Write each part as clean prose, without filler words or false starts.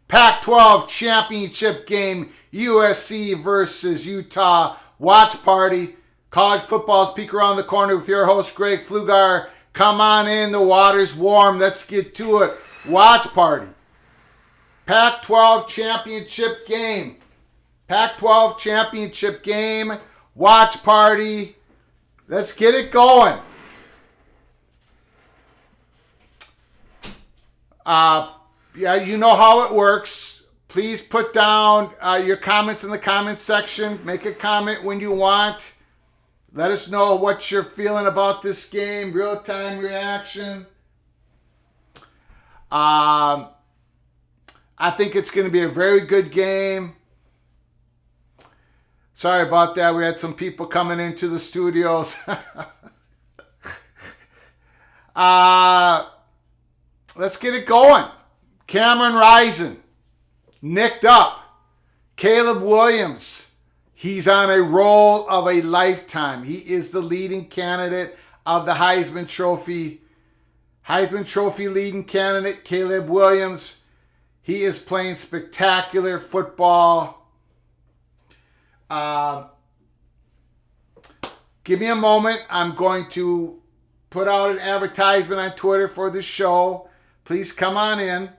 Pac-12 championship game, USC versus Utah. Watch party. College football's peek around the corner with your host, Greg Pflugar. Come on in. The water's warm. Let's get to it. Watch party. Pac-12 championship game. Pac-12 championship game. Watch party. Let's get it going. Yeah, you know how it works. Please put down your comments in the comments section. Make a comment when you want. Let us know what you're feeling about this game. Real-time reaction. I think it's going to be a very good game. Sorry about that. We had some people coming into the studios. Let's get it going. Cameron Rising, nicked up. Caleb Williams, he's on a roll of a lifetime. He is the leading candidate of the Heisman Trophy. Heisman Trophy leading candidate, Caleb Williams. He is playing spectacular football. Give me a moment. I'm going to put out an advertisement on Twitter for the show. Please come on in.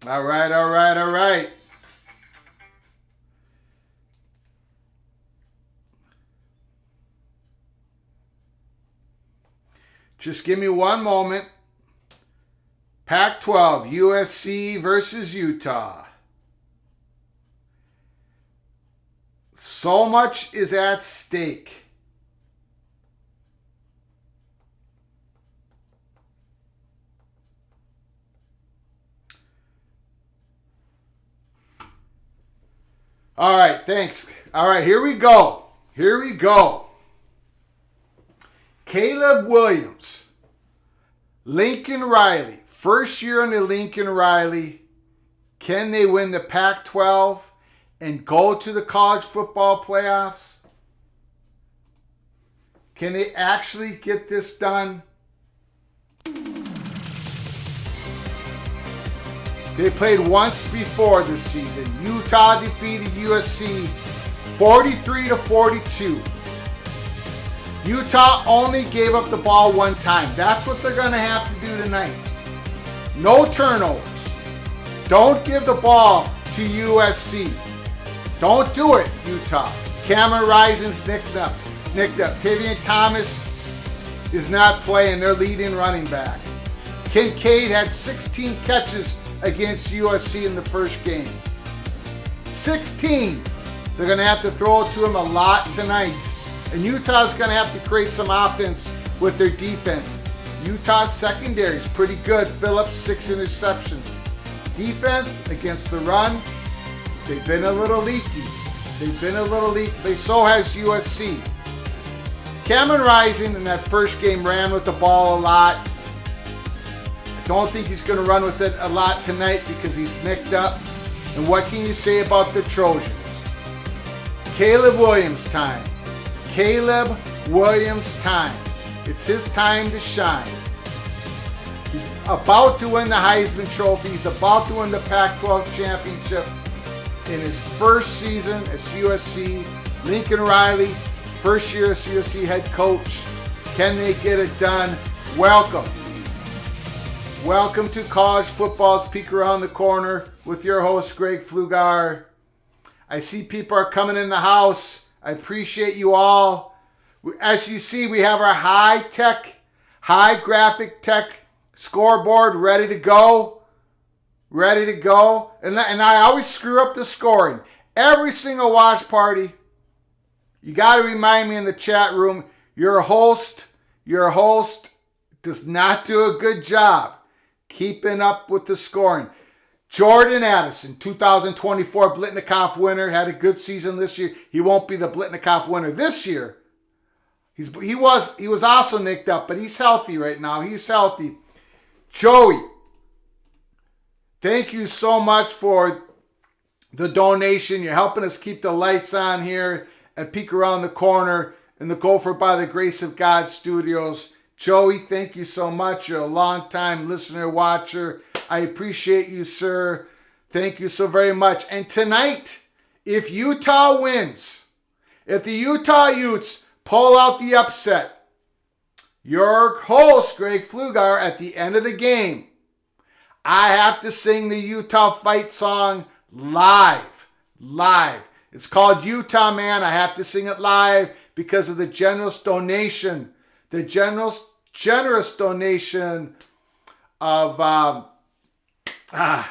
All right. Just give me one moment. Pac-12, USC versus Utah. So much is at stake. All right, thanks. All right, here we go. Caleb Williams, Lincoln Riley, first year under Lincoln Riley. Can they win the Pac-12 and go to the college football playoffs? Can they actually get this done? They played once before this season. Utah defeated USC 43-42. Utah only gave up the ball one time. That's what they're going to have to do tonight. No turnovers. Don't give the ball to USC. Don't do it, Utah. Cameron Rising's nicked up. Tavian Thomas is not playing. Their leading running back. Kincaid had 16 catches against USC in the first game. 16. They're going to have to throw it to him a lot tonight. And Utah's going to have to create some offense with their defense. Utah's secondary is pretty good. Phillips, 6 interceptions. Defense against the run, they've been a little leaky. So has USC. Cameron Rising in that first game ran with the ball a lot. I don't think he's going to run with it a lot tonight because he's nicked up. And what can you say about the Trojans? Caleb Williams time. It's his time to shine. He's about to win the Heisman Trophy. He's about to win the Pac-12 championship in his first season as USC. Lincoln Riley, first year as USC head coach. Can they get it done? Welcome to College Football's Peek Around the Corner with your host, Greg Pflugar. I see people are coming in the house. I appreciate you all. As you see, we have our high graphic tech scoreboard ready to go. And I always screw up the scoring. Every single watch party, you got to remind me in the chat room, your host does not do a good job keeping up with the scoring. Jordan Addison, 2024 Blitnikoff winner, had a good season this year. He won't be the Blitnikoff winner this year. He was also nicked up, but he's healthy right now. He's healthy. Joey, thank you so much for the donation. You're helping us keep the lights on here at Peek Around the Corner in the Gopher by the Grace of God studios. Joey, thank you so much. You're a long-time listener, watcher. I appreciate you, sir. Thank you so very much. And tonight, if Utah wins, if the Utah Utes pull out the upset, your host, Greg Flugar, at the end of the game, I have to sing the Utah fight song live. It's called Utah Man. I have to sing it live because of the generous donation. The generous donation of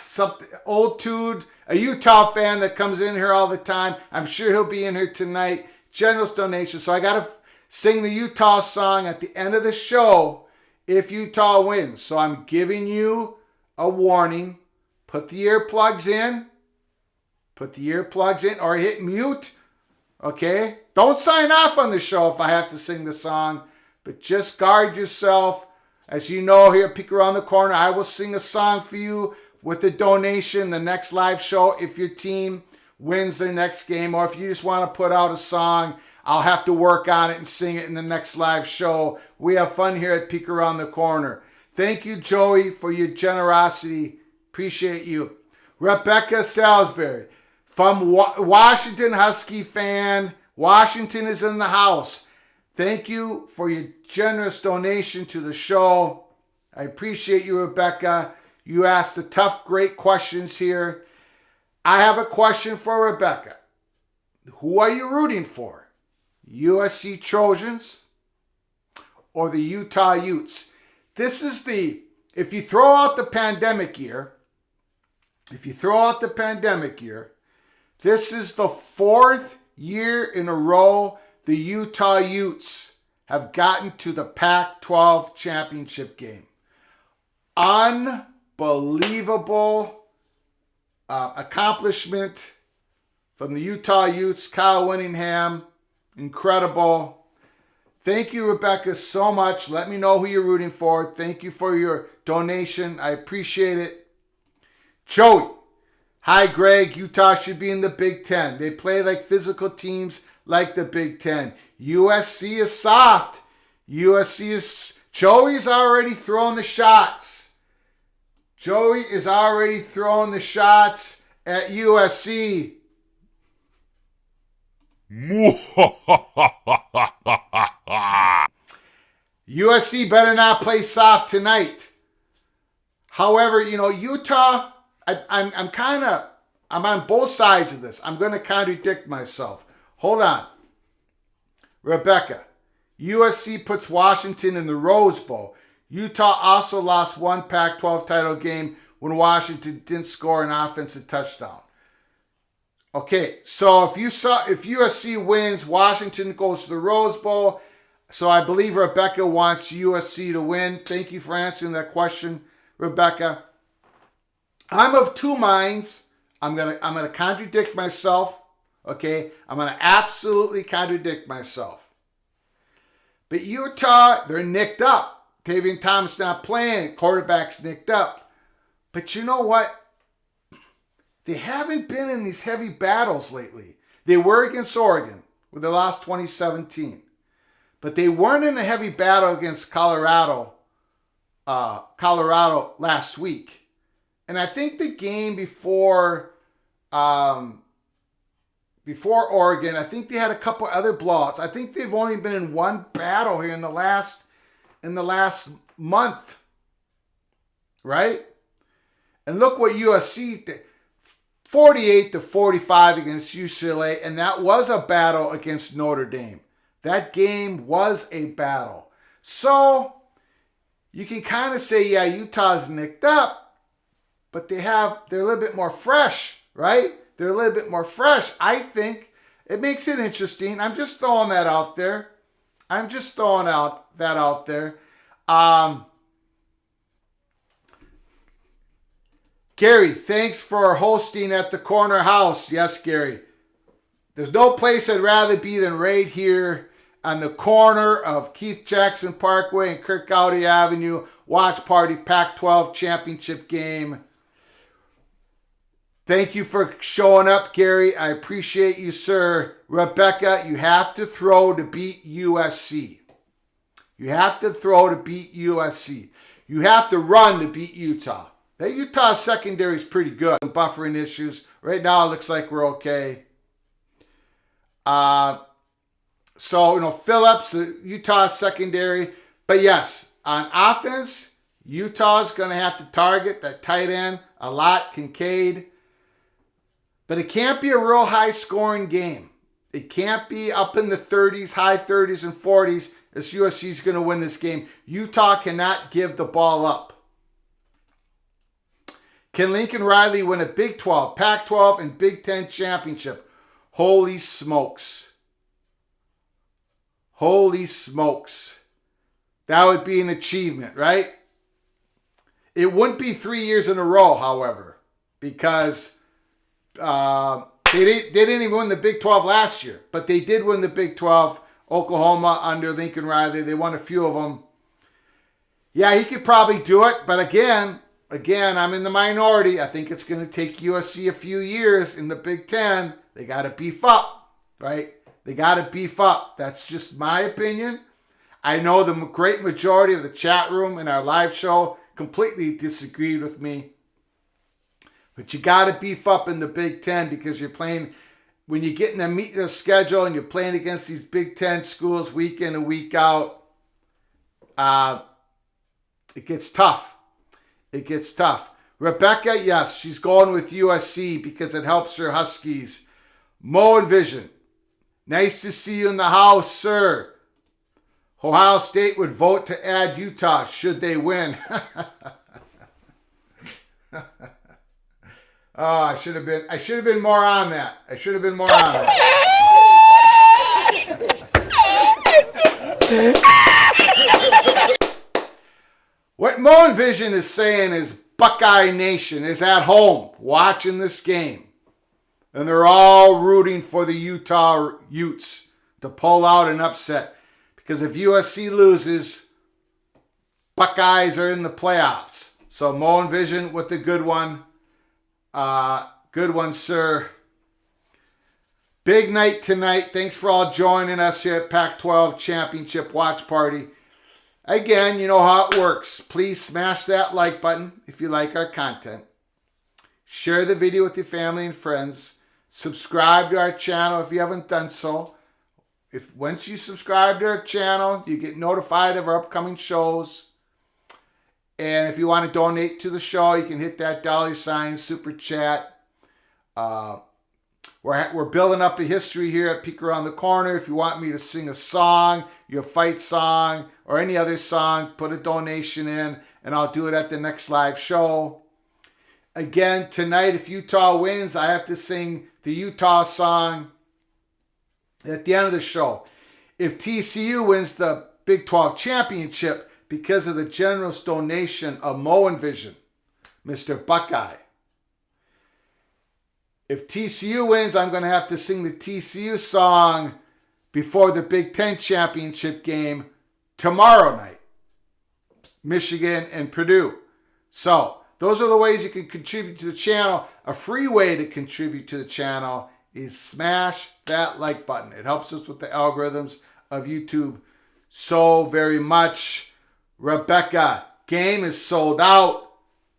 something old dude, a Utah fan that comes in here all the time. I'm sure he'll be in here tonight. Generous donation. So I got to sing the Utah song at the end of the show if Utah wins. So I'm giving you a warning. Put the earplugs in. Or hit mute. Okay? Don't sign off on the show if I have to sing the song. But just guard yourself. As you know, here at Peek Around the Corner, I will sing a song for you with the donation, the next live show. If your team wins their next game, or if you just want to put out a song, I'll have to work on it and sing it in the next live show. We have fun here at Peek Around the Corner. Thank you, Joey, for your generosity. Appreciate you. Rebecca Salisbury, from Washington Husky fan. Washington is in the house. Thank you for your generous donation to the show. I appreciate you, Rebecca. You asked the tough, great questions here. I have a question for Rebecca. Who are you rooting for? USC Trojans or the Utah Utes? This is if you throw out the pandemic year, this is the fourth year in a row the Utah Utes have gotten to the Pac-12 championship game. Unbelievable accomplishment from the Utah Utes. Kyle Winningham, incredible. Thank you, Rebecca, so much. Let me know who you're rooting for. Thank you for your donation. I appreciate it. Joey, hi, Greg. Utah should be in the Big Ten. They play like physical teams like the Big Ten. USC is soft. Joey's already throwing the shots. Joey is already throwing the shots at USC. USC better not play soft tonight. However, Utah, I'm on both sides of this. I'm going to contradict myself. Hold on. Rebecca, USC puts Washington in the Rose Bowl. Utah also lost one Pac-12 title game when Washington didn't score an offensive touchdown. Okay, so if USC wins, Washington goes to the Rose Bowl. So I believe Rebecca wants USC to win. Thank you for answering that question, Rebecca. I'm of two minds. I'm gonna contradict myself. Okay, I'm gonna absolutely contradict myself. But Utah, they're nicked up. Tavian Thomas not playing. Quarterback's nicked up. But you know what? They haven't been in these heavy battles lately. They were against Oregon, where they lost 2017. But they weren't in a heavy battle against Colorado last week. And I think the game before Oregon, I think they had a couple other blowouts. I think they've only been in one battle here in the last month. Right? And look what USC did. 48-45 against UCLA, and that was a battle against Notre Dame. That game was a battle. So you can kind of say, yeah, Utah's nicked up, but they're a little bit more fresh, right? They're a little bit more fresh. I think it makes it interesting. I'm just throwing that out there. Gary, thanks for hosting at the Corner House. Yes, Gary. There's no place I'd rather be than right here on the corner of Keith Jackson Parkway and Kirk Gowdy Avenue. Watch party Pac-12 championship game. Thank you for showing up, Gary. I appreciate you, sir. Rebecca, you have to throw to beat USC. You have to throw to beat USC. You have to run to beat Utah. That Utah secondary is pretty good. Some buffering issues. Right now, it looks like we're okay. Phillips, Utah secondary. But yes, on offense, Utah's going to have to target that tight end a lot, Kincaid. But it can't be a real high-scoring game. It can't be up in the 30s, high 30s and 40s as USC's going to win this game. Utah cannot give the ball up. Can Lincoln Riley win a Big 12, Pac-12, and Big 10 championship? Holy smokes. Holy smokes. That would be an achievement, right? It wouldn't be 3 years in a row, however, because they didn't even win the Big 12 last year, but they did win the Big 12. Oklahoma under Lincoln Riley. They won a few of them. Yeah, he could probably do it, but again, I'm in the minority. I think it's going to take USC a few years in the Big 10. They got to beef up, right? They got to beef up. That's just my opinion. I know the great majority of the chat room in our live show completely disagreed with me. But you got to beef up in the Big 10 because you're playing, when you get in the schedule and you're playing against these Big 10 schools week in and week out, it gets tough. It gets tough. Rebecca, yes, she's going with USC because it helps her Huskies. Mo and Vision, nice to see you in the house, sir. Ohio State would vote to add Utah should they win. Oh, I should have been more on that. What Mo and Vision is saying is Buckeye Nation is at home watching this game. And they're all rooting for the Utah Utes to pull out an upset. Because if USC loses, Buckeyes are in the playoffs. So Mo and Vision with the good one. Good one, sir. Big night tonight. Thanks for all joining us here at Pac-12 Championship Watch Party. Again, you know how it works. Please smash that like button if you like our content. Share the video with your family and friends. Subscribe to our channel if you haven't done so. Once you subscribe to our channel, you get notified of our upcoming shows. And if you want to donate to the show, you can hit that $ super chat. We're building up a history here at Peek Around the Corner. If you want me to sing a song, your fight song, or any other song, put a donation in, and I'll do it at the next live show. Again, tonight, if Utah wins, I have to sing the Utah song at the end of the show. If TCU wins the Big 12 championship, because of the generous donation of Mo and Vision, Mr. Buckeye. If TCU wins, I'm going to have to sing the TCU song before the Big 10 championship game tomorrow night. Michigan and Purdue. So, those are the ways you can contribute to the channel. A free way to contribute to the channel is smash that like button. It helps us with the algorithms of YouTube so very much. Rebecca, game is sold out.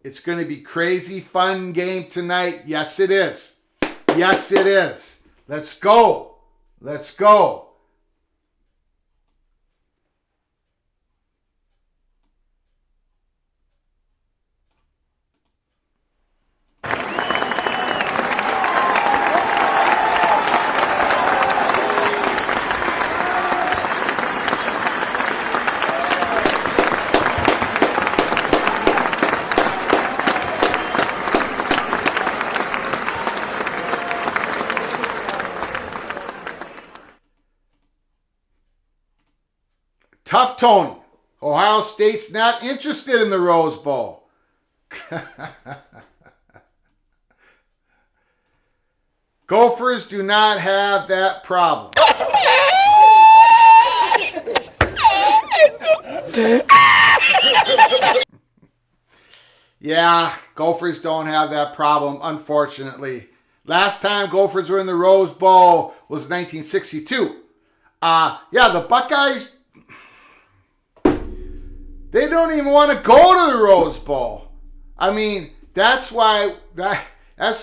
It's going to be crazy fun game tonight. Yes, it is. Yes, it is. Let's go. Let's go. Tough Tony. Ohio State's not interested in the Rose Bowl. Gophers do not have that problem. Yeah, Gophers don't have that problem, unfortunately. Last time Gophers were in the Rose Bowl was 1962. Yeah, the Buckeyes, they don't even want to go to the Rose Bowl. I mean, that's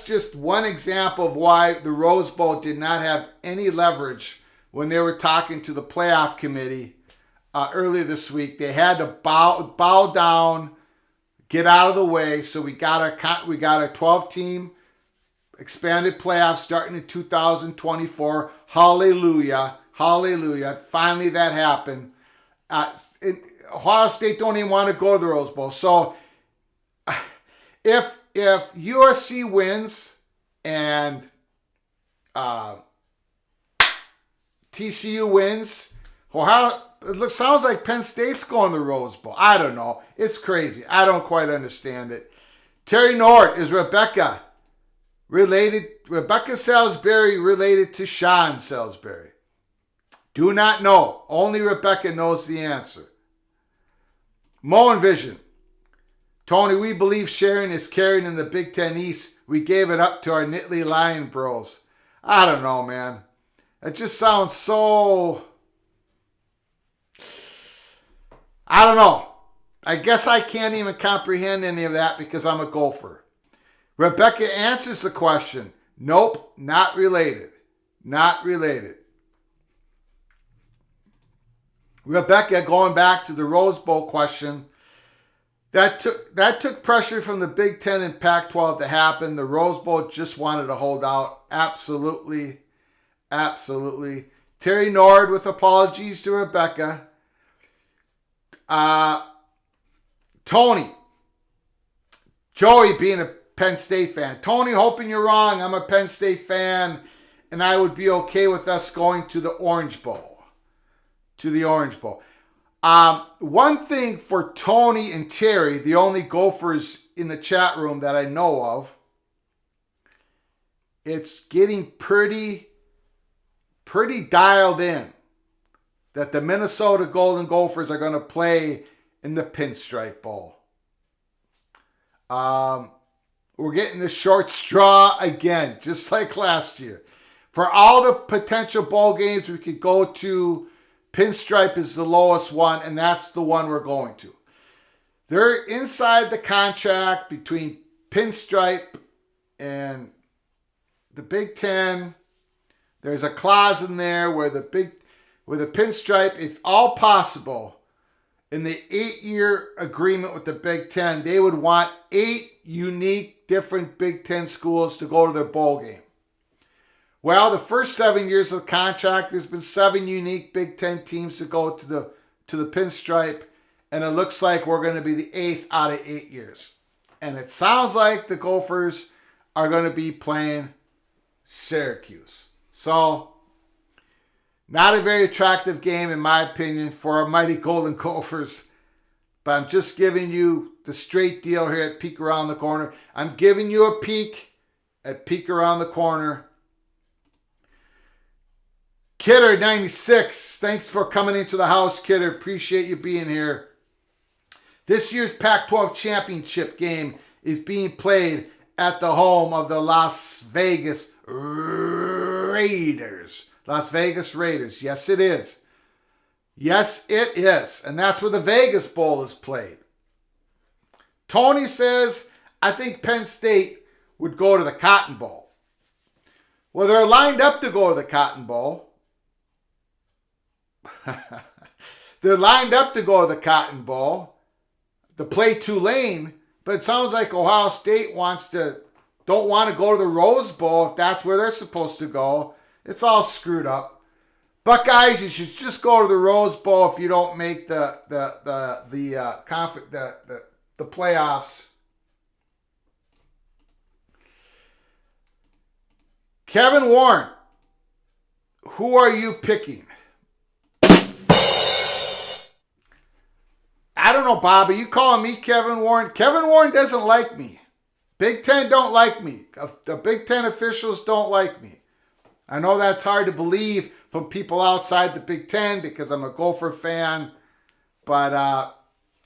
just one example of why the Rose Bowl did not have any leverage when they were talking to the playoff committee earlier this week. They had to bow down, get out of the way. So we got a 12-team expanded playoff starting in 2024. Hallelujah. Hallelujah. Finally that happened. Ohio State don't even want to go to the Rose Bowl. So if USC wins and TCU wins, sounds like Penn State's going to the Rose Bowl. I don't know. It's crazy. I don't quite understand it. Terry Nord, is Rebecca Salisbury related to Sean Salisbury? Do not know. Only Rebecca knows the answer. Moen Vision. Tony, we believe sharing is caring in the Big Ten East. We gave it up to our Nittany Lion bros. I don't know, man. It just sounds so... I don't know. I guess I can't even comprehend any of that because I'm a Gopher. Rebecca answers the question. Nope, not related. Not related. Rebecca, going back to the Rose Bowl question, that took pressure from the Big Ten and Pac-12 to happen. The Rose Bowl just wanted to hold out. Absolutely. Absolutely. Terry Nord with apologies to Rebecca. Tony. Joey being a Penn State fan. Tony, hoping you're wrong. I'm a Penn State fan, and I would be okay with us going to the Orange Bowl. To the Orange Bowl. One thing for Tony and Terry, the only Gophers in the chat room that I know of, it's getting pretty dialed in that the Minnesota Golden Gophers are going to play in the Pinstripe Bowl. We're getting the short straw again, just like last year. For all the potential bowl games we could go to, Pinstripe is the lowest one, and that's the one we're going to. They're inside the contract between Pinstripe and the Big Ten. There's a clause in there where the Pinstripe, if all possible, in the 8-year agreement with the Big Ten, they would want 8 unique different Big Ten schools to go to their bowl game. Well, the first 7 years of the contract, there's been 7 unique Big Ten teams to go to the Pinstripe, and it looks like we're going to be the 8th out of 8 years. And it sounds like the Gophers are going to be playing Syracuse. So, not a very attractive game, in my opinion, for our mighty Golden Gophers. But I'm just giving you the straight deal here at Peek Around the Corner. I'm giving you a peek at Peek Around the Corner. Kidder 96, thanks for coming into the house, Kidder. Appreciate you being here. This year's Pac-12 championship game is being played at the home of the Las Vegas Raiders. Las Vegas Raiders. Yes, it is. Yes, it is. And that's where the Vegas Bowl is played. Tony says, I think Penn State would go to the Cotton Bowl. Well, they're lined up to go to the Cotton Bowl. They're lined up to go to the Cotton Bowl to play Tulane, but it sounds like Ohio State don't want to go to the Rose Bowl if that's where they're supposed to go. It's all screwed up. Buckeyes, you should just go to the Rose Bowl if you don't make the playoffs. Kevin Warren, who are you picking? I don't know, Bob. Are you calling me Kevin Warren? Kevin Warren doesn't like me. Big Ten don't like me. The Big Ten officials don't like me. I know that's hard to believe from people outside the Big Ten because I'm a Gopher fan, but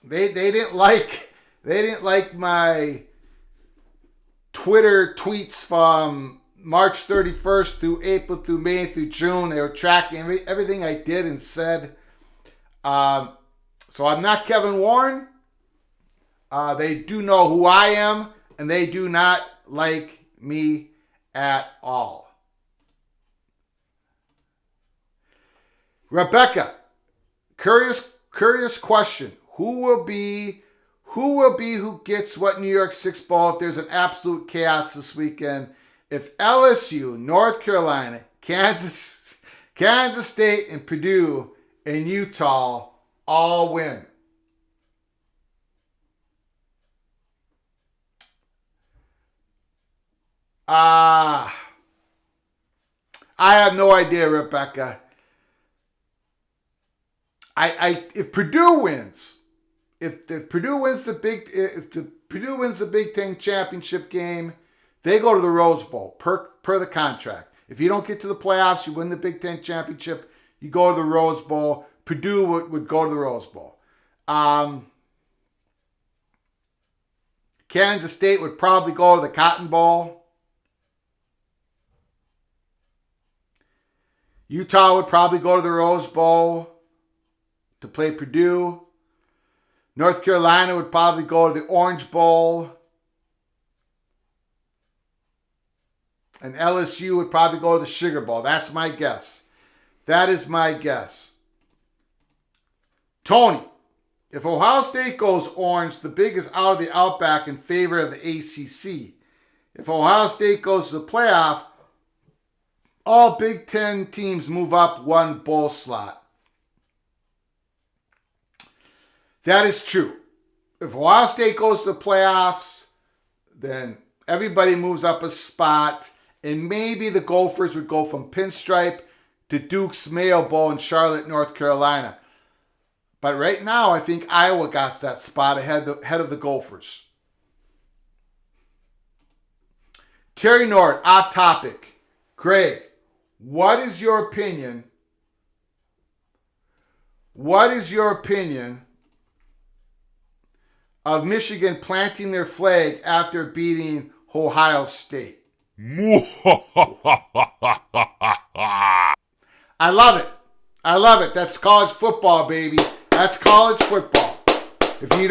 they didn't like They didn't like my Twitter tweets from March 31st through April through May through June. They were tracking everything I did and said. So I'm not Kevin Warren. They do know who I am, and they do not like me at all. Rebecca, curious question. Who gets what New York Six Bowl if there's an absolute chaos this weekend? If LSU, North Carolina, Kansas State, and Purdue and Utah all win. I have no idea, Rebecca. If Purdue wins, if Purdue wins the Big Ten championship game, they go to the Rose Bowl per the contract. If you don't get to the playoffs, you win the Big Ten championship, you go to the Rose Bowl. Purdue would go to the Rose Bowl. Kansas State would probably go to the Cotton Bowl. Utah would probably go to the Rose Bowl to play Purdue. North Carolina would probably go to the Orange Bowl. And LSU would probably go to the Sugar Bowl. That's my guess. That is my guess. Tony, if Ohio State goes orange, the big is out of the Outback in favor of the ACC. If Ohio State goes to the playoff, all Big Ten teams move up one bowl slot. That is true. If Ohio State goes to the playoffs, then everybody moves up a spot, and maybe the Gophers would go from Pinstripe to Duke's Mayo Bowl in Charlotte, North Carolina. But right now, I think Iowa got that spot ahead of the Gophers. Terry Nord, off topic. Greg, what is your opinion? What is your opinion of Michigan planting their flag after beating Ohio State? I love it. I love it. That's college football, baby. That's college football. If you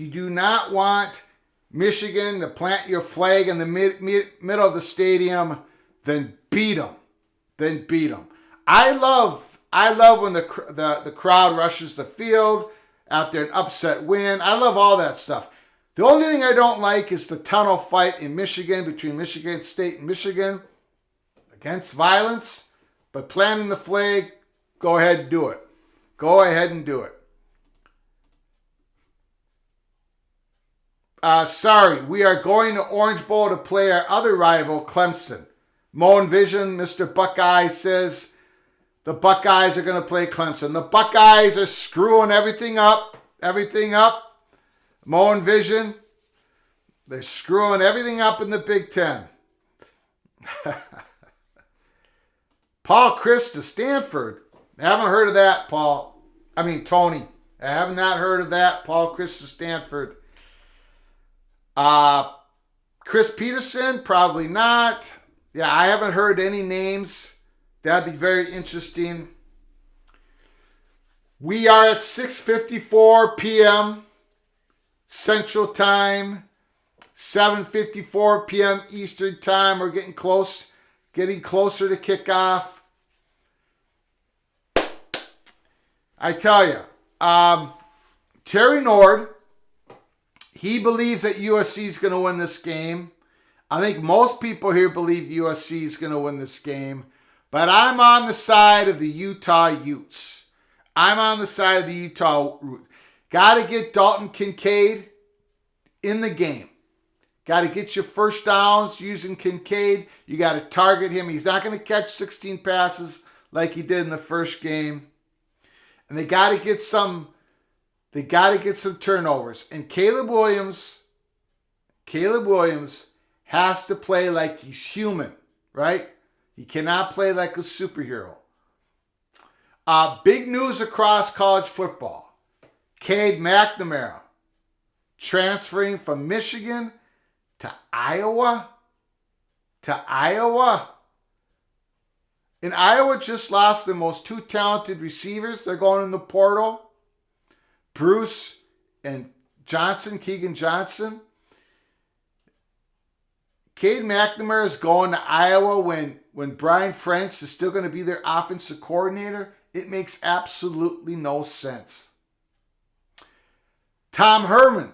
do not want Michigan to plant your flag in the middle of the stadium, then beat them. Then beat them. I love when the crowd rushes the field after an upset win. I love all that stuff. The only thing I don't like is the tunnel fight in Michigan between Michigan State and Michigan against violence. But planting the flag, go ahead and do it. Go ahead and do it. Sorry, we are going to Orange Bowl to play our other rival, Clemson. Moen Vision, Mr. Buckeye says the Buckeyes are going to play Clemson. The Buckeyes are screwing everything up. Moen Vision, they're screwing everything up in the Big Ten. Paul Chris to Stanford. I haven't heard of that, Tony. I have not heard of that. Paul Chris to Stanford. Chris Peterson, probably not. Yeah, I haven't heard any names. That'd be very interesting. We are at 6:54 p.m. Central Time, 7:54 p.m. Eastern Time. We're getting closer to kickoff. I tell you, Terry Nord, he believes that USC is going to win this game. I think most people here believe USC is going to win this game. But I'm on the side of the Utah Utes. I'm on the side of the Utah Utes. Got to get Dalton Kincaid in the game. Got to get your first downs using Kincaid. You got to target him. He's not going to catch 16 passes like he did in the first game. And they got to get some turnovers. And Caleb Williams has to play like he's human, right? He cannot play like a superhero. Big news across college football. Cade McNamara transferring from Michigan to Iowa? To Iowa? And Iowa just lost their most two talented receivers. They're going in the portal. Bruce and Johnson, Keegan Johnson. Cade McNamara is going to Iowa when Brian French is still going to be their offensive coordinator. It makes absolutely no sense. Tom Herman,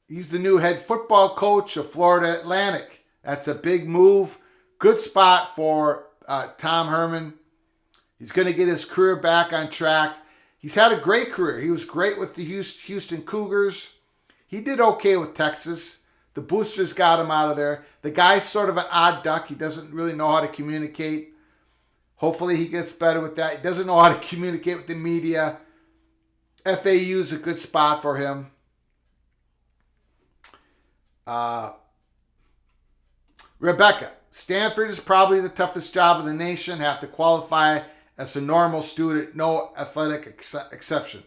he's the new head football coach of Florida Atlantic. That's a big move. Good spot for Tom Herman. He's going to get his career back on track. He's had a great career. He was great with the Houston Cougars. He did okay with Texas. The boosters got him out of there. The guy's sort of an odd duck. He doesn't really know how to communicate. Hopefully he gets better with that. He doesn't know how to communicate with the media. FAU is a good spot for him. Rebecca, Stanford is probably the toughest job in the nation. Have to qualify as a normal student, no athletic exception.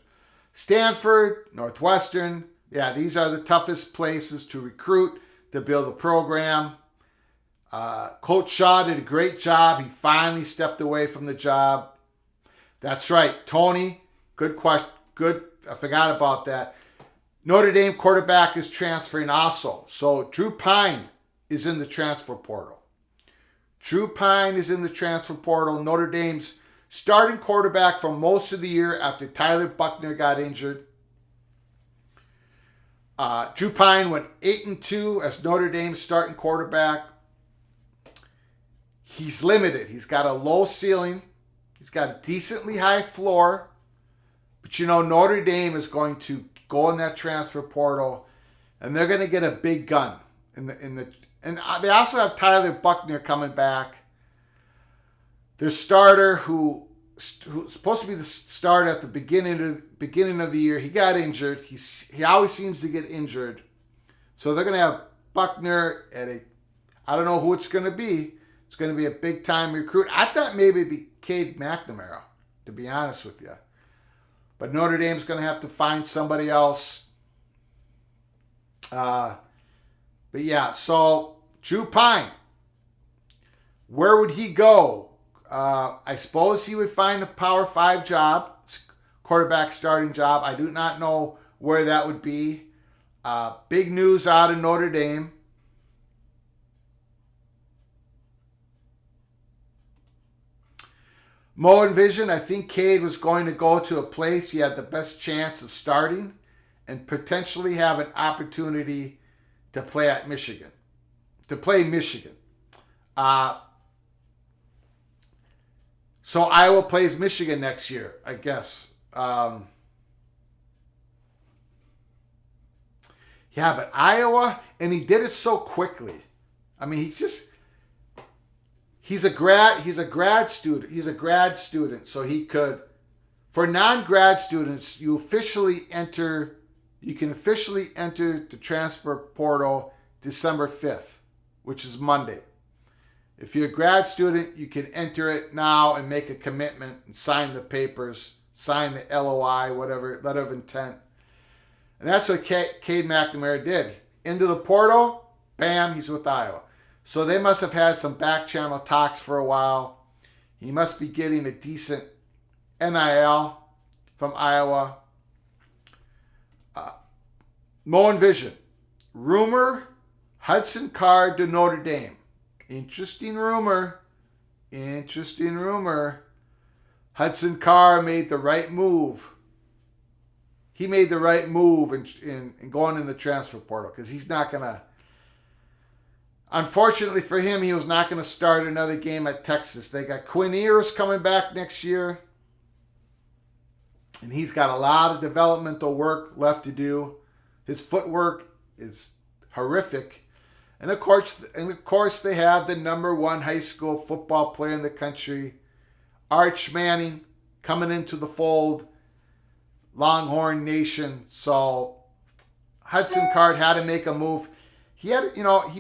Stanford, Northwestern, yeah, these are the toughest places to recruit, to build a program. Coach Shaw did a great job. He finally stepped away from the job. That's right, Tony, good question. Good, I forgot about that. Notre Dame quarterback is transferring also. So Drew Pine is in the transfer portal. Drew Pine is in the transfer portal. Notre Dame's starting quarterback for most of the year after Tyler Buckner got injured. Drew Pine went 8-2 as Notre Dame's starting quarterback. He's limited. He's got a low ceiling. He's got a decently high floor. But you know, Notre Dame is going to go in that transfer portal, and they're going to get a big gun. And they also have Tyler Buckner coming back. Their starter, who's supposed to be the starter at the beginning of the year, he got injured. He always seems to get injured. So they're going to have Buckner at I don't know who it's going to be. It's going to be a big time recruit. I thought maybe it'd be Cade McNamara, to be honest with you. But Notre Dame's going to have to find somebody else. But yeah, so Drew Pine, where would he go? I suppose he would find a Power 5 job, quarterback starting job. I do not know where that would be. Big news out of Notre Dame. Mo and Vision, I think Cade was going to go to a place he had the best chance of starting and potentially have an opportunity to play at Michigan. To play Michigan. So Iowa plays Michigan next year, I guess. Yeah, but Iowa, and he did it so quickly. I mean, he's a grad student, so he could, for non-grad students, you can officially enter the transfer portal December 5th, which is Monday. If you're a grad student, you can enter it now and make a commitment and sign the papers, sign the LOI, whatever, letter of intent. And that's what Cade McNamara did. Into the portal, bam, he's with Iowa. So they must have had some back channel talks for a while. He must be getting a decent NIL from Iowa. Mo and Vision. Rumor, Hudson Card to Notre Dame. Interesting rumor. Hudson Card made the right move. He made the right move in going in the transfer portal because he's not going to. Unfortunately for him, he was not going to start another game at Texas. They got Quinn Ewers coming back next year. And he's got a lot of developmental work left to do. His footwork is horrific. And of course, they have the number one high school football player in the country, Arch Manning, coming into the fold, Longhorn Nation. So Hudson Card had to make a move. He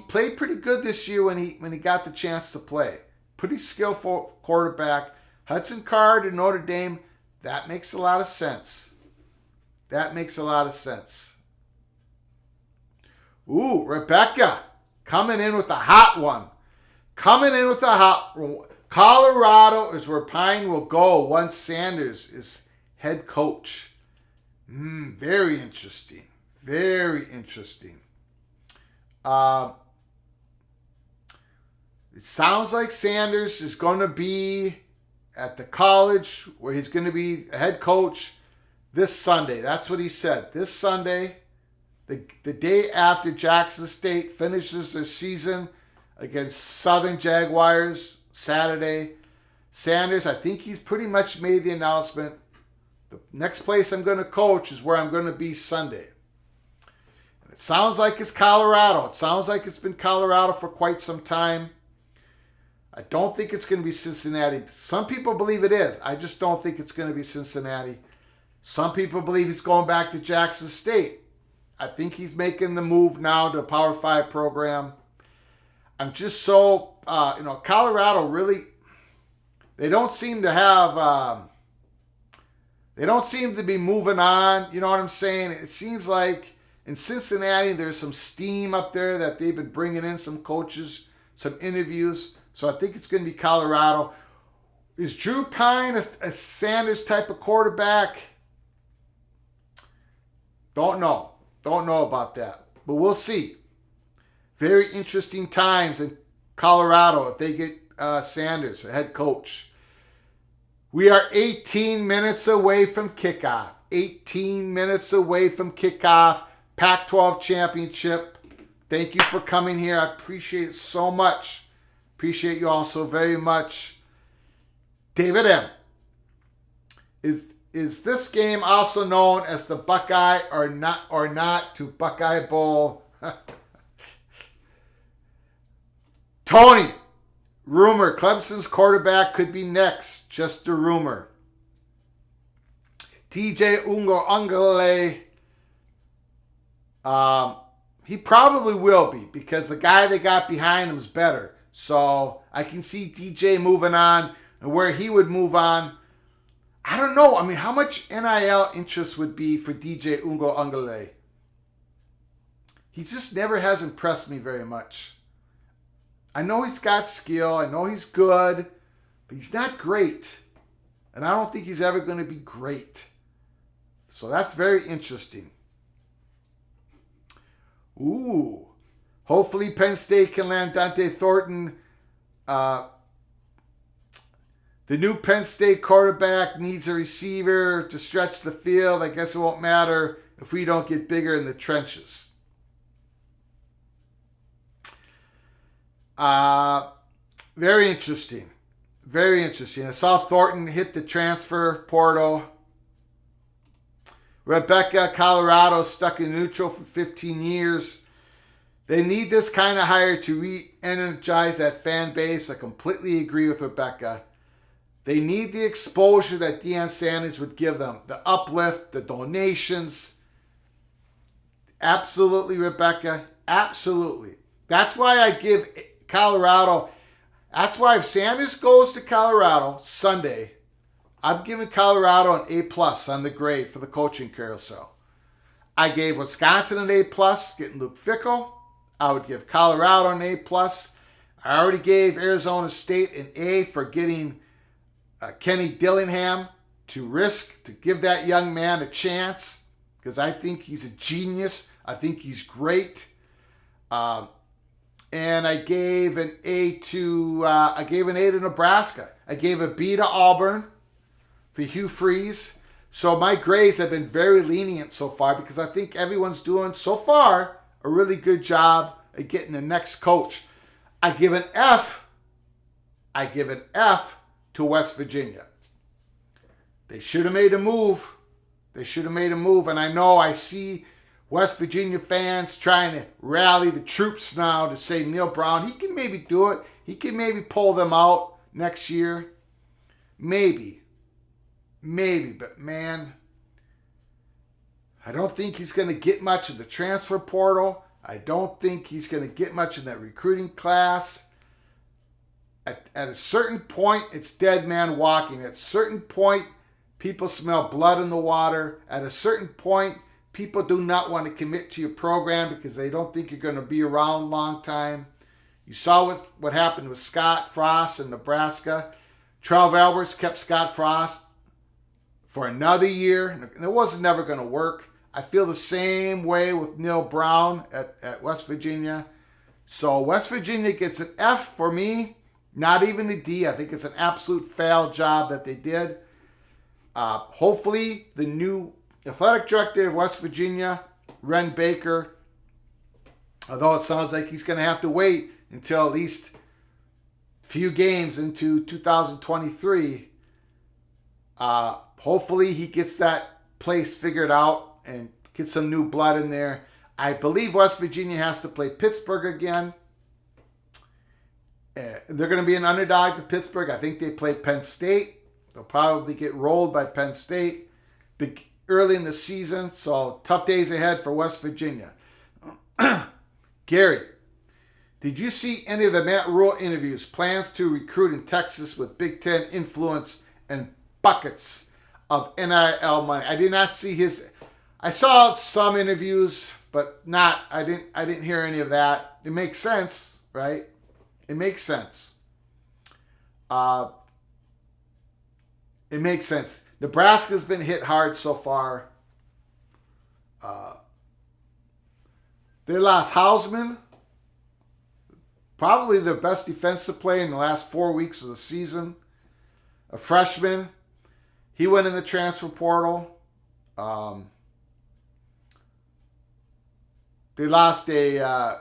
played pretty good this year when he got the chance to play. Pretty skillful quarterback. Hudson Card and Notre Dame, that makes a lot of sense. Ooh, Rebecca coming in with a hot one. Coming in with a hot one. Colorado is where Pine will go once Sanders is head coach. Very interesting. Very interesting. It sounds like Sanders is going to be at the college where he's going to be a head coach this Sunday. That's what he said. This Sunday, the day after Jackson State finishes their season against Southern Jaguars Saturday. Sanders, I think he's pretty much made the announcement. The next place I'm going to coach is where I'm going to be Sunday. And it sounds like it's Colorado. It sounds like it's been Colorado for quite some time. I don't think it's going to be Cincinnati. Some people believe it is. I just don't think it's going to be Cincinnati. Some people believe he's going back to Jackson State. I think he's making the move now to a Power 5 program. I'm just so, Colorado really, they don't seem to have, they don't seem to be moving on. You know what I'm saying? It seems like in Cincinnati, there's some steam up there that they've been bringing in some coaches, some interviews. So I think it's going to be Colorado. Is Drew Pine a Sanders type of quarterback? Don't know. Don't know about that. But we'll see. Very interesting times in Colorado if they get Sanders, a head coach. We are 18 minutes away from kickoff. 18 minutes away from kickoff. Pac-12 championship. Thank you for coming here. I appreciate it so much. Appreciate you all so very much. David M. Is this game also known as the Buckeye or not to Buckeye Bowl? Tony, rumor, Clemson's quarterback could be next. Just a rumor. TJ Ungole, he probably will be because the guy they got behind him is better. So I can see DJ moving on and where he would move on. I don't know. I mean, how much NIL interest would be for DJ Ungole? He just never has impressed me very much. I know he's got skill. I know he's good, but he's not great. And I don't think he's ever going to be great. So that's very interesting. Ooh. Hopefully Penn State can land Dante Thornton. The new Penn State quarterback needs a receiver to stretch the field. I guess it won't matter if we don't get bigger in the trenches. Very interesting. Very interesting. I saw Thornton hit the transfer portal. Rebecca, Colorado, stuck in neutral for 15 years. They need this kind of hire to re-energize that fan base. I completely agree with Rebecca. They need the exposure that Deion Sanders would give them. The uplift, the donations. Absolutely, Rebecca. Absolutely. That's why I give Colorado. That's why if Sanders goes to Colorado Sunday, I'm giving Colorado an A+ on the grade for the coaching carousel. I gave Wisconsin an A+, getting Luke Fickell. I would give Colorado an A+. I already gave Arizona State an A for getting Kenny Dillingham to risk, to give that young man a chance, because I think he's a genius. I think he's great. And I gave an A to Nebraska. I gave a B to Auburn for Hugh Freeze. So my grades have been very lenient so far because I think everyone's doing, so far, a really good job at getting the next coach. I give an F to West Virginia. They should have made a move. And I know I see West Virginia fans trying to rally the troops now to say Neil Brown, he can maybe do it. He can maybe pull them out next year. Maybe. But man, I don't think he's going to get much of the transfer portal. I don't think he's going to get much in that recruiting class. At a certain point, it's dead man walking. At a certain point, people smell blood in the water. At a certain point, people do not want to commit to your program because they don't think you're going to be around a long time. You saw what happened with Scott Frost in Nebraska. Trev Alberts kept Scott Frost for another year, and it wasn't never going to work. I feel the same way with Neil Brown at West Virginia. So West Virginia gets an F for me, not even a D. I think it's an absolute fail job that they did. Hopefully, the new athletic director of West Virginia, Ren Baker, although it sounds like he's going to have to wait until at least a few games into 2023, hopefully he gets that place figured out and get some new blood in there. I believe West Virginia has to play Pittsburgh again. They're going to be an underdog to Pittsburgh. I think they played Penn State. They'll probably get rolled by Penn State early in the season. So tough days ahead for West Virginia. Gary, did you see any of the Matt Rule interviews? Plans to recruit in Texas with Big Ten influence and buckets of NIL money. I did not see his. I saw some interviews, but not. I didn't hear any of that. It makes sense, right? It makes sense. It makes sense. Nebraska's been hit hard so far. They lost Hausman, probably their best defensive player in the last 4 weeks of the season. A freshman. He went in the transfer portal. They lost the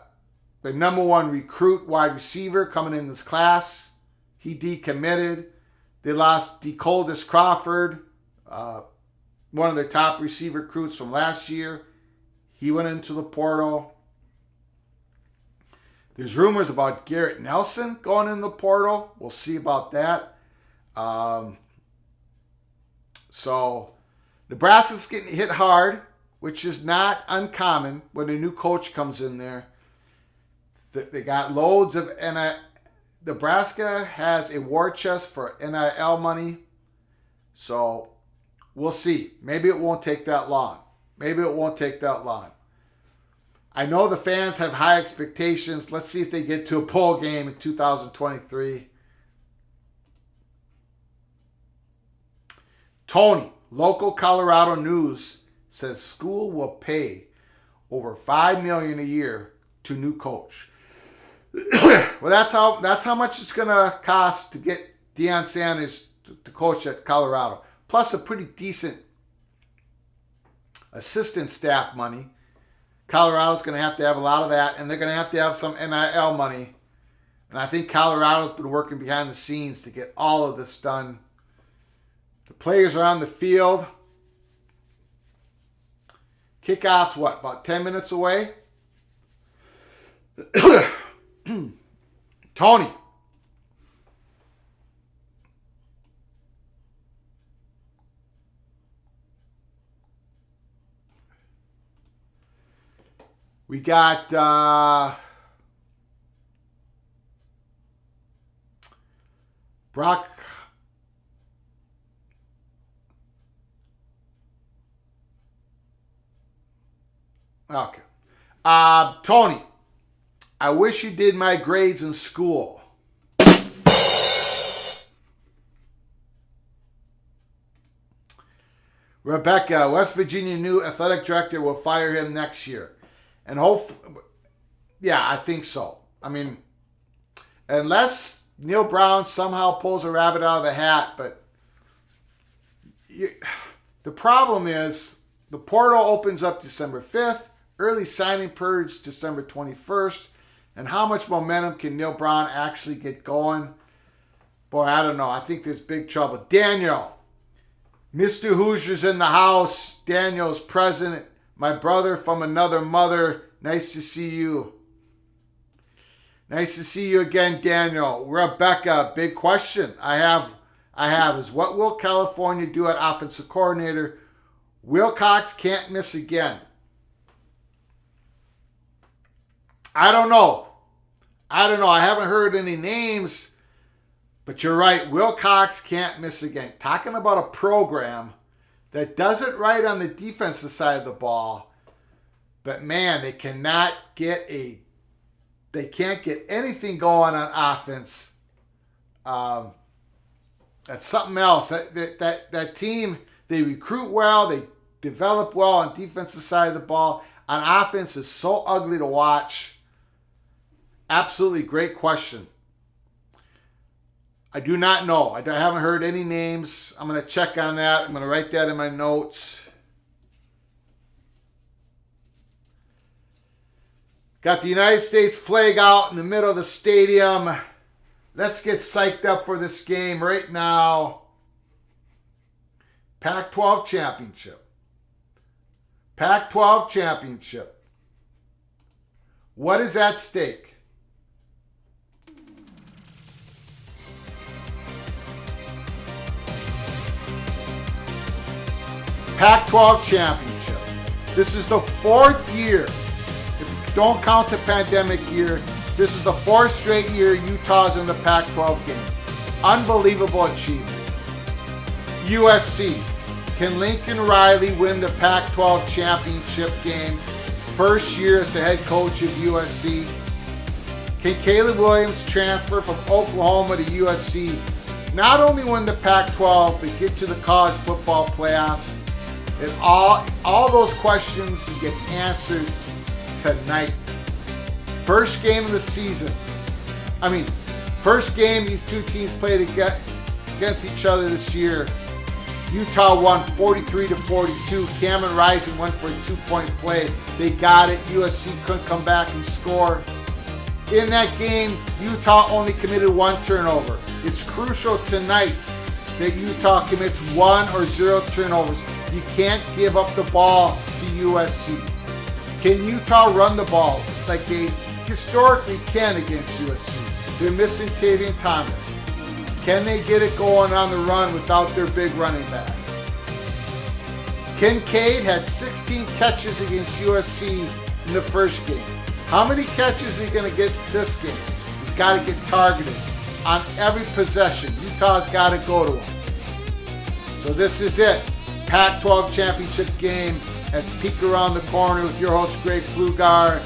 number one recruit wide receiver coming in this class. He decommitted. They lost DeColdis Crawford, one of their top receiver recruits from last year. He went into the portal. There's rumors about Garrett Nelson going in the portal. We'll see about that. So Nebraska's getting hit hard, which is not uncommon when a new coach comes in there. They got loads of NIL. Nebraska has a war chest for NIL money. So we'll see. Maybe it won't take that long. I know the fans have high expectations. Let's see if they get to a bowl game in 2023. Tony, local Colorado news says school will pay over $5 million a year to new coach. Well, that's how much it's going to cost to get Deion Sanders to coach at Colorado. Plus a pretty decent assistant staff money. Colorado's going to have a lot of that, and they're going to have some NIL money. And I think Colorado's been working behind the scenes to get all of this done. The players are on the field. Kickoff's about 10 minutes away? Tony. We got Brock. Okay. Tony, I wish you did my grades in school. Rebecca, West Virginia new athletic director will fire him next year. And yeah, I think so. I mean, unless Neil Brown somehow pulls a rabbit out of the hat, but the problem is the portal opens up December 5th, early signing purge December 21st, and how much momentum can Neil Brown actually get going? Boy, I don't know. I think there's big trouble. Daniel, Mr. Hoosier's in the house. Daniel's present. My brother from another mother. Nice to see you. Nice to see you again, Daniel. Rebecca, big question I have is what will California do at offensive coordinator? Wilcox can't miss again. I don't know. I haven't heard any names, but you're right. Wilcox can't miss again. Talking about a program that does it right on the defensive side of the ball. But man, they can't get anything going on offense. That's something else. That team, they recruit well, they develop well on defensive side of the ball. On offense is so ugly to watch. Absolutely great question. I do not know. I haven't heard any names. I'm going to check on that. I'm going to write that in my notes. Got the United States flag out in the middle of the stadium. Let's get psyched up for this game right now. Pac-12 championship. Pac-12 championship. What is at stake? Pac-12 championship. This is the fourth year. If you don't count the pandemic year, this is the fourth straight year Utah's in the Pac-12 game. Unbelievable achievement. USC. Can Lincoln Riley win the Pac-12 championship game? First year as the head coach of USC. Can Caleb Williams transfer from Oklahoma to USC? Not only win the Pac-12, but get to the college football playoffs. And all those questions get answered tonight. First game of the season. First game these two teams played against each other this year. Utah won 43-42. Cameron Rising went for a 2-point play. They got it. USC couldn't come back and score. In that game, Utah only committed one turnover. It's crucial tonight that Utah commits 1 or 0 turnovers. You can't give up the ball to USC. Can Utah run the ball like they historically can against USC? They're missing Tavion Thomas. Can they get it going on the run without their big running back? Kincaid had 16 catches against USC in the first game. How many catches is he going to get this game? He's got to get targeted on every possession. Utah's got to go to him. So this is it. Pac-12 championship game at Peek Around the Corner with your host, Greg Pflugar.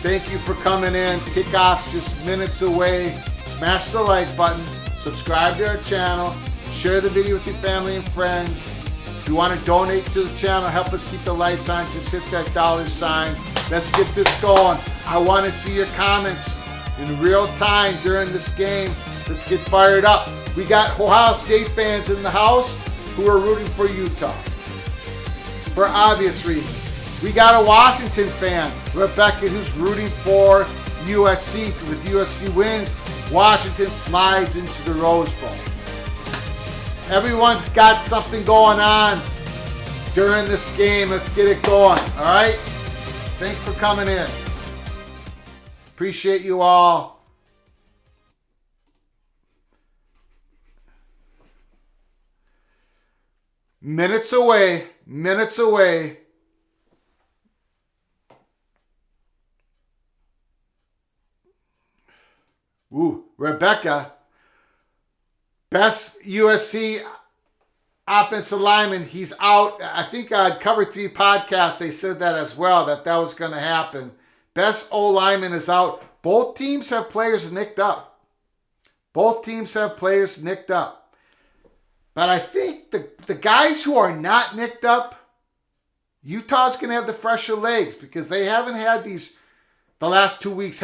Thank you for coming in. Kickoff's just minutes away. Smash the like button. Subscribe to our channel. Share the video with your family and friends. If you want to donate to the channel, help us keep the lights on, just hit that $. Let's get this going. I want to see your comments in real time during this game. Let's get fired up. We got Ohio State fans in the house who are rooting for Utah for obvious reasons. We got a Washington fan, Rebecca, who's rooting for USC because if USC wins, Washington slides into the Rose Bowl. Everyone's got something going on during this game. Let's get it going, all right? Thanks for coming in. Appreciate you all. Minutes away. Ooh, Rebecca, best USC offensive lineman, he's out. I think on Cover 3 podcast, they said that as well, that was going to happen. Best O-lineman is out. Both teams have players nicked up. But I think the guys who are not nicked up, Utah's going to have the fresher legs because they haven't had the last 2 weeks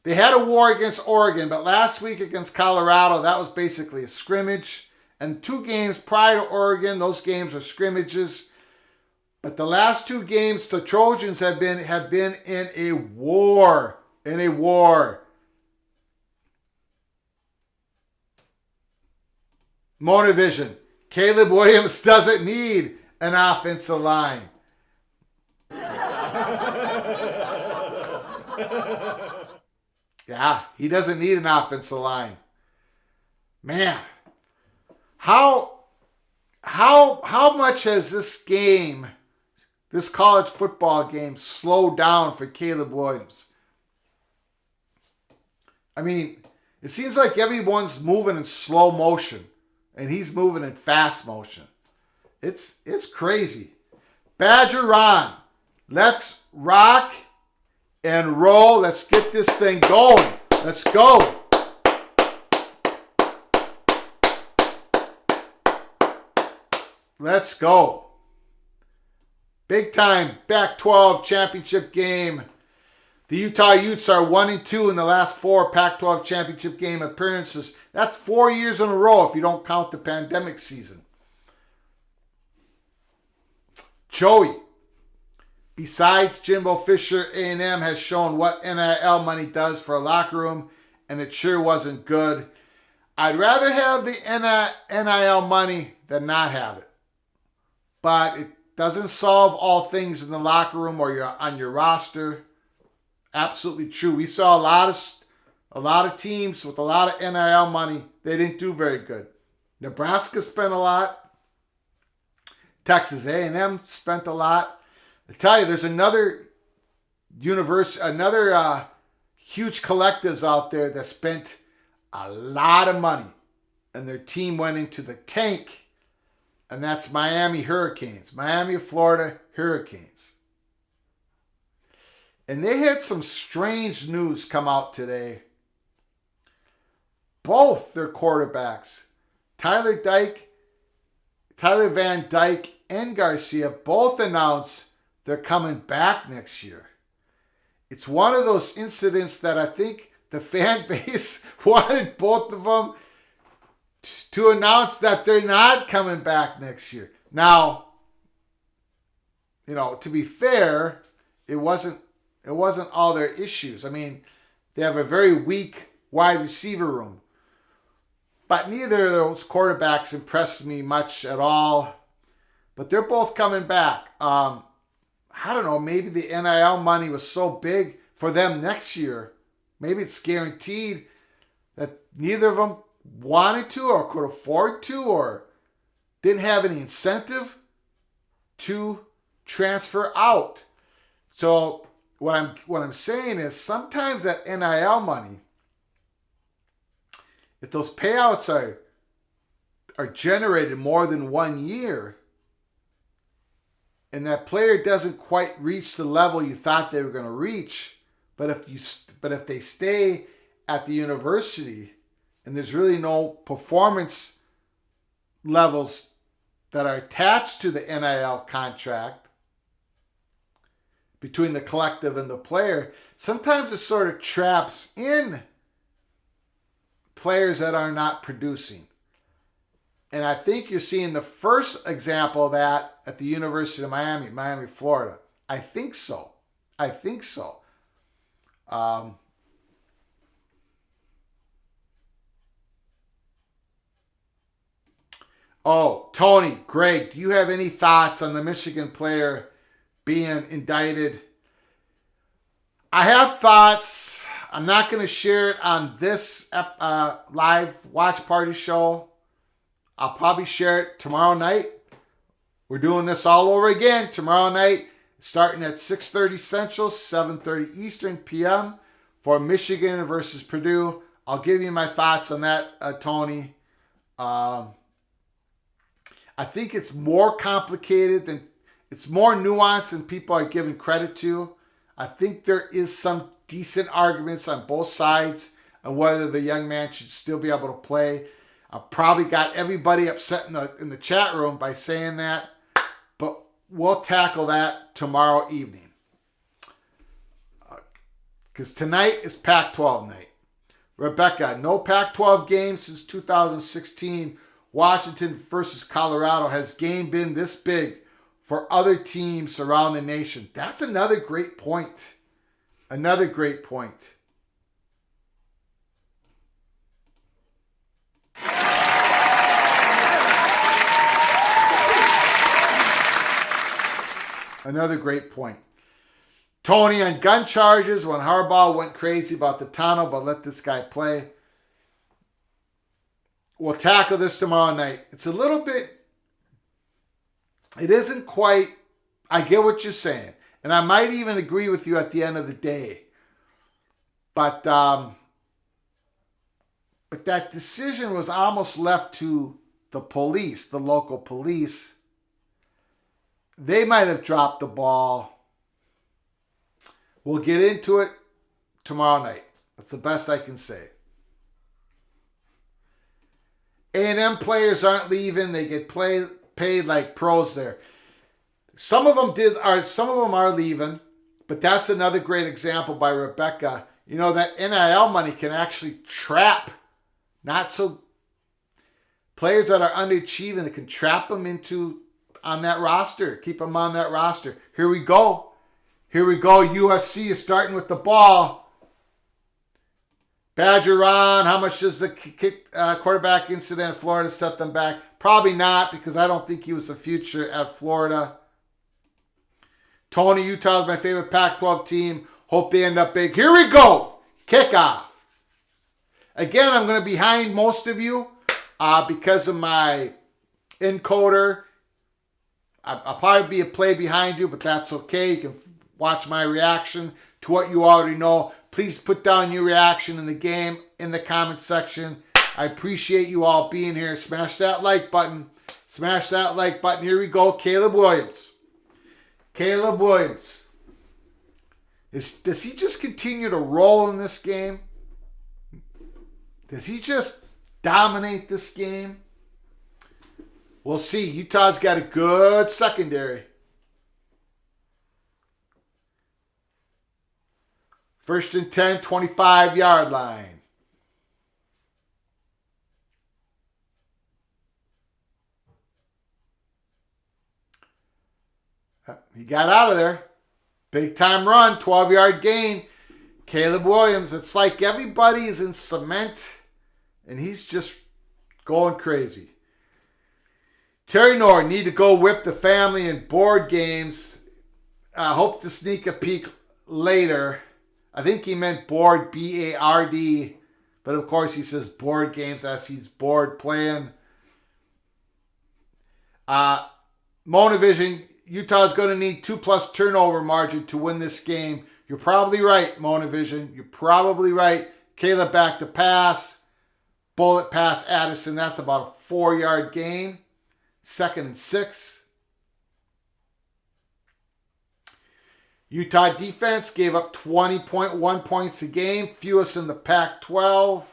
they had a war against Oregon, but last week against Colorado, that was basically a scrimmage. And 2 games prior to Oregon, those games were scrimmages. But the last 2 games, the Trojans have been in a war. Monovision. Caleb Williams doesn't need an offensive line. Yeah, he doesn't need an offensive line. Man, how much has this game, this college football game, slowed down for Caleb Williams? I mean, it seems like everyone's moving in slow motion. and he's moving in fast motion. It's crazy. Badger Ron, let's rock and roll. Let's get this thing going. Let's go. Let's go. Big time Pac-12 championship game. The Utah Utes are 1-2 in the last 4 Pac-12 championship game appearances. That's 4 years in a row if you don't count the pandemic season. Joey, besides Jimbo Fisher, A&M has shown what NIL money does for a locker room, and it sure wasn't good. I'd rather have the NIL money than not have it. But it doesn't solve all things in the locker room or on your roster. Absolutely true. We saw a lot of teams with a lot of NIL money. They didn't do very good. Nebraska spent a lot. Texas A&M spent a lot. I tell you, there's another huge collectives out there that spent a lot of money, and their team went into the tank, and that's Miami Hurricanes, Miami, Florida Hurricanes. And they had some strange news come out today. Both their quarterbacks, Tyler Van Dyke and Garcia, both announced they're coming back next year. It's one of those incidents that I think the fan base wanted both of them to announce that they're not coming back next year. Now, to be fair, it wasn't all their issues. I mean, they have a very weak wide receiver room. But neither of those quarterbacks impressed me much at all. But they're both coming back. I don't know, maybe the NIL money was so big for them next year. Maybe it's guaranteed that neither of them wanted to or could afford to or didn't have any incentive to transfer out. So what I'm saying is sometimes that NIL money, if those payouts are generated more than 1 year, and that player doesn't quite reach the level you thought they were going to reach, but if they stay at the university and there's really no performance levels that are attached to the NIL contract between the collective and the player, sometimes it sort of traps in players that are not producing. And I think you're seeing the first example of that at the University of Miami, Florida. I think so. Tony, Greg, do you have any thoughts on the Michigan player being indicted? I have thoughts. I'm not going to share it on this live watch party show. I'll probably share it tomorrow night. We're doing this all over again tomorrow night, starting at 6:30 Central, 7:30 Eastern p.m. for Michigan versus Purdue. I'll give you my thoughts on that, Tony. I think it's more complicated it's more nuanced than people are giving credit to. I think there is some decent arguments on both sides on whether the young man should still be able to play. I probably got everybody upset in the chat room by saying that, but we'll tackle that tomorrow evening. Because tonight is Pac-12 night. Rebecca, no Pac-12 games since 2016. Washington versus Colorado. Has game been this big for other teams around the nation? That's another great point. Another great point. Another great point. Tony, on gun charges, when Harbaugh went crazy about the tunnel, but let this guy play. We'll tackle this tomorrow night. It's a little bit, it isn't quite, I get what you're saying. And I might even agree with you at the end of the day. But that decision was almost left to the local police, they might have dropped the ball. We'll get into it tomorrow night. That's the best I can say. A&M players aren't leaving. They get paid like pros there. Some of them are leaving, but that's another great example by Rebecca. You know, that NIL money can actually trap players that are underachieving. It can trap them on that roster, keep them on that roster. Here we go. USC is starting with the ball. Badger Ron, how much does the quarterback incident in Florida set them back? Probably not, because I don't think he was the future at Florida. Tony, Utah is my favorite Pac-12 team. Hope they end up big. Here we go. Kickoff. Again, I'm going to be behind most of you because of my encoder. I'll probably be a play behind you, but that's okay. You can watch my reaction to what you already know. Please put down your reaction in the game in the comment section. I appreciate you all being here. Smash that like button. Smash that like button. Here we go. Caleb Williams. Does he just continue to roll in this game? Does he just dominate this game? We'll see. Utah's got a good secondary. First and 10, 25-yard line. He got out of there. Big time run, 12-yard gain. Caleb Williams, it's like everybody is in cement and he's just going crazy. Terry Nor, need to go whip the family in board games. Hope to sneak a peek later. I think he meant board, B-A-R-D. But of course he says board games as he's bored playing. Monavision, Utah's going to need 2+ turnover margin to win this game. You're probably right, Monavision. You're probably right. Caleb back to pass. Bullet pass Addison. That's about a 4-yard gain. 2nd and 6. Utah defense gave up 20.1 points a game. Fewest in the Pac-12.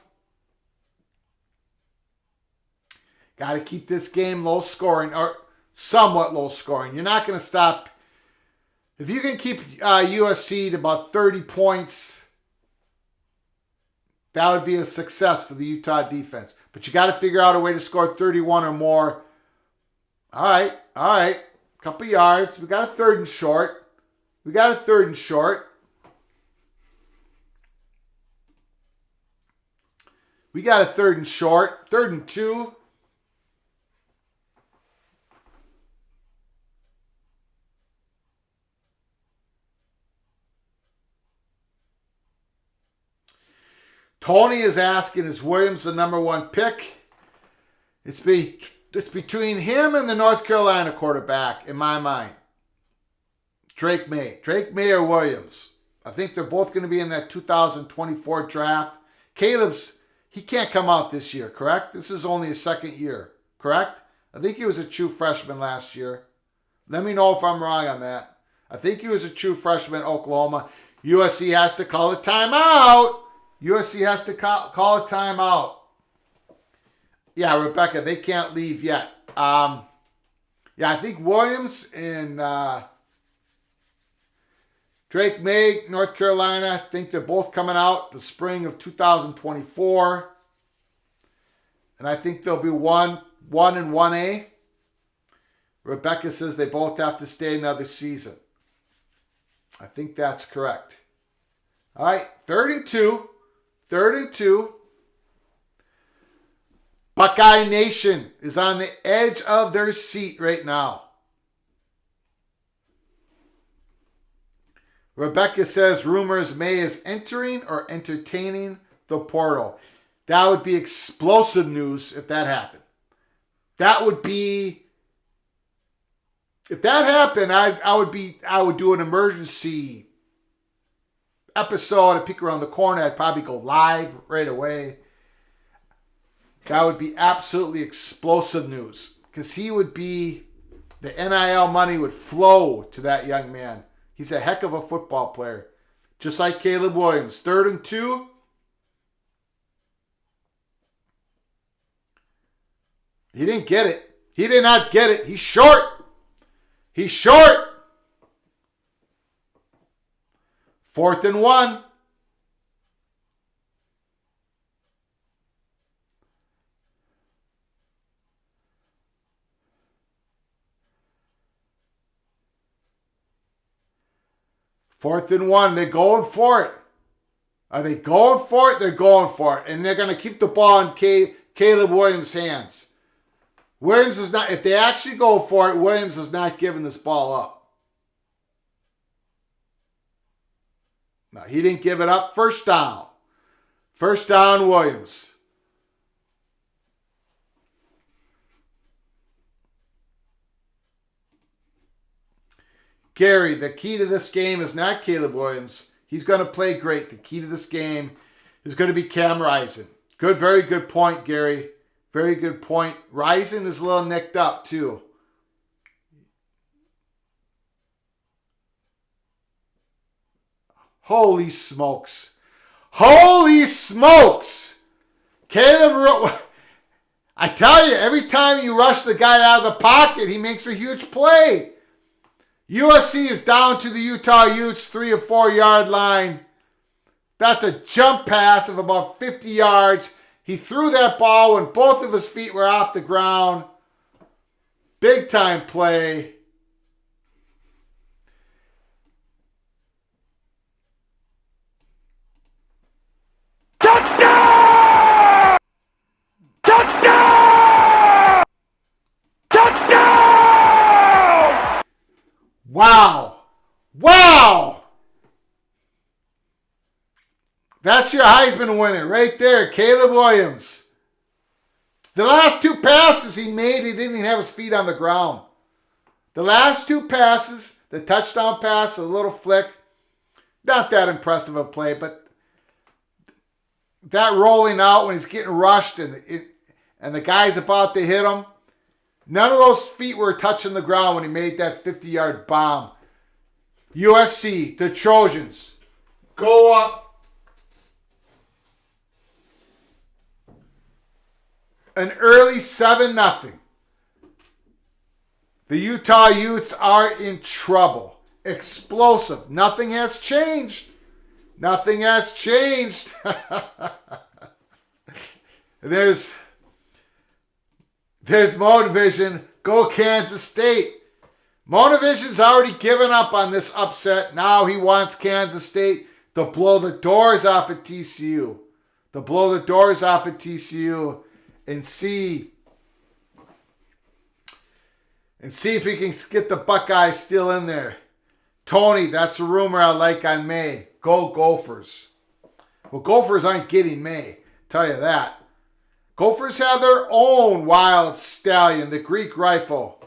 Got to keep this game low scoring, or somewhat low scoring. You're not going to stop. If you can keep USC to about 30 points, that would be a success for the Utah defense. But you got to figure out a way to score 31 or more. All right. Couple yards. We got a 3rd and short. We got a 3rd and short. We got a 3rd and short. 3rd and 2. Tony is asking, is Williams the number 1 pick? It's between him and the North Carolina quarterback, in my mind. Drake May or Williams. I think they're both going to be in that 2024 draft. He can't come out this year, correct? This is only his 2nd year, correct? I think he was a true freshman last year. Let me know if I'm wrong on that. I think he was a true freshman at Oklahoma. USC has to call a timeout. Yeah, Rebecca, they can't leave yet. I think Williams and Drake May, North Carolina, I think they're both coming out the spring of 2024. And I think they'll be 1 and 1A. Rebecca says they both have to stay another season. I think that's correct. All right, 3rd and 2. Buckeye Nation is on the edge of their seat right now. Rebecca says rumors May is entering or entertaining the portal. That would be explosive news if that happened. If that happened, I would do an emergency episode. I'd peek around the corner. I'd probably go live right away. That would be absolutely explosive news because he would be, the NIL money would flow to that young man. He's a heck of a football player. Just like Caleb Williams. 3rd and 2. He didn't get it. He did not get it. He's short. He's short. 4th and 1. Fourth and 1. They're going for it. Are they going for it? They're going for it. And they're going to keep the ball in Caleb Williams' hands. Williams is not, if they actually go for it, Williams is not giving this ball up. No, he didn't give it up. First down. First down, Williams. Gary, the key to this game is not Caleb Williams. He's going to play great. The key to this game is going to be Cam Rising. Good, very good point, Gary. Very good point. Rising is a little nicked up, too. Holy smokes. Holy smokes. Caleb, I tell you, every time you rush the guy out of the pocket, he makes a huge play. USC is down to the Utah Utes 3 or 4 yard line. That's a jump pass of about 50 yards. He threw that ball when both of his feet were off the ground. Big time play. Touchdown! Touchdown! Touchdown! Wow. Wow. That's your Heisman winner right there, Caleb Williams. The last 2 passes he made, he didn't even have his feet on the ground. The last 2 passes, the touchdown pass, a little flick, not that impressive a play, but that rolling out when he's getting rushed and the guy's about to hit him, none of those feet were touching the ground when he made that 50-yard bomb. USC, the Trojans, go up. An early 7-0. The Utah Utes are in trouble. Explosive. Nothing has changed. Nothing has changed. There's Motivision. Go Kansas State. Motivision's already given up on this upset. Now he wants Kansas State to blow the doors off at TCU. To blow the doors off at TCU and see if he can get the Buckeyes still in there. Tony, that's a rumor I like on May. Go Gophers. Well, Gophers aren't getting May. Tell you that. Gophers have their own wild stallion, the Greek rifle,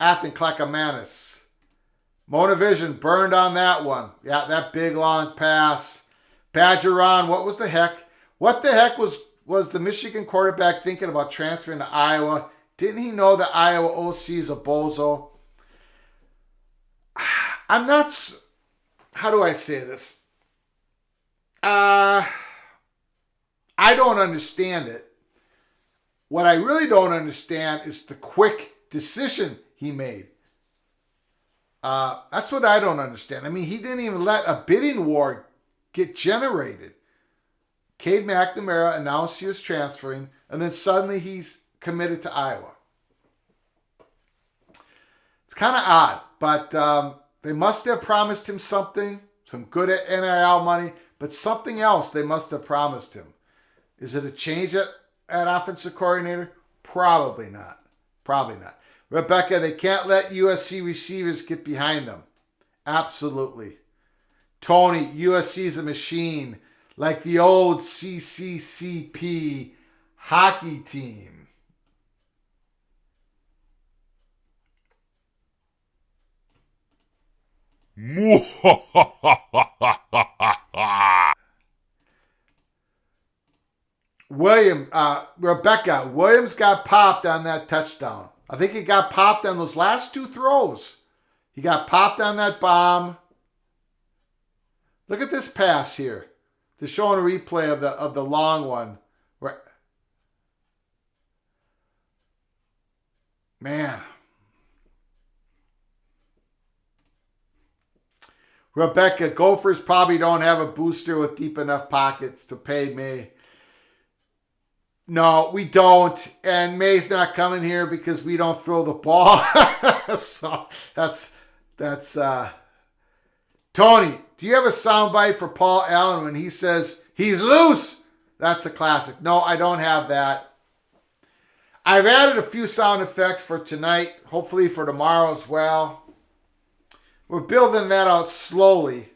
Athen Clackamanus. Motivision burned on that one. Yeah, that big long pass. Badgeron, what was the heck? What the heck was the Michigan quarterback thinking about transferring to Iowa? Didn't he know that Iowa OC is a bozo? I'm not... How do I say this? I don't understand it. What I really don't understand is the quick decision he made. That's what I don't understand. I mean, he didn't even let a bidding war get generated. Cade McNamara announced he was transferring, and then suddenly he's committed to Iowa. It's kind of odd, but they must have promised him something, some good NIL money, but something else they must have promised him. Is it a change at offensive coordinator? Probably not. Probably not. Rebecca, they can't let USC receivers get behind them. Absolutely. Tony, USC's a machine, like the old CCCP hockey team. Rebecca, Williams got popped on that touchdown. I think he got popped on those last 2 throws. He got popped on that bomb. Look at this pass here. They're showing a replay of the long one. Man. Rebecca, Gophers probably don't have a booster with deep enough pockets to pay May. No, we don't. And May's not coming here because we don't throw the ball. So that's Tony, do you have a soundbite for Paul Allen when he says he's loose? That's a classic. No, I don't have that. I've added a few sound effects for tonight, hopefully for tomorrow as well. We're building that out slowly.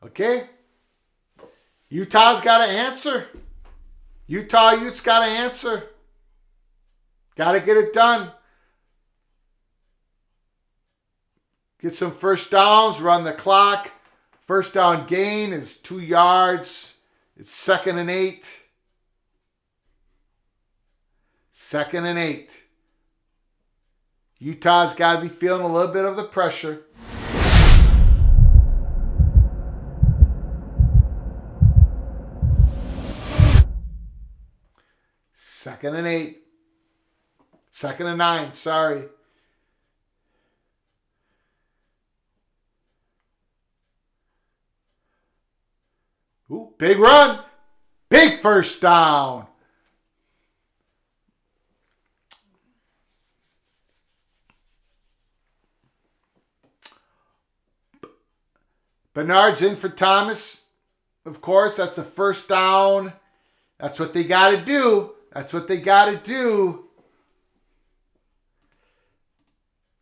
Okay. Utah's got to answer. Utes got to answer. Got to get it done. Get some first downs, run the clock. First down gain is 2 yards. It's 2nd and 8. 2nd and 8. Utah's got to be feeling a little bit of the pressure. Second and 8. 2nd and 9, sorry. Ooh, big run. Big first down. Bernard's in for Thomas. Of course, that's a first down. That's what they got to do. That's what they got to do.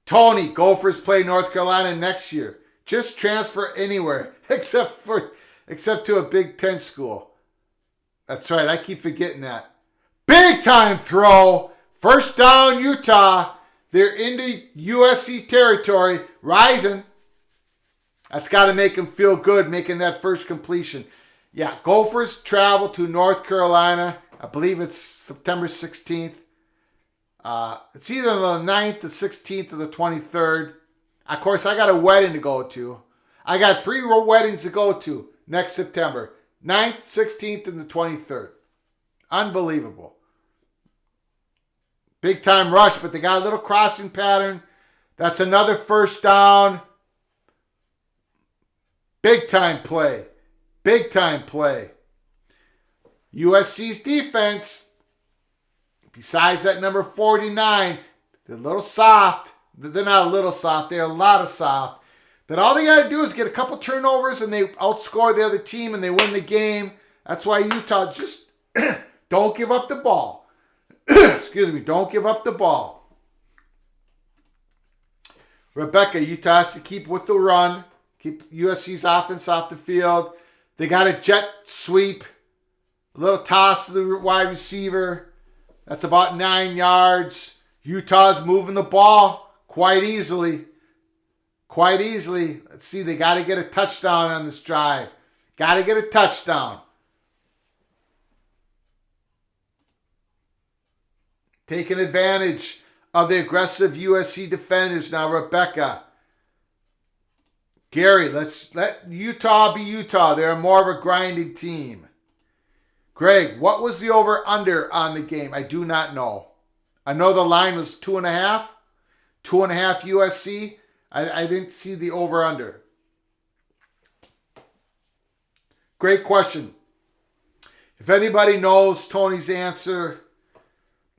Tony, Gophers play North Carolina next year. Just transfer anywhere except to a Big Ten school. That's right. I keep forgetting that. Big time throw. First down, Utah. They're into USC territory. Rising. That's got to make them feel good, making that first completion. Yeah, Gophers travel to North Carolina. I believe it's September 16th. It's either the 9th, the 16th, or the 23rd. Of course, I got a wedding to go to. I got 3 weddings to go to next September. 9th, 16th, and the 23rd. Unbelievable. Big time rush, but they got a little crossing pattern. That's another first down. Big time play. Big time play. USC's defense, besides that number 49, they're a little soft. They're not a little soft. They're a lot of soft. But all they got to do is get a couple turnovers and they outscore the other team and they win the game. That's why Utah just don't give up the ball. Excuse me. Don't give up the ball. Rebecca, Utah has to keep with the run. Keep USC's offense off the field. They got a jet sweep. A little toss to the wide receiver. That's about 9 yards. Utah's moving the ball quite easily. Quite easily. Let's see, they got to get a touchdown on this drive. Got to get a touchdown. Taking advantage of the aggressive USC defenders now, Rebecca. Gary, let's let Utah be Utah. They're more of a grinding team. Greg, what was the over-under on the game? I do not know. I know the line was 2.5. 2.5 USC. I didn't see the over-under. Great question. If anybody knows Tony's answer,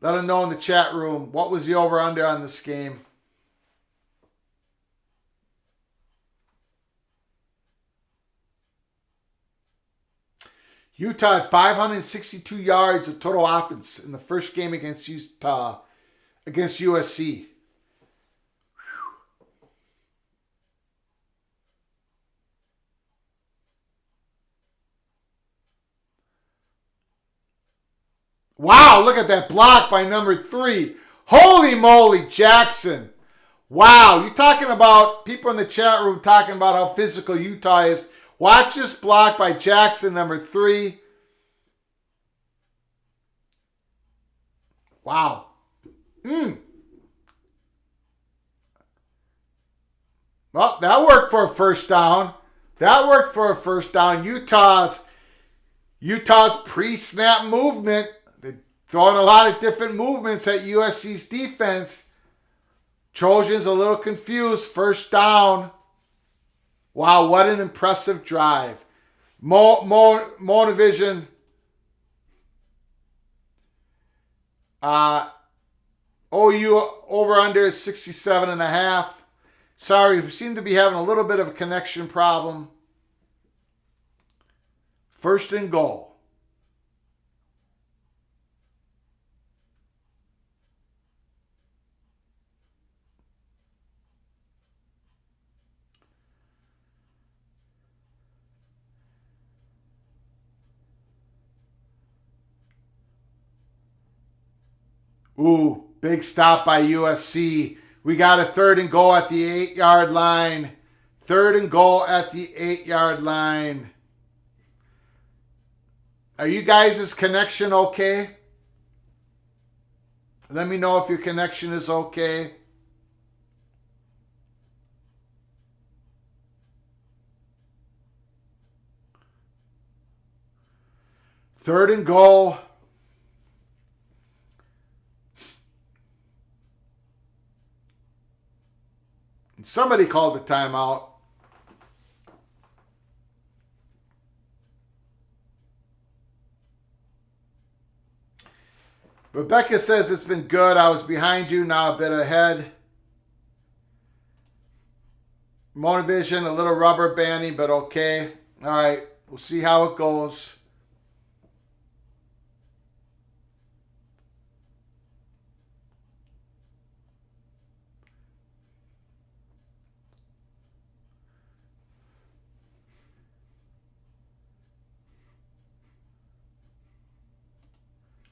let him know in the chat room. What was the over-under on this game? Utah had 562 yards of total offense in the first game against USC. Wow, look at that block by number 3. Holy moly, Jackson. Wow, you're talking about people in the chat room talking about how physical Utah is. Watch this block by Jackson, number 3. Wow. Well, that worked for a first down. Utah's pre-snap movement. They're throwing a lot of different movements at USC's defense. Trojans a little confused. First down. Wow, what an impressive drive. Monovision. OU over under 67.5. Sorry, we seem to be having a little bit of a connection problem. First and goal. Ooh, big stop by USC. We got a 3rd and goal at the 8-yard line. 3rd and goal at the 8-yard line. Are you guys' connection okay? Let me know if your connection is okay. Third and goal. And somebody called the timeout. Rebecca says it's been good. I was behind you, now a bit ahead. Monovision, a little rubber banding, but okay. All right, we'll see how it goes.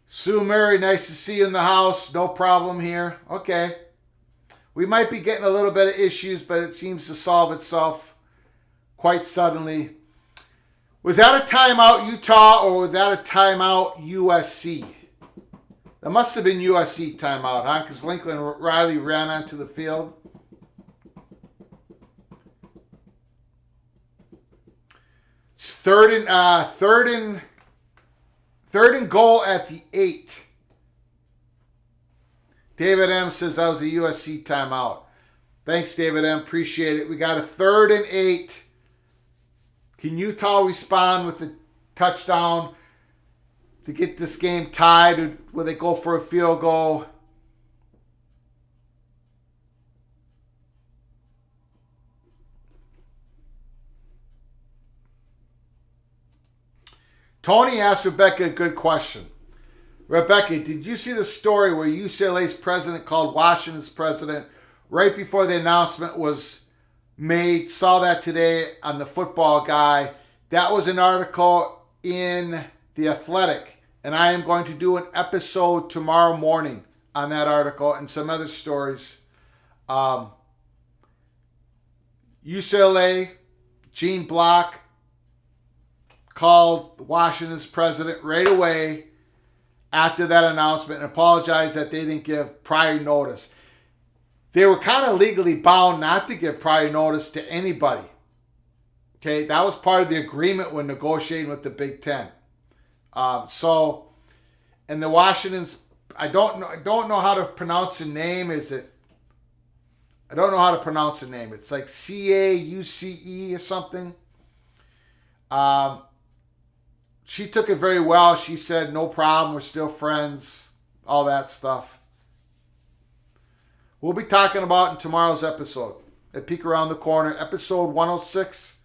Sue Murray, nice to see you in the house. No problem here. Okay. We might be getting a little bit of issues, but it seems to solve itself quite suddenly. Was that a timeout Utah or was that a timeout USC? That must have been USC timeout, huh? Because Lincoln Riley ran onto the field. It's third and goal at the 8. David M says that was a USC timeout. Thanks, David M. Appreciate it. We got a 3rd and 8. Can Utah respond with a touchdown to get this game tied? Or will they go for a field goal? Tony asked Rebecca a good question. Rebecca, did you see the story where UCLA's president called Washington's president right before the announcement was made? Saw that today on the Football Guy. That was an article in The Athletic, and I am going to do an episode tomorrow morning on that article and some other stories. UCLA, Gene Block, called Washington's president right away after that announcement and apologized that they didn't give prior notice. They were kind of legally bound not to give prior notice to anybody. Okay, that was part of the agreement when negotiating with the Big Ten. And the Washington's, I don't know how to pronounce the name. I don't know how to pronounce the name. It's like CAUCE or something. She took it very well. She said, no problem, we're still friends, all that stuff. We'll be talking about in tomorrow's episode at Peek Around the Corner, episode 106.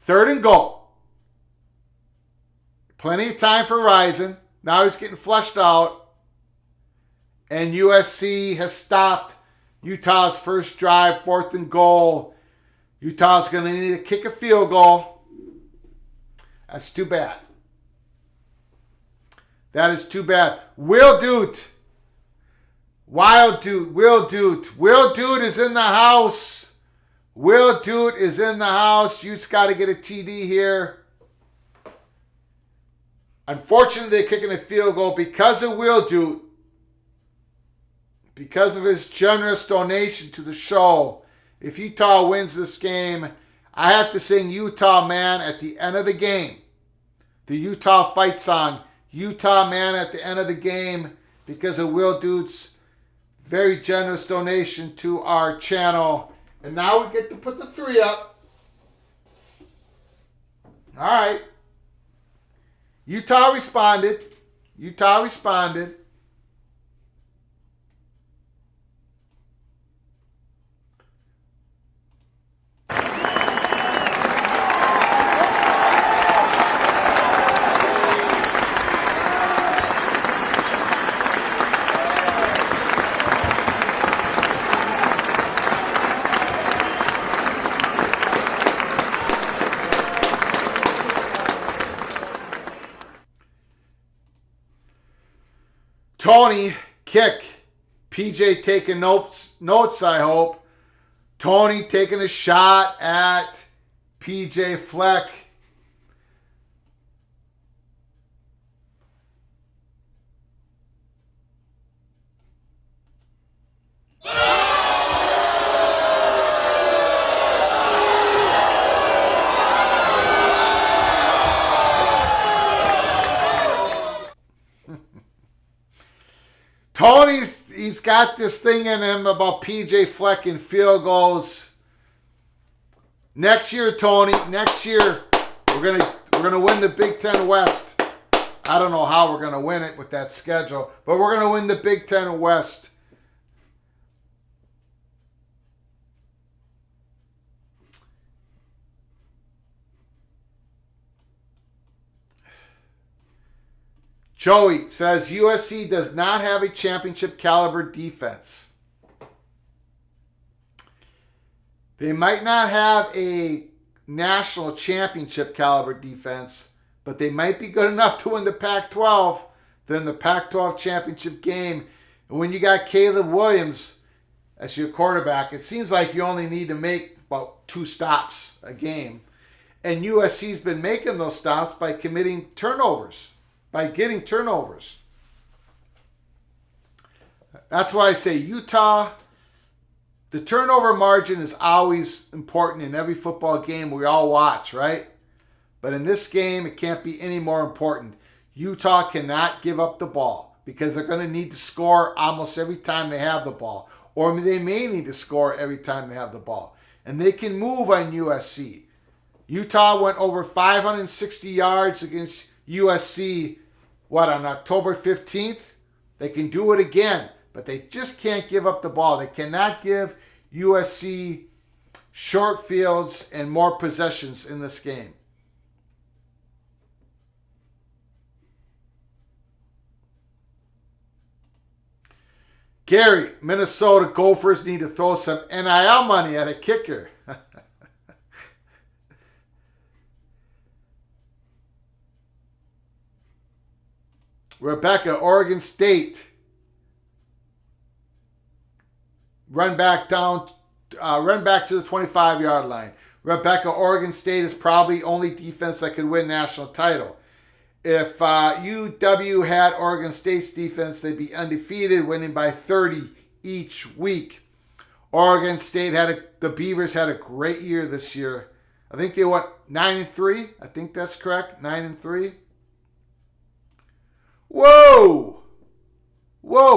3rd and goal. Plenty of time for Rising. Now he's getting flushed out. And USC has stopped Utah's first drive, 4th and goal. Utah's going to need to kick a field goal. That's too bad. That is too bad. Will Dute Wild Dude, Will Dude. Will Dude is in the house. Will Dude is in the house. You just got to get a TD here. Unfortunately, they're kicking a field goal because of Will Dude. Because of his generous donation to the show. If Utah wins this game, I have to sing Utah Man at the end of the game. The Utah fight song, Utah Man at the end of the game, because of Will Dude's very generous donation to our channel. And now we get to put the 3 up. All right. Utah responded. Utah responded. Tony, kick. PJ taking notes, I hope. Tony taking a shot at PJ Fleck. He's got this thing in him about PJ Fleck and field goals. Next year, Tony, next year we're gonna win the Big Ten West. I don't know how we're gonna win it with that schedule, but we're gonna win the Big Ten West. Joey says USC does not have a championship caliber defense. They might not have a national championship caliber defense, but they might be good enough to win the Pac-12. Then the Pac-12 championship game. And when you got Caleb Williams as your quarterback, it seems like you only need to make about 2 stops a game. And USC's been making those stops by committing turnovers. By getting turnovers. That's why I say Utah, the turnover margin is always important in every football game we all watch, right? But in this game, it can't be any more important. Utah cannot give up the ball because they're going to need to score almost every time they have the ball. Or they may need to score every time they have the ball. And they can move on USC. Utah went over 560 yards against USC on October 15th? They can do it again, but they just can't give up the ball. They cannot give USC short fields and more possessions in this game. Gary, Minnesota Gophers need to throw some NIL money at a kicker. Rebecca, Oregon State. Run back to the 25-yard line. Rebecca, Oregon State is probably only defense that could win national title. If UW had Oregon State's defense, they'd be undefeated, winning by 30 each week. Oregon State the Beavers had a great year this year. I think they went 9-3. I think that's correct. 9-3. Whoa!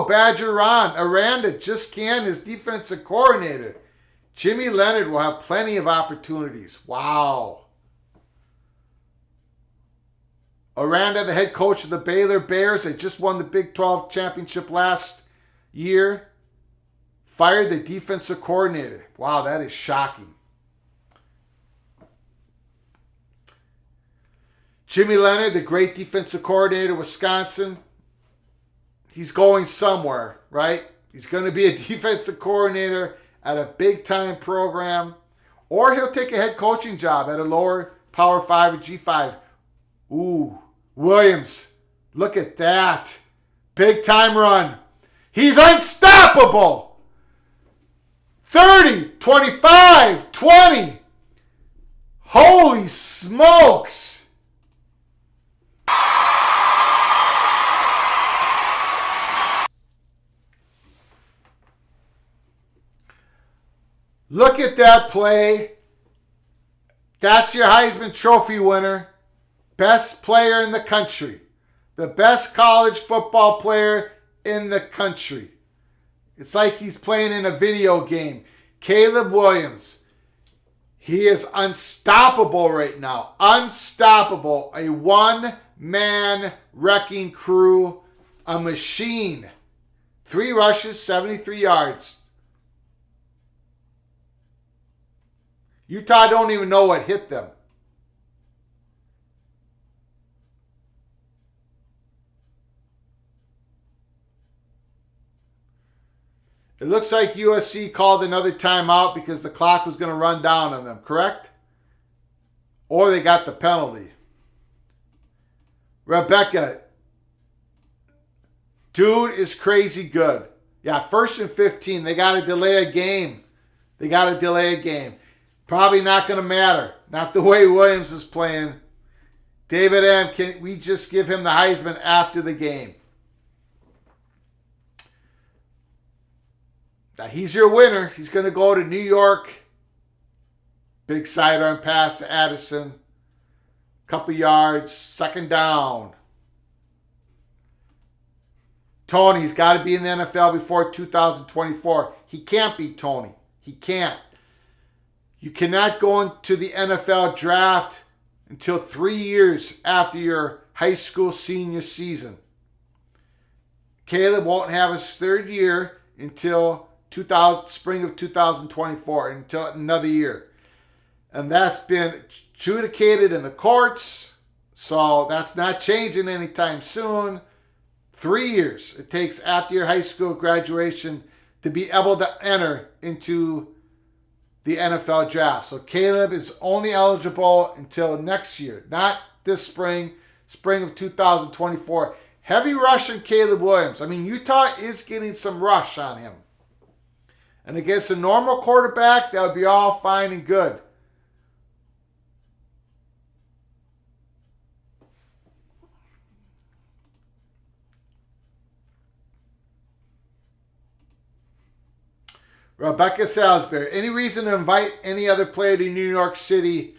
Badger Ron. Aranda just canned his defensive coordinator. Jimmy Leonard will have plenty of opportunities. Wow. Aranda, the head coach of the Baylor Bears, they just won the Big 12 championship last year, fired the defensive coordinator. Wow, that is shocking. Jimmy Leonard, the great defensive coordinator of Wisconsin, he's going somewhere, right? He's going to be a defensive coordinator at a big-time program, or he'll take a head coaching job at a lower Power 5 or G5. Ooh, Williams, look at that. Big-time run. He's unstoppable. 30, 25, 20. Holy smokes. Look at that play. That's your Heisman Trophy winner. Best player in the country. The best college football player in the country. It's like he's playing in a video game. Caleb Williams. He is unstoppable right now. Unstoppable. A one-man wrecking crew. A machine. 3 rushes, 73 yards. Utah don't even know what hit them. It looks like USC called another timeout because the clock was going to run down on them, correct? Or they got the penalty. Rebecca, dude is crazy good. Yeah, 1st and 15. They got to delay a game. They got to delay a game. Probably not going to matter. Not the way Williams is playing. David M., can we just give him the Heisman after the game? Now, he's your winner. He's going to go to New York. Big sidearm pass to Addison. Couple yards. 2nd down. Tony's got to be in the NFL before 2024. He can't be Tony. He can't. You cannot go into the NFL draft until 3 years after your high school senior season. Caleb won't have his 3rd year until spring of 2024, until another year. And that's been adjudicated in the courts, so that's not changing anytime soon. 3 years it takes after your high school graduation to be able to enter into the NFL draft. So Caleb is only eligible until next year, not this spring of 2024. Heavy rush on Caleb Williams. I mean, Utah is getting some rush on him. And against a normal quarterback, that would be all fine and good. Rebecca Salisbury. Any reason to invite any other player to New York City?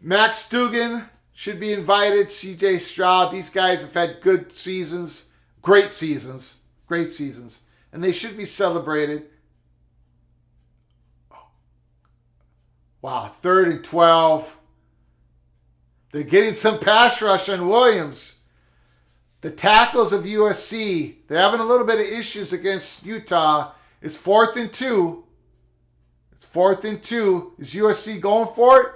Max Duggan should be invited. CJ Stroud. These guys have had good seasons. Great seasons. Great seasons. And they should be celebrated. Wow, 3rd and 12. They're getting some pass rush on Williams. The tackles of USC, they're having a little bit of issues against Utah. It's 4th and 2. It's 4th and 2. Is USC going for it?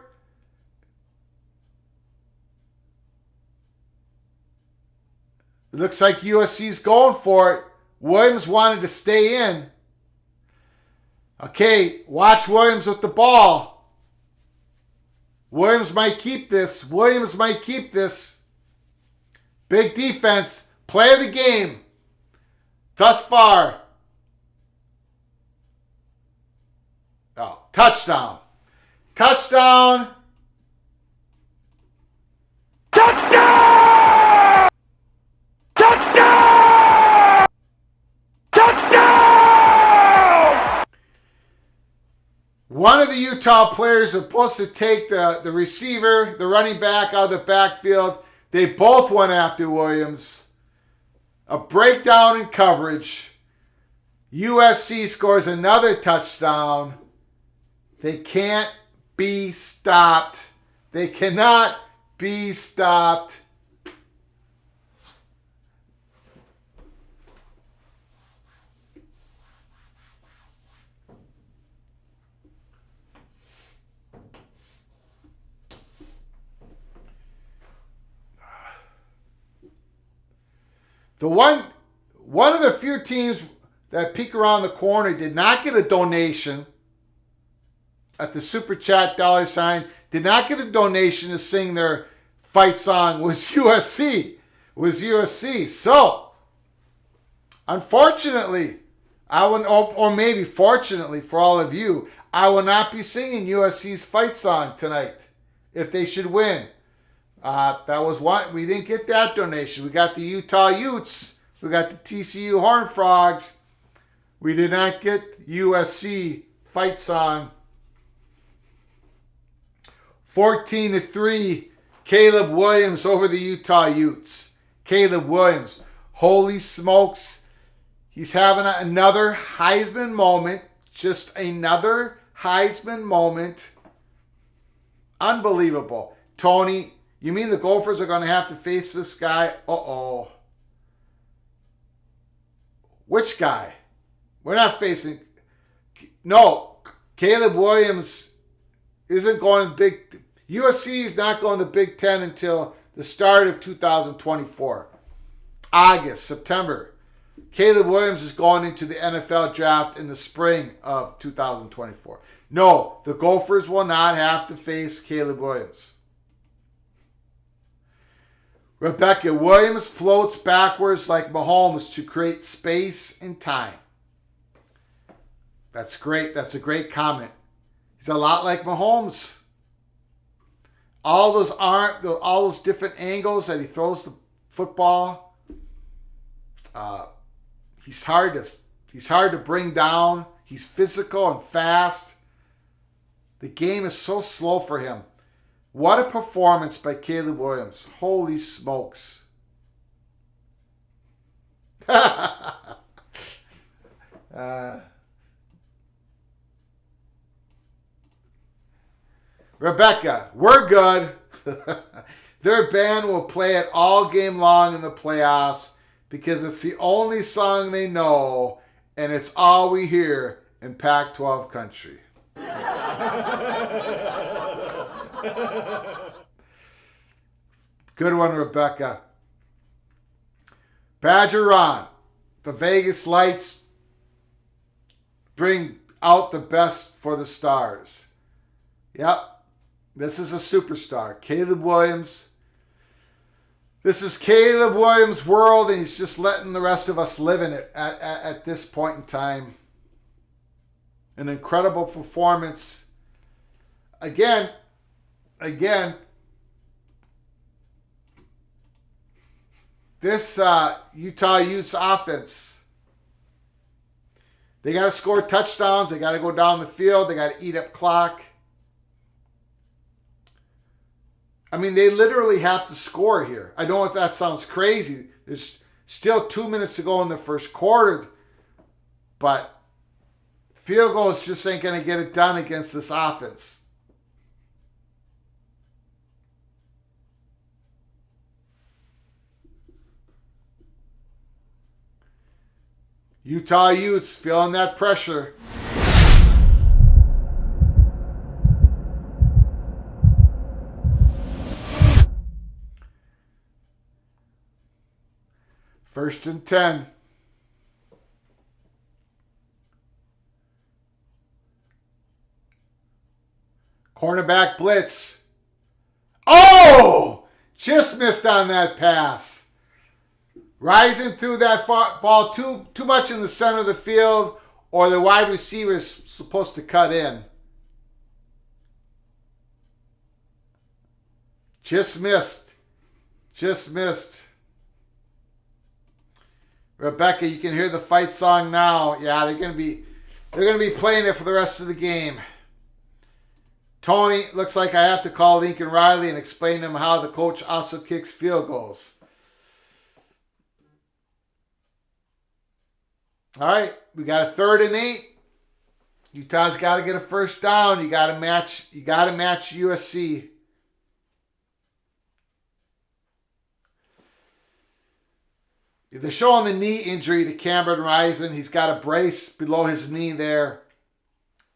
It looks like USC's going for it. Williams wanted to stay in. Okay, watch Williams with the ball. Williams might keep this. Williams might keep this. Big defense. Play of the game. Thus far. Oh, touchdown. Touchdown. Touchdown! Touchdown! Touchdown! One of the Utah players was supposed to take the receiver, the running back out of the backfield. They both went after Williams. A breakdown in coverage. USC scores another touchdown. They can't be stopped. They cannot be stopped. The one of the few teams that peek around the corner did not get a donation at the Super Chat $, did not get a donation to sing their fight song was USC. So, Unfortunately, I will, or maybe fortunately for all of you, I will not be singing USC's fight song tonight if they should win. That was one. We didn't get that donation. We got the Utah Utes. We got the TCU Horned Frogs. We did not get USC fight song. 14-3, Caleb Williams over the Utah Utes. Caleb Williams, holy smokes. He's having another Heisman moment. Just another Heisman moment. Unbelievable. Tony, you mean the Gophers are going to have to face this guy? Uh-oh. Which guy? We're not facing... No, Caleb Williams isn't going to Big... USC is not going to Big Ten until the start of 2024. August, September. Caleb Williams is going into the NFL draft in the spring of 2024. No, the Gophers will not have to face Caleb Williams. Rebecca, Williams floats backwards like Mahomes to create space and time. That's great. That's a great comment. He's a lot like Mahomes. All those different angles that he throws the football. He's hard to bring down. He's physical and fast. The game is so slow for him. What a performance by Caleb Williams. Holy smokes. Rebecca, we're good. Their band will play it all game long in the playoffs because it's the only song they know and it's all we hear in Pac-12 country. Good one, Rebecca. Badger Ron, the Vegas lights bring out the best for the stars. Yep, this is a superstar. Caleb Williams. This is Caleb Williams' world, and he's just letting the rest of us live in it at this point in time. An incredible performance. Again, this Utah Utes offense, they got to score touchdowns. They got to go down the field. They got to eat up clock. I mean, they literally have to score here. I know if that sounds crazy. There's still 2 minutes to go in the first quarter, but field goals just ain't going to get it done against this offense. Utah Utes feeling that pressure. First and 10. Cornerback blitz. Oh! Just missed on that pass. Rising through that ball too much in the center of the field, or the wide receiver is supposed to cut in. Just missed. Just missed. Rebecca, you can hear the fight song now. Yeah, they're gonna be playing it for the rest of the game. Tony, looks like I have to call Lincoln Riley and explain to him how the coach also kicks field goals. All right, we got a 3rd and 8. Utah's got to get a first down. You got to match USC. They're showing the knee injury to Cameron Rising. He's got a brace below his knee there.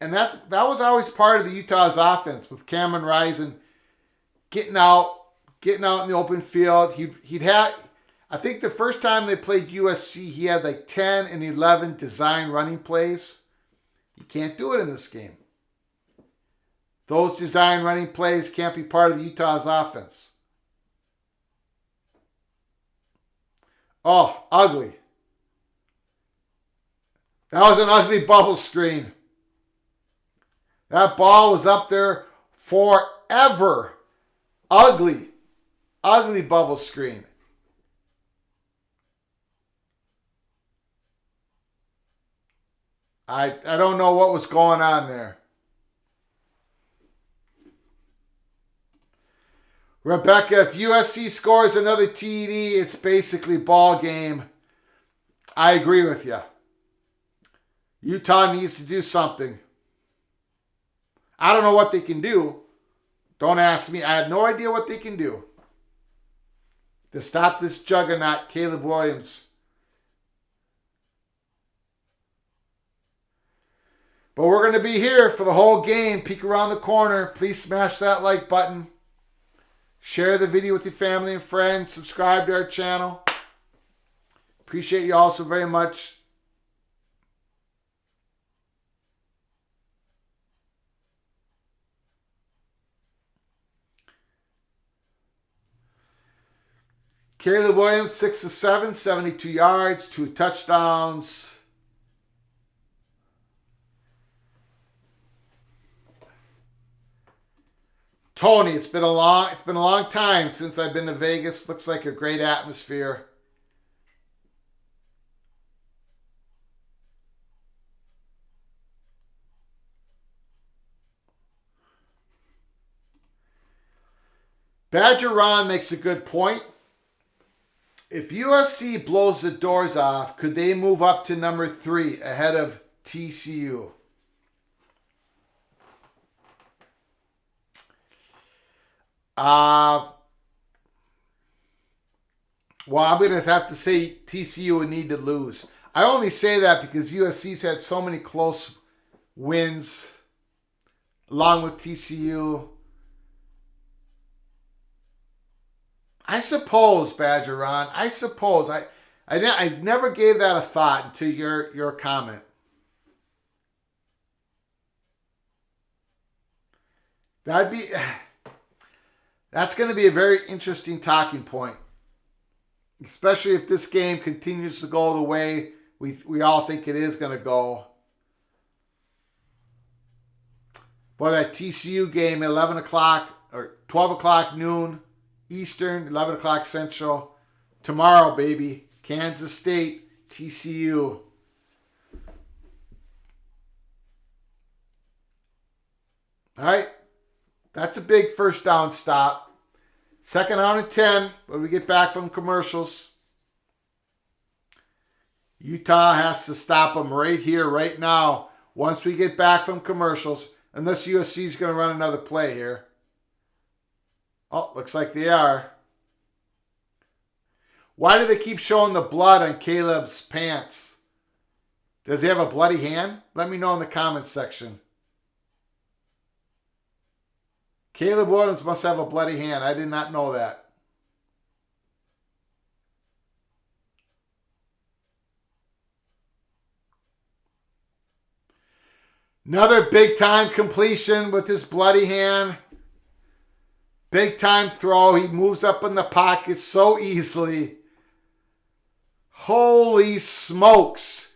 And that was always part of the Utah's offense with Cameron Rising getting out in the open field. He'd had, I think the first time they played USC, he had like 10 and 11 design running plays. You can't do it in this game. Those design running plays can't be part of the Utah's offense. Oh, ugly. That was an ugly bubble screen. That ball was up there forever. Ugly. Ugly bubble screen. I don't know what was going on there. Rebecca, if USC scores another TD, it's basically ball game. I agree with you. Utah needs to do something. I don't know what they can do. Don't ask me. I have no idea what they can do to stop this juggernaut, Caleb Williams. But we're going to be here for the whole game. Peek around the corner. Please smash that like button. Share the video with your family and friends. Subscribe to our channel. Appreciate you all so very much. Caleb Williams, 6 of 7, 72 yards, 2 touchdowns. Tony, it's been a long time since I've been to Vegas. Looks like a great atmosphere. Badger Ron makes a good point. If USC blows the doors off, could they move up to number 3 ahead of TCU? Well, I'm going to have to say TCU would need to lose. I only say that because USC's had so many close wins along with TCU. I suppose, Badger Ron, I suppose. I never gave that a thought until your comment. That's going to be a very interesting talking point. Especially if this game continues to go the way we all think it is going to go. Boy, that TCU game, 11 o'clock or 12 o'clock noon Eastern, 11 o'clock Central. Tomorrow, baby. Kansas State, TCU. All right. That's a big first down stop. Second down and 10 when we get back from commercials. Utah has to stop them right here, right now, once we get back from commercials, unless USC is going to run another play here. Oh, looks like they are. Why do they keep showing the blood on Caleb's pants? Does he have a bloody hand? Let me know in the comments section. Caleb Williams must have a bloody hand. I did not know that. Another big-time completion with his bloody hand. Big-time throw. He moves up in the pocket so easily. Holy smokes.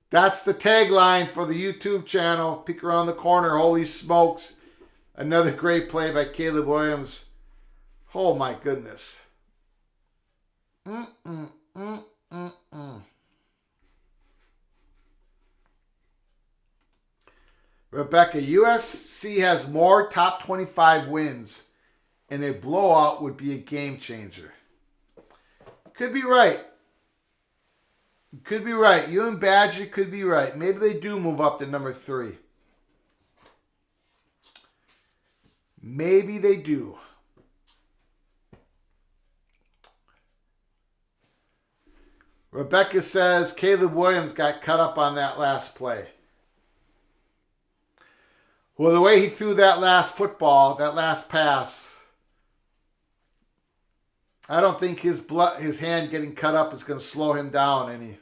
That's the tagline for the YouTube channel. Peek around the corner. Holy smokes. Another great play by Caleb Williams. Oh, my goodness. Rebecca, USC has more top 25 wins, and a blowout would be a game changer. Could be right. Could be right. You and Badger could be right. Maybe they do move up to number 3. Maybe they do. Rebecca says Caleb Williams got cut up on that last play. Well, the way he threw that last football, that last pass, I don't think his hand getting cut up is going to slow him down any.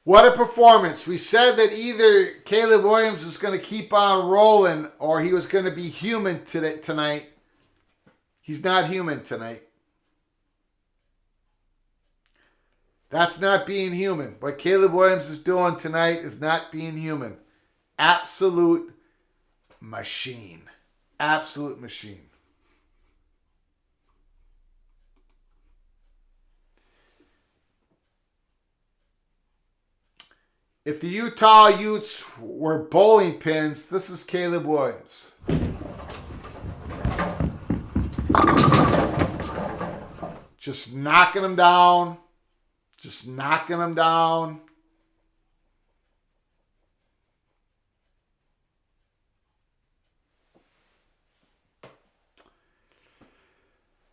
What a performance. We said that either Caleb Williams was going to keep on rolling or he was going to be human tonight. He's not human tonight. That's not being human. What Caleb Williams is doing tonight is not being human. Absolute machine. Absolute machine. If the Utah Utes were bowling pins, this is Caleb Williams. Just knocking them down. Just knocking them down.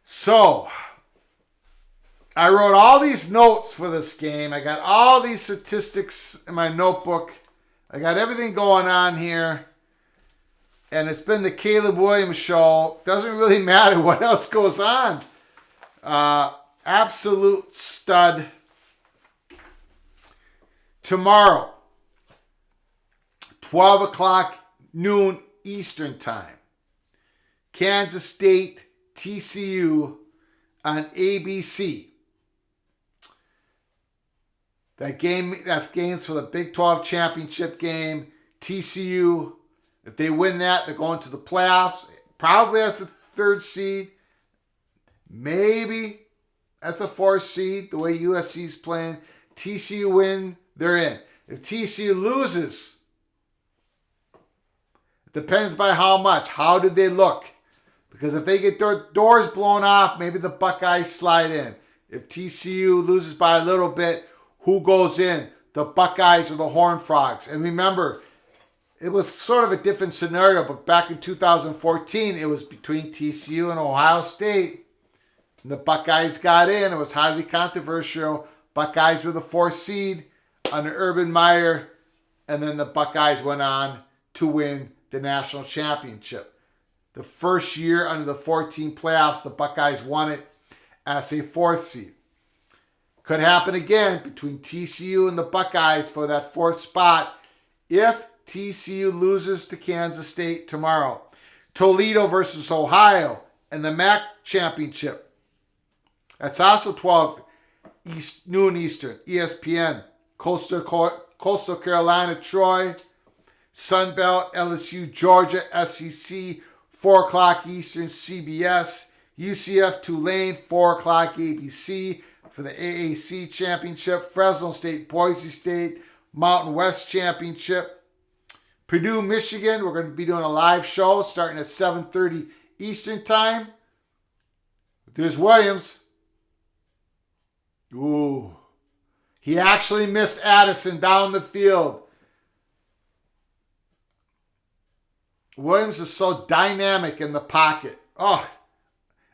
So, I wrote all these notes for this game. I got all these statistics in my notebook. I got everything going on here. And it's been the Caleb Williams show. Doesn't really matter what else goes on. Absolute stud. Tomorrow, 12 o'clock noon Eastern time. Kansas State, TCU on ABC. That's games for the Big 12 championship game. TCU, if they win that, they're going to the playoffs. Probably as the third seed. Maybe as a fourth seed, the way USC is playing. TCU win, they're in. If TCU loses, it depends by how much. How did they look? Because if they get their doors blown off, maybe the Buckeyes slide in. If TCU loses by a little bit, who goes in? The Buckeyes or the Horned Frogs? And remember, it was sort of a different scenario, but back in 2014, it was between TCU and Ohio State. And the Buckeyes got in. It was highly controversial. Buckeyes were the fourth seed under Urban Meyer. And then the Buckeyes went on to win the national championship. The first year under the 14 playoffs, the Buckeyes won it as a fourth seed. Could happen again between TCU and the Buckeyes for that fourth spot if TCU loses to Kansas State tomorrow. Toledo versus Ohio and the MAC championship. That's also 12 noon Eastern, ESPN. Coastal Carolina, Troy. Sunbelt, LSU, Georgia, SEC, 4 o'clock Eastern, CBS. UCF, Tulane, 4 o'clock ABC for the AAC championship. Fresno State, Boise State, Mountain West championship. Purdue, Michigan, we're going to be doing a live show starting at 7:30 Eastern time. There's Williams. Ooh. He actually missed Addison down the field. Williams is so dynamic in the pocket. Oh.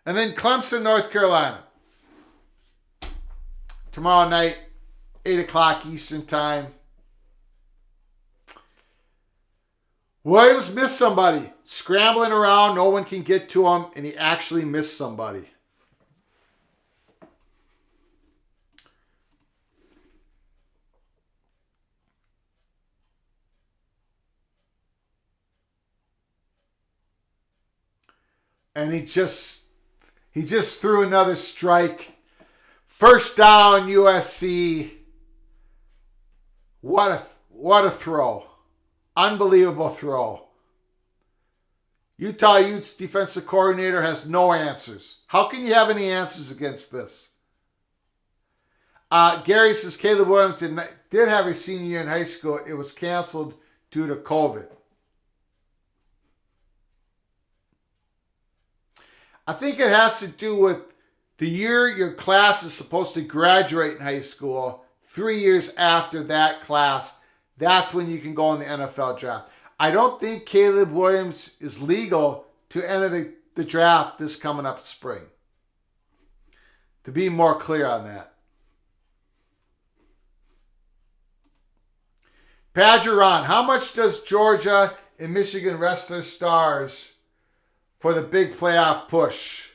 And then Clemson, North Carolina. Tomorrow night, 8 o'clock Eastern time. Williams missed somebody. Scrambling around, no one can get to him, and he actually missed somebody. And he just threw another strike. First down, USC. What a throw. Unbelievable throw. Utah Utes defensive coordinator has no answers. How can you have any answers against this? Gary says Caleb Williams did have a senior year in high school. It was canceled due to COVID. I think it has to do with the year your class is supposed to graduate in high school. 3 years after that class, that's when you can go in the NFL draft. I don't think Caleb Williams is legal to enter the draft this coming up spring. To be more clear on that. Badgeron, how much does Georgia and Michigan rest their stars for the big playoff push?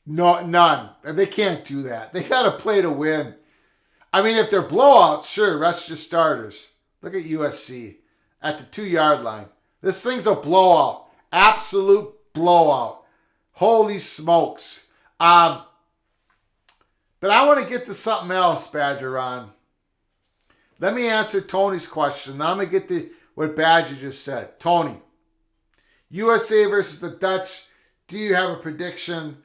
No, none. They can't do that. They got to play to win. I mean, if they're blowouts, sure, rest your starters. Look at USC at the 2-yard line. This thing's a blowout. Absolute blowout. Holy smokes. But I want to get to something else, Badger Ron. Let me answer Tony's question. Now I'm going to get to what Badger just said. Tony, USA versus the Dutch. Do you have a prediction?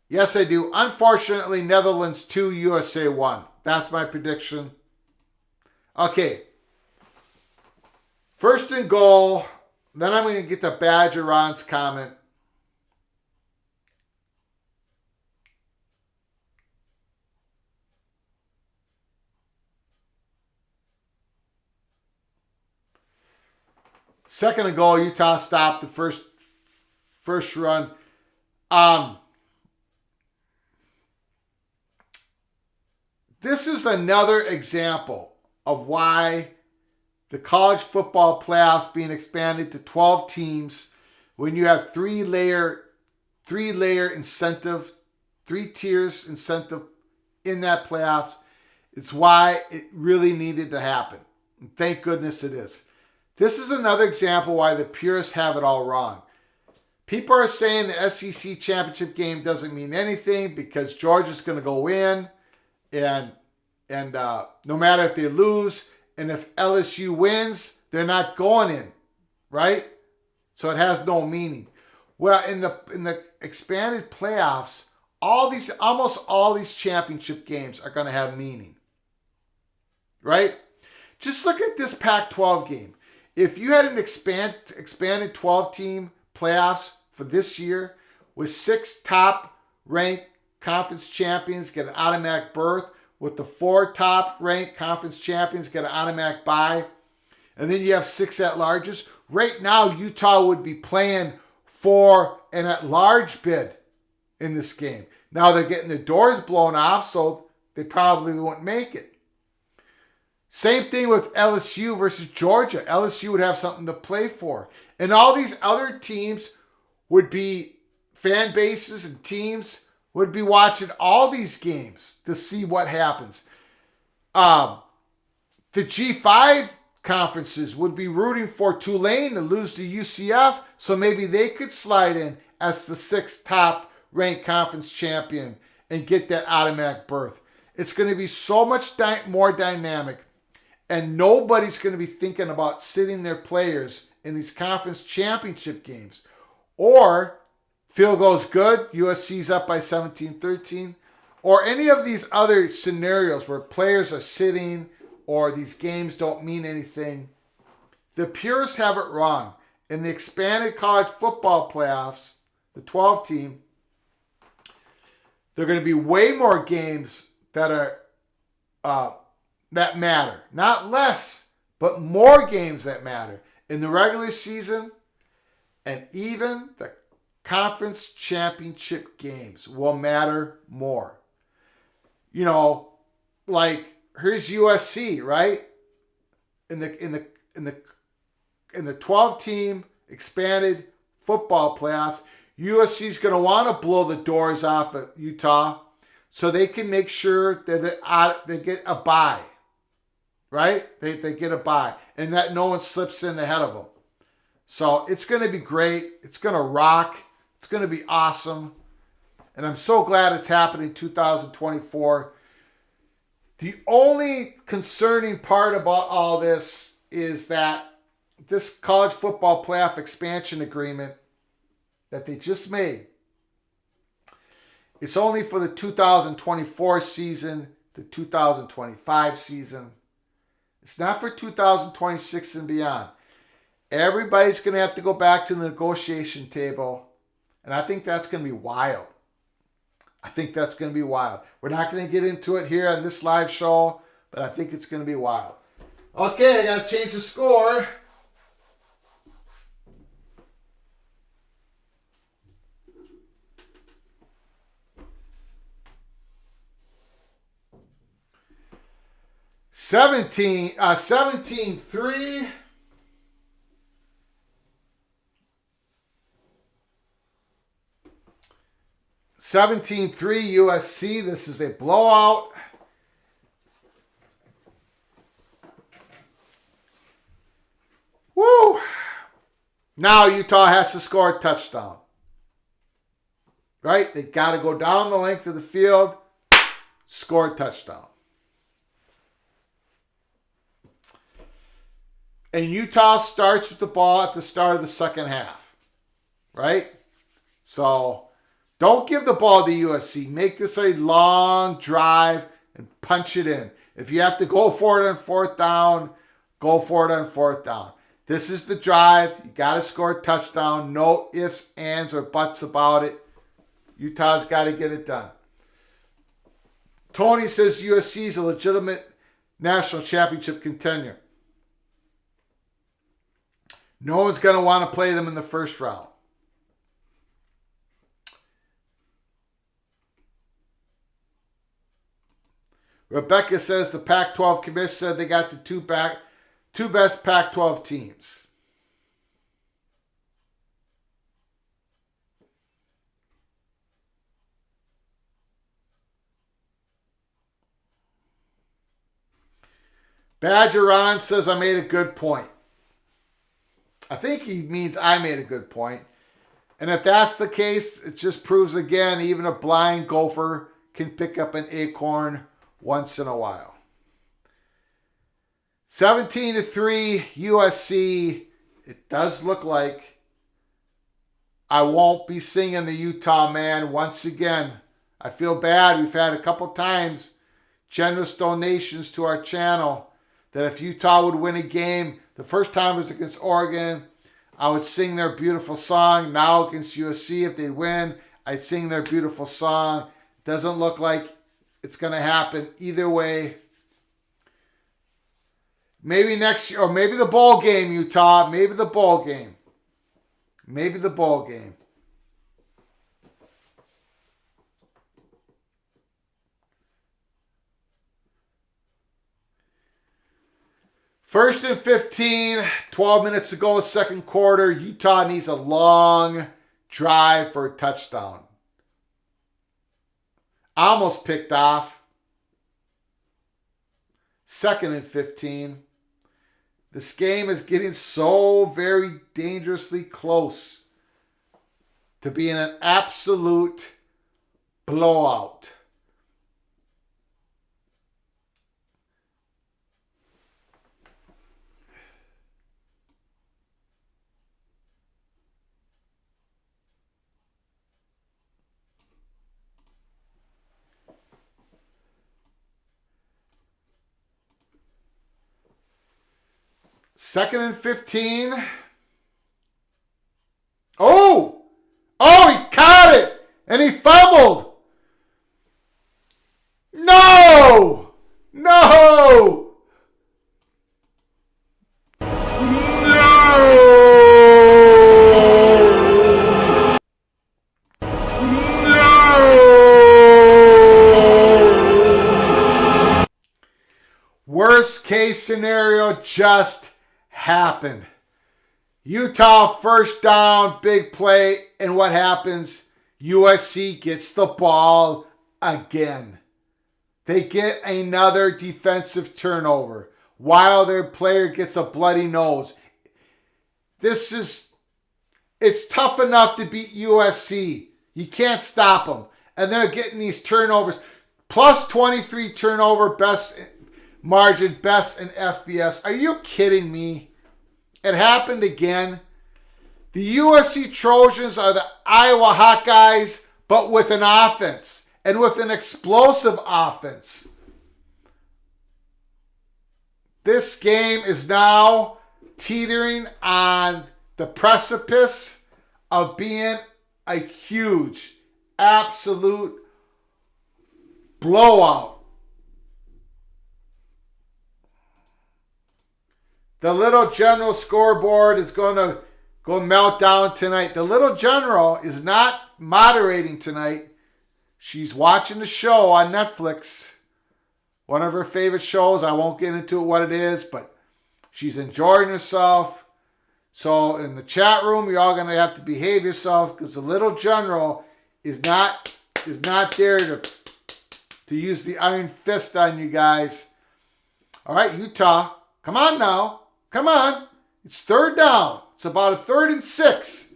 Yes, I do. Unfortunately, Netherlands 2, USA 1. That's my prediction. Okay. First and goal. Then I'm going to get to Badger Ron's comment. Second and goal, Utah stopped the first run. This is another example of why the college football playoffs being expanded to 12 teams when you have three-layer incentive, 3 tiers incentive in that playoffs. It's why it really needed to happen. And thank goodness it is. This is another example why the purists have it all wrong. People are saying the SEC championship game doesn't mean anything because Georgia's going to go in and no matter if they lose and if LSU wins, they're not going in, right? So it has no meaning. Well, in the expanded playoffs, almost all these championship games are going to have meaning, right? Just look at this Pac-12 game. If you had an expanded 12-team playoffs for this year with 6 top-ranked conference champions get an automatic berth, with the 4 top-ranked conference champions get an automatic bye, and then you have 6 at-larges, right now Utah would be playing for an at-large bid in this game. Now they're getting the doors blown off, so they probably won't make it. Same thing with LSU versus Georgia. LSU would have something to play for. And all these other teams would be, fan bases and teams would be watching all these games to see what happens. The G5 conferences would be rooting for Tulane to lose to UCF, so maybe they could slide in as the 6th top-ranked conference champion and get that automatic berth. It's going to be so much more dynamic. And nobody's going to be thinking about sitting their players in these conference championship games. Or field goes good, USC's up by 17-13. Or any of these other scenarios where players are sitting or these games don't mean anything. The purists have it wrong. In the expanded college football playoffs, the 12-team, there are going to be way more games that are that matter. Not less, but more games that matter in the regular season, and even the conference championship games will matter more. You know, like here's USC, right? In the 12-team expanded football playoffs, USC is going to want to blow the doors off at Utah so they can make sure that they get a bye. Right? They get a bye. And that no one slips in ahead of them. So it's going to be great. It's going to rock. It's going to be awesome. And I'm so glad it's happening in 2024. The only concerning part about all this is that this college football playoff expansion agreement that they just made, it's only for the 2024 season, the 2025 season. It's not for 2026 and beyond. Everybody's going to have to go back to the negotiation table. And I think that's going to be wild. We're not going to get into it here on this live show, but I think it's going to be wild. Okay, I got to change the score. Seventeen 3. 17-3 USC. This is a blowout. Now Utah has to score a touchdown. Right? They got to go down the length of the field, score a touchdown. And Utah starts with the ball at the start of the second half. Right? So don't give the ball to USC. Make this a long drive and punch it in. If you have to go for it on fourth down, go for it on fourth down. This is the drive. You got to score a touchdown. No ifs, ands, or buts about it. Utah's got to get it done. Tony says USC is a legitimate national championship contender. No one's going to want to play them in the first round. Rebecca says the Pac-12 commission said they got the two best Pac-12 teams. Badger Ron says I made a good point. I think he means I made a good point. And if that's the case, it just proves again, even a blind gopher can pick up an acorn once in a while. 17-3 USC. It does look like I won't be singing the Utah man once again. I feel bad. We've had a couple times generous donations to our channel that if Utah would win a game, the first time was against Oregon, I would sing their beautiful song. Now against USC, if they win, I'd sing their beautiful song. Doesn't look like it's going to happen either way. Maybe next year, or maybe the bowl game, Utah. Maybe the bowl game. Maybe the bowl game. First and 15, 12 minutes to go, second quarter. Utah needs a long drive for a touchdown. Almost picked off. Second and 15. This game is getting so very dangerously close to being an absolute blowout. Second and 15. Oh, he caught it and he fumbled. No. Worst case scenario just happened. Utah first down, big play, and what happens? USC gets the ball again. They get another defensive turnover while their player gets a bloody nose. It's tough enough to beat USC. You can't stop them. And they're getting these turnovers. Plus 23 turnover best margin, best in FBS. Are you kidding me? It happened again. The USC Trojans are the Iowa Hawkeyes, but with an offense and with an explosive offense. This game is now teetering on the precipice of being a huge, absolute blowout. The Little General scoreboard is going to go melt down tonight. The Little General is not moderating tonight. She's watching the show on Netflix. One of her favorite shows. I won't get into what it is, but she's enjoying herself. So in the chat room, you're all going to have to behave yourself because the Little General is not there to use the iron fist on you guys. All right, Utah, come on now. Come on. It's third down. It's about a 3rd and 6.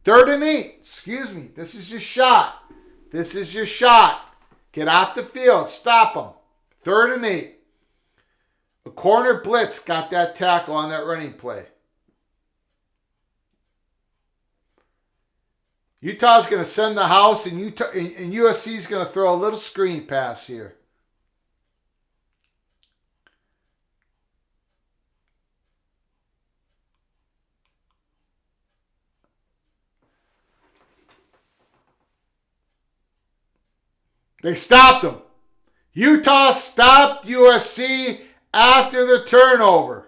3rd and 8. Excuse me. This is your shot. This is your shot. Get off the field. Stop them. 3rd and 8. A corner blitz got that tackle on that running play. Utah's going to send the house, and USC's going to throw a little screen pass here. They stopped them. Utah stopped USC after the turnover.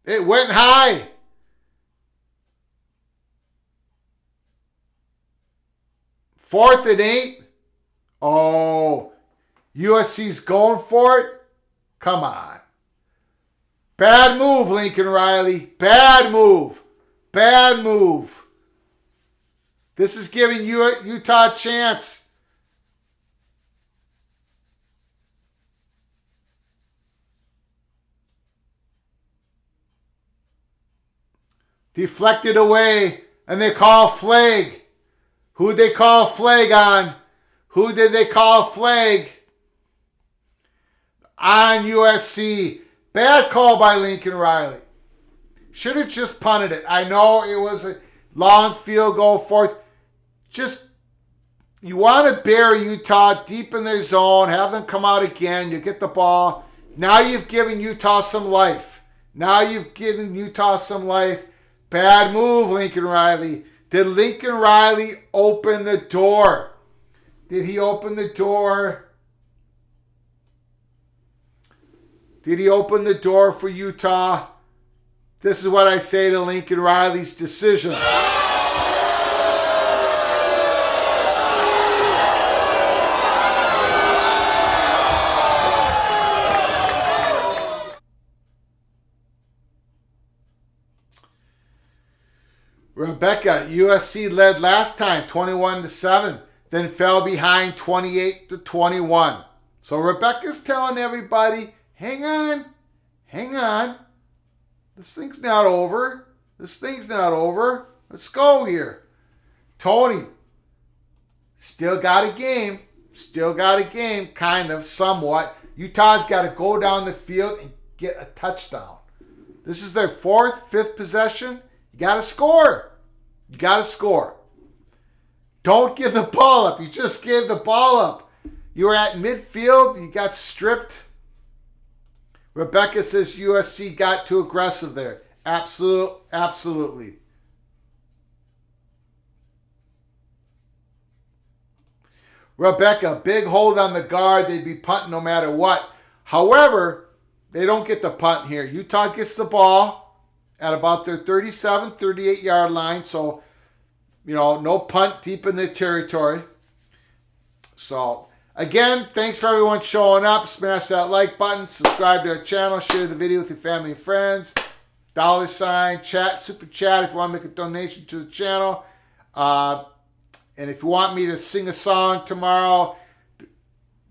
It went high. Fourth and 8. Oh, USC's going for it. Come on. Bad move, Lincoln Riley. Bad move. Bad move. This is giving Utah a chance. Deflected away, and they call flag. Who'd they call flag on? Who did they call flag? On USC. Bad call by Lincoln Riley. Should have just punted it. I know it was a long field goal, fourth. Just, you want to bury Utah deep in their zone, have them come out again, you get the ball. Now you've given Utah some life. Now you've given Utah some life. Bad move, Lincoln Riley. Did Lincoln Riley open the door? Did he open the door? Did he open the door for Utah? This is what I say to Lincoln Riley's decision. Rebecca, USC led last time 21-7, then fell behind 28-21. So Rebecca's telling everybody, hang on. This thing's not over. Let's go here. Tony, still got a game, kind of, somewhat. Utah's got to go down the field and get a touchdown. This is their 4th, 5th possession. You got to score. Don't give the ball up. You just gave the ball up. You were at midfield. You got stripped. Rebecca says USC got too aggressive there. Absolutely. Rebecca, big hold on the guard. They'd be punting no matter what. However, they don't get the punt here. Utah gets the ball at about their 37, 38-yard line. So, no punt deep in their territory. So, again, thanks for everyone showing up. Smash that like button. Subscribe to our channel. Share the video with your family and friends. $, chat, super chat if you want to make a donation to the channel. And if you want me to sing a song tomorrow,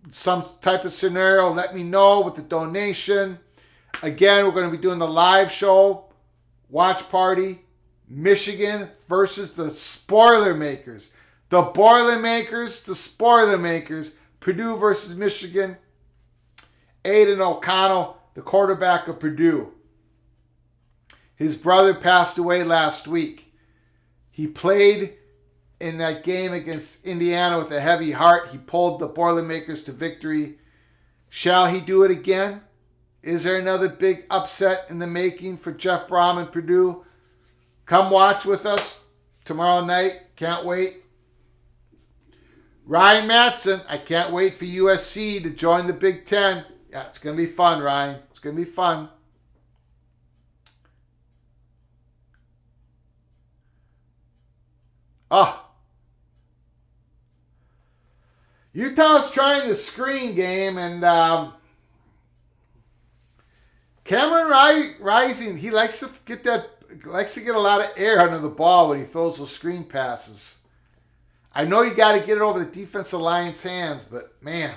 some type of scenario, let me know with the donation. Again, we're going to be doing the live show. Watch party, Michigan versus the Spoilermakers. The Boilermakers, the Spoilermakers. Purdue versus Michigan. Aiden O'Connell, the quarterback of Purdue. His brother passed away last week. He played in that game against Indiana with a heavy heart. He pulled the Boilermakers to victory. Shall he do it again? Is there another big upset in the making for Jeff Brom and Purdue? Come watch with us tomorrow night. Can't wait. Ryan Matson, I can't wait for USC to join the Big Ten. Yeah, it's going to be fun, Ryan. It's going to be fun. Utah's trying the screen game, and Cameron Rising, he likes to get a lot of air under the ball when he throws those screen passes. I know you got to get it over the defensive line's hands, but man,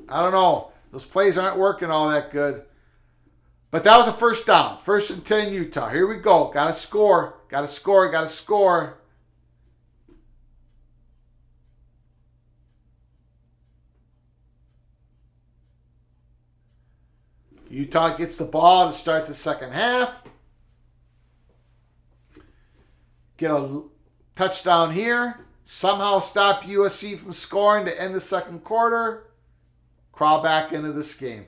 I don't know. Those plays aren't working all that good. But that was a first down. 1st and 10 Utah. Here we go. Got to score. Got to score. Got to score. Utah gets the ball to start the second half. Get a touchdown here. Somehow stop USC from scoring to end the second quarter. Crawl back into this game.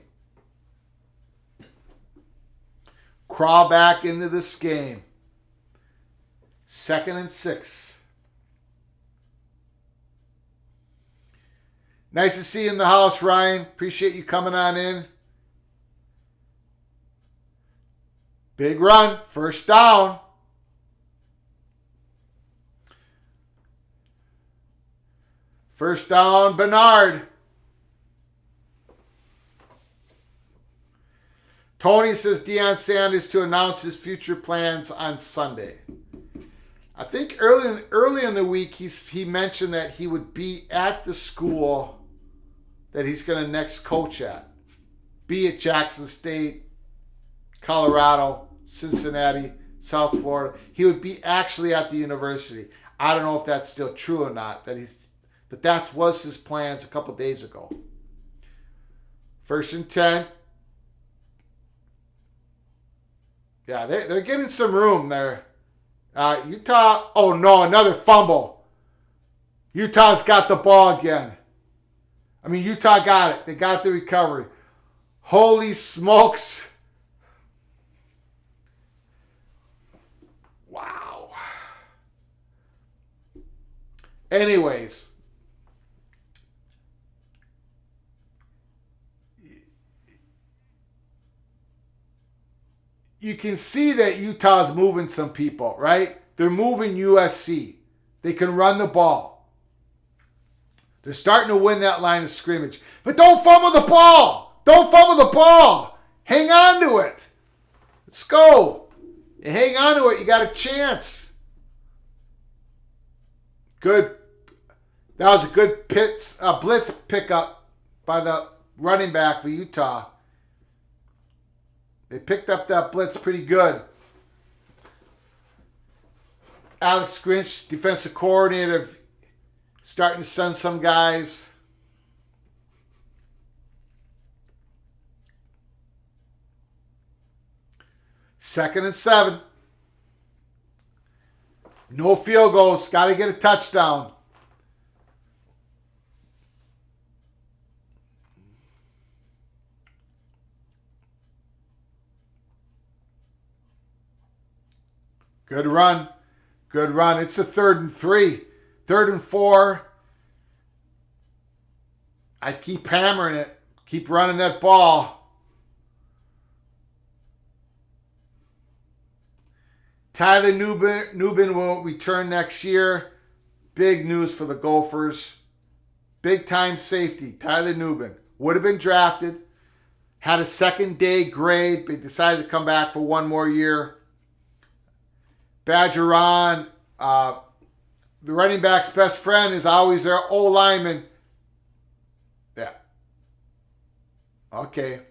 Crawl back into this game. 2nd and 6. Nice to see you in the house, Ryan. Appreciate you coming on in. Big run. First down. First down, Bernard. Tony says Deion Sanders to announce his future plans on Sunday. I think early in the week he mentioned that he would be at the school that he's going to next coach at. Be at Jackson State, Colorado, Cincinnati, South Florida. He would be actually at the university. I don't know if that's still true or not. But that was his plans a couple days ago. 1st and 10. Yeah, they're getting some room there. Utah, oh no, another fumble. Utah's got the ball again. I mean, Utah got it. They got the recovery. Holy smokes. Wow. Anyways. You can see that Utah's moving some people, right? They're moving USC. They can run the ball. They're starting to win that line of scrimmage. But don't fumble the ball. Don't fumble the ball. Hang on to it. Let's go. You hang on to it, you got a chance. Good. That was a good blitz pickup by the running back for Utah. They picked up that blitz pretty good. Alex Grinch, defensive coordinator, starting to send some guys. Second and 7. No field goals. Got to get a touchdown. Good run. Good run. It's a 3rd and 3. 3rd and 4. I keep hammering it. Keep running that ball. Tyler Nubin will return next year. Big news for the Gophers. Big time safety. Tyler Nubin. Would have been drafted. Had a second day grade, but decided to come back for one more year. Badgeron, the running back's best friend, is always their O-lineman. Yeah. Okay.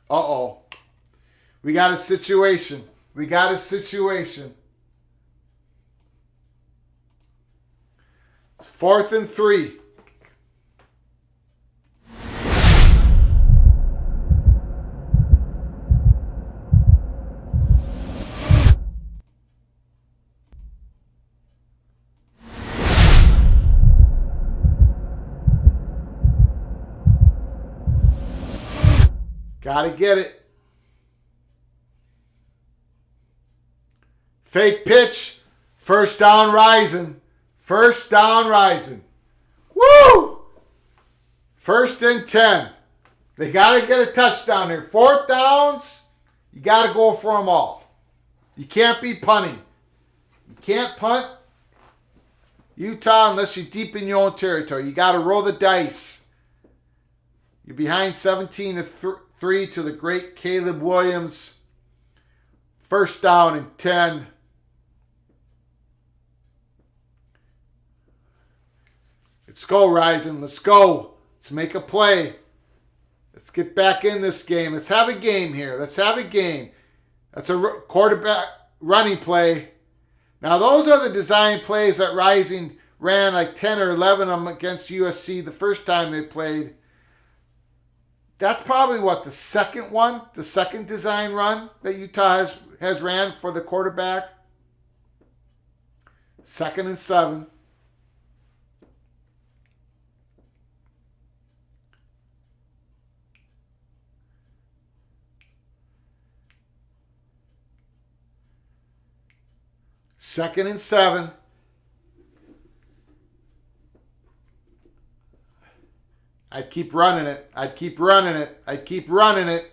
Uh-oh. We got a situation. We got a situation. It's 4th and 3. Got to get it. Fake pitch. First down rising. First down rising. Woo! 1st and 10. They got to get a touchdown here. 4th downs, you got to go for them all. You can't be punting. You can't punt Utah unless you're deep in your own territory. You got to roll the dice. You're behind 17-3 to the great Caleb Williams. 1st down and 10. Let's go, Rising. Let's go. Let's make a play. Let's get back in this game. Let's have a game here. Let's have a game. That's a quarterback running play. Now, those are the design plays that Rising ran like 10 or 11 of them against USC the first time they played. That's probably what, the second one? The second design run that Utah has ran for the quarterback? 2nd and 7. Second and 7. I'd keep running it. I'd keep running it. I'd keep running it.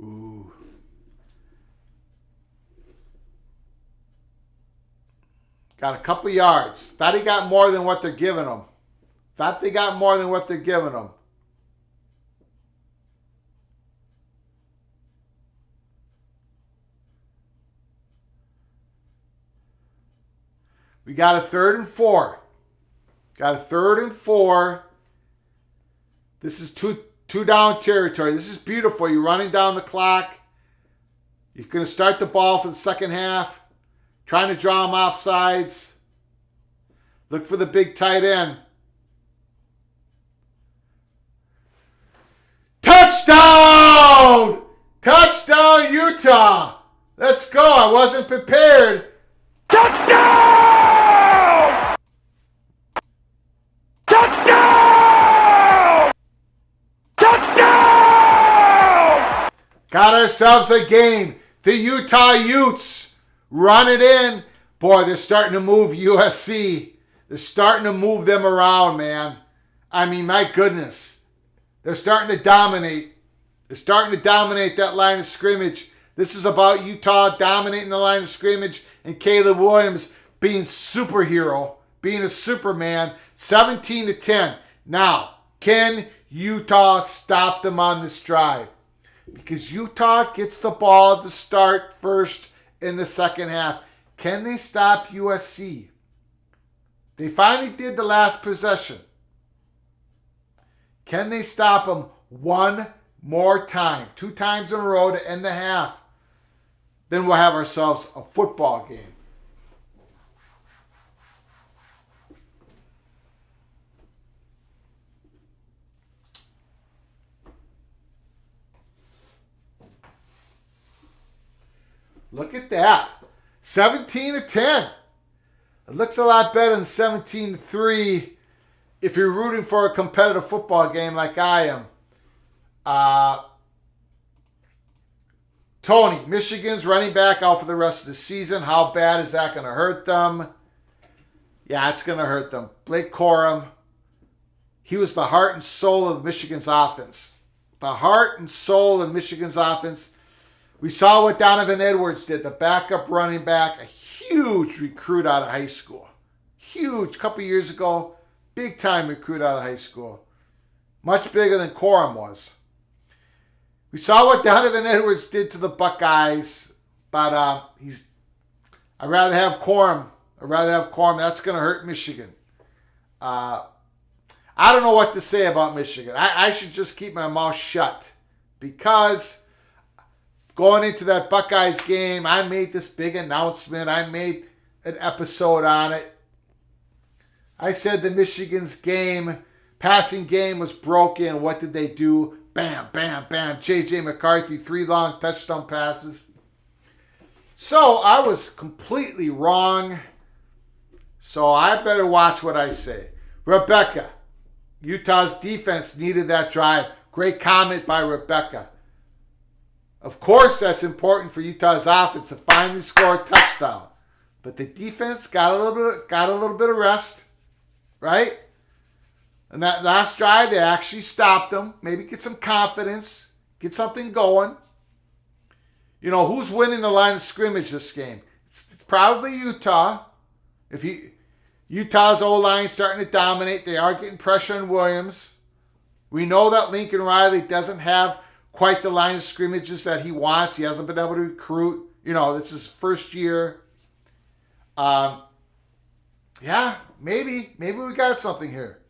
Ooh. Got a couple yards. Thought he got more than what they're giving him. Thought they got more than what they're giving him. We got a 3rd and 4. Got a 3rd and 4. This is two down territory. This is beautiful. You're running down the clock. You're going to start the ball for the second half. Trying to draw them off sides. Look for the big tight end. Touchdown! Touchdown, Utah! Let's go. I wasn't prepared. Touchdown! Touchdown! Touchdown! Got ourselves a game. The Utah Utes run it in. Boy, they're starting to move USC. They're starting to move them around, man. I mean, my goodness. They're starting to dominate. They're starting to dominate that line of scrimmage. This is about Utah dominating the line of scrimmage and Caleb Williams being superhero, being a Superman. 17-10. Now, can Utah stop them on this drive? Because Utah gets the ball to start first in the second half. Can they stop USC? They finally did the last possession. Can they stop them one more time? 2 times in a row to end the half. Then we'll have ourselves a football game. Look at that. 17-10. It looks a lot better than 17-3 if you're rooting for a competitive football game like I am. Tony, Michigan's running back out for the rest of the season. How bad is that going to hurt them? Yeah, it's going to hurt them. Blake Corum, he was the heart and soul of Michigan's offense. The heart and soul of Michigan's offense. We saw what Donovan Edwards did, the backup running back, a huge recruit out of high school. Huge, couple years ago, big time recruit out of high school. Much bigger than Corum was. We saw what Donovan Edwards did to the Buckeyes, but I'd rather have Corum. That's going to hurt Michigan. I don't know what to say about Michigan. I should just keep my mouth shut because going into that Buckeyes game, I made this big announcement. I made an episode on it. I said the Michigan's passing game was broken. What did they do? Bam, bam, bam. J.J. McCarthy, 3 long touchdown passes. So I was completely wrong. So I better watch what I say. Rebecca, Utah's defense needed that drive. Great comment by Rebecca. Of course, that's important for Utah's offense to finally score a touchdown. But the defense got a little bit of rest, right? And that last drive, they actually stopped them. Maybe get some confidence, get something going. You know, who's winning the line of scrimmage this game? It's probably Utah. Utah's O-line starting to dominate. They are getting pressure on Williams. We know that Lincoln Riley doesn't have quite the line of scrimmages that he wants. He hasn't been able to recruit. You know, this is his first year. Yeah, Maybe we got something here.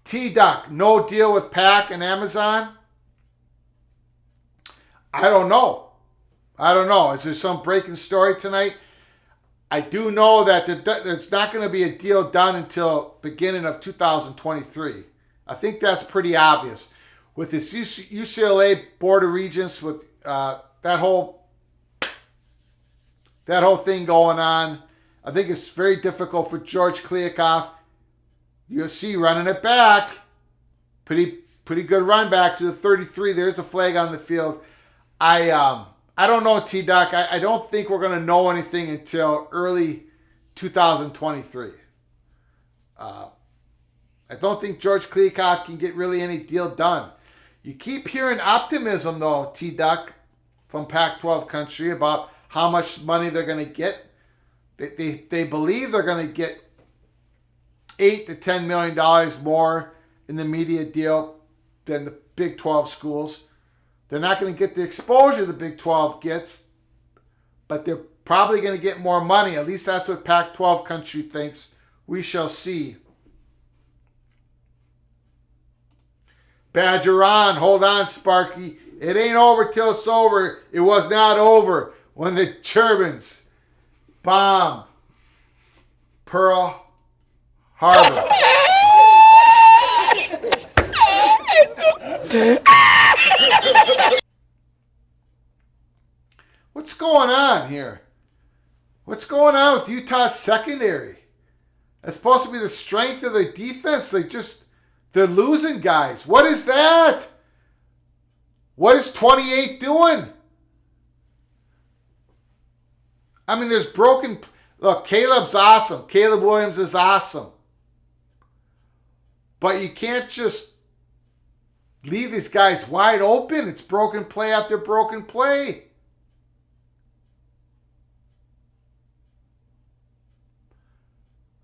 T-Duck, no deal with PAC and Amazon? I don't know. Is there some breaking story tonight? I do know that there's not going to be a deal done until beginning of 2023. I think that's pretty obvious. With this UCLA Board of Regents, with that whole thing going on, I think it's very difficult for George Kliavkoff. USC running it back. Pretty good run back to the 33. There's a flag on the field. I don't know, T-Duck. I don't think we're going to know anything until early 2023. I don't think George Kliavkoff can get really any deal done. You keep hearing optimism, though, T-Duck, from Pac-12 country about how much money they're going to get. They believe they're going to get $8 to $10 million more in the media deal than the Big 12 schools. They're not going to get the exposure the Big 12 gets, but they're probably going to get more money. At least that's what Pac-12 country thinks. We shall see. Badger on. Hold on, Sparky. It ain't over till it's over. It was not over when the Germans bombed Pearl Harbor. What's going on here? What's going on with Utah's secondary? That's supposed to be the strength of their defense. They're losing guys. What is that? What is 28 doing? I mean, there's broken... Look, Caleb's awesome. Caleb Williams is awesome. But you can't just leave these guys wide open. It's broken play after broken play.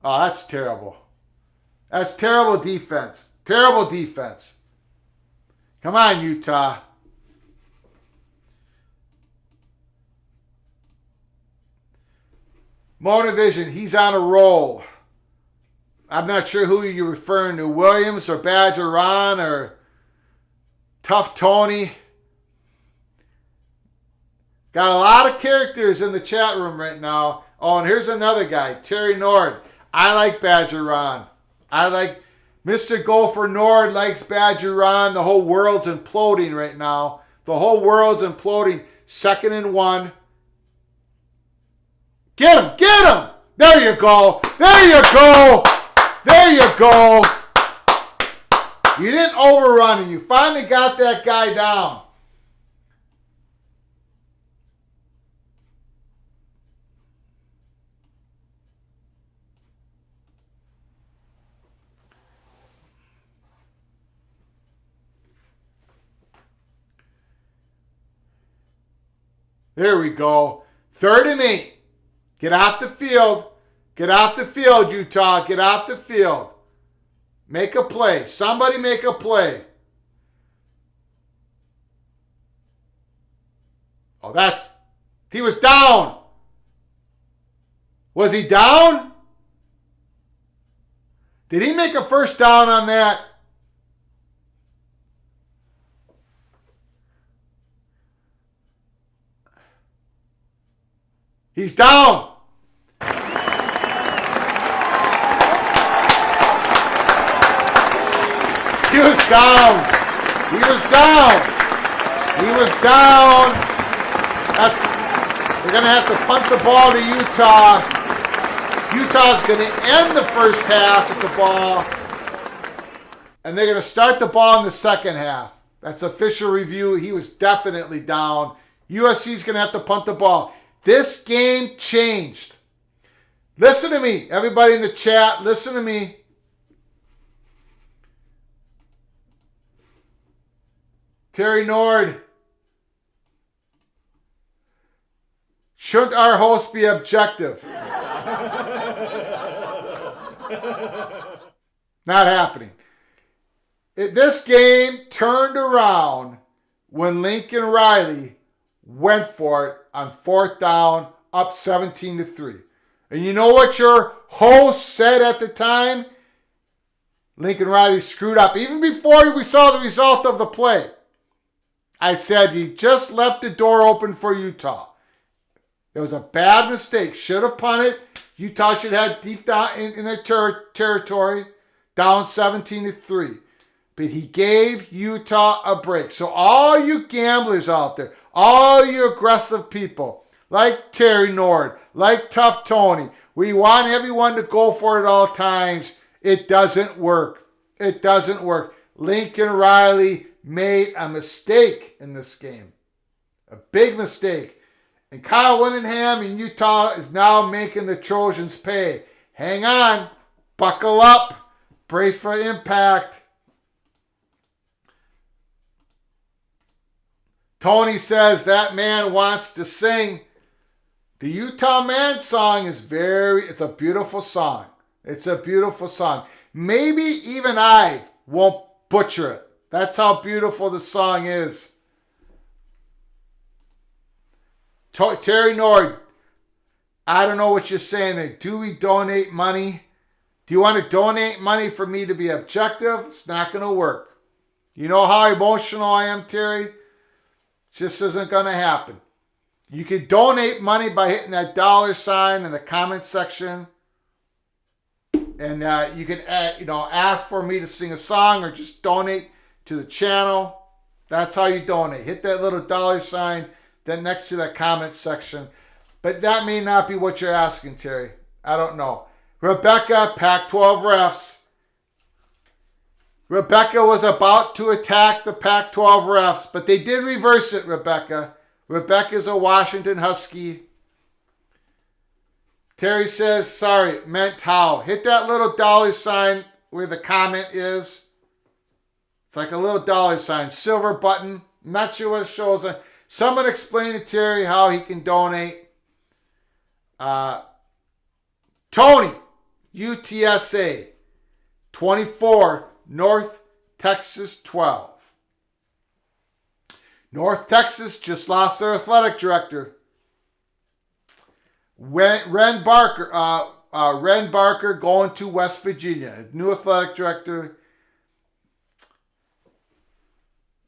Oh, that's terrible. That's terrible defense. Terrible defense. Come on, Utah. Motivision, he's on a roll. I'm not sure who you're referring to, Williams or Badger Ron or Tough Tony. Got a lot of characters in the chat room right now. Oh, and here's another guy, Terry Nord. I like Badger Ron. I like Mr. Gopher Nord likes Badger Ron. The whole world's imploding right now. The whole world's imploding. 2nd and 1. Get him! Get him! There you go! There you go! There you go! You didn't overrun him. You finally got that guy down. There we go. 3rd and 8. Get off the field. Get off the field, Utah. Get off the field. Make a play. Somebody make a play. Oh, he was down. Was he down? Did he make a first down on that? He's down. He was down. He was down. He was down. They're going to have to punt the ball to Utah. Utah's going to end the first half with the ball. And they're going to start the ball in the second half. That's official review. He was definitely down. USC's going to have to punt the ball. This game changed. Listen to me. Everybody in the chat, listen to me. Terry Nord. Shouldn't our host be objective? Not happening. This game turned around when Lincoln Riley went for it on 4th down, up 17-3. And you know what your host said at the time? Lincoln Riley screwed up. Even before we saw the result of the play, I said he just left the door open for Utah. It was a bad mistake. Should have punted. Utah should have deep down in their territory, down 17-3. But he gave Utah a break. So all you gamblers out there, all you aggressive people, like Terry Nord, like Tough Tony, we want everyone to go for it at all times. It doesn't work. It doesn't work. Lincoln Riley made a mistake in this game. A big mistake. And Kyle Whittingham in Utah is now making the Trojans pay. Hang on. Buckle up. Brace for impact. Tony says that man wants to sing. The Utah Man song is it's a beautiful song. It's a beautiful song. Maybe even I won't butcher it. That's how beautiful the song is. Terry Nord, I don't know what you're saying there. Do we donate money? Do you want to donate money for me to be objective? It's not going to work. You know how emotional I am, Terry? Just isn't going to happen. You can donate money by hitting that $ in the comment section. And you can ask for me to sing a song or just donate to the channel. That's how you donate. Hit that little $ then next to that comment section. But that may not be what you're asking, Terry. I don't know. Rebecca, Pac-12 refs. Rebecca was about to attack the Pac-12 refs, but they did reverse it, Rebecca. Rebecca's a Washington Husky. Terry says, sorry, meant how. Hit that little $ where the comment is. It's like a little $, silver button. I'm not sure what it shows. Someone explain to Terry how he can donate. Tony, UTSA, 24, North Texas 12. North Texas just lost their athletic director. Ren Barker going to West Virginia. New athletic director.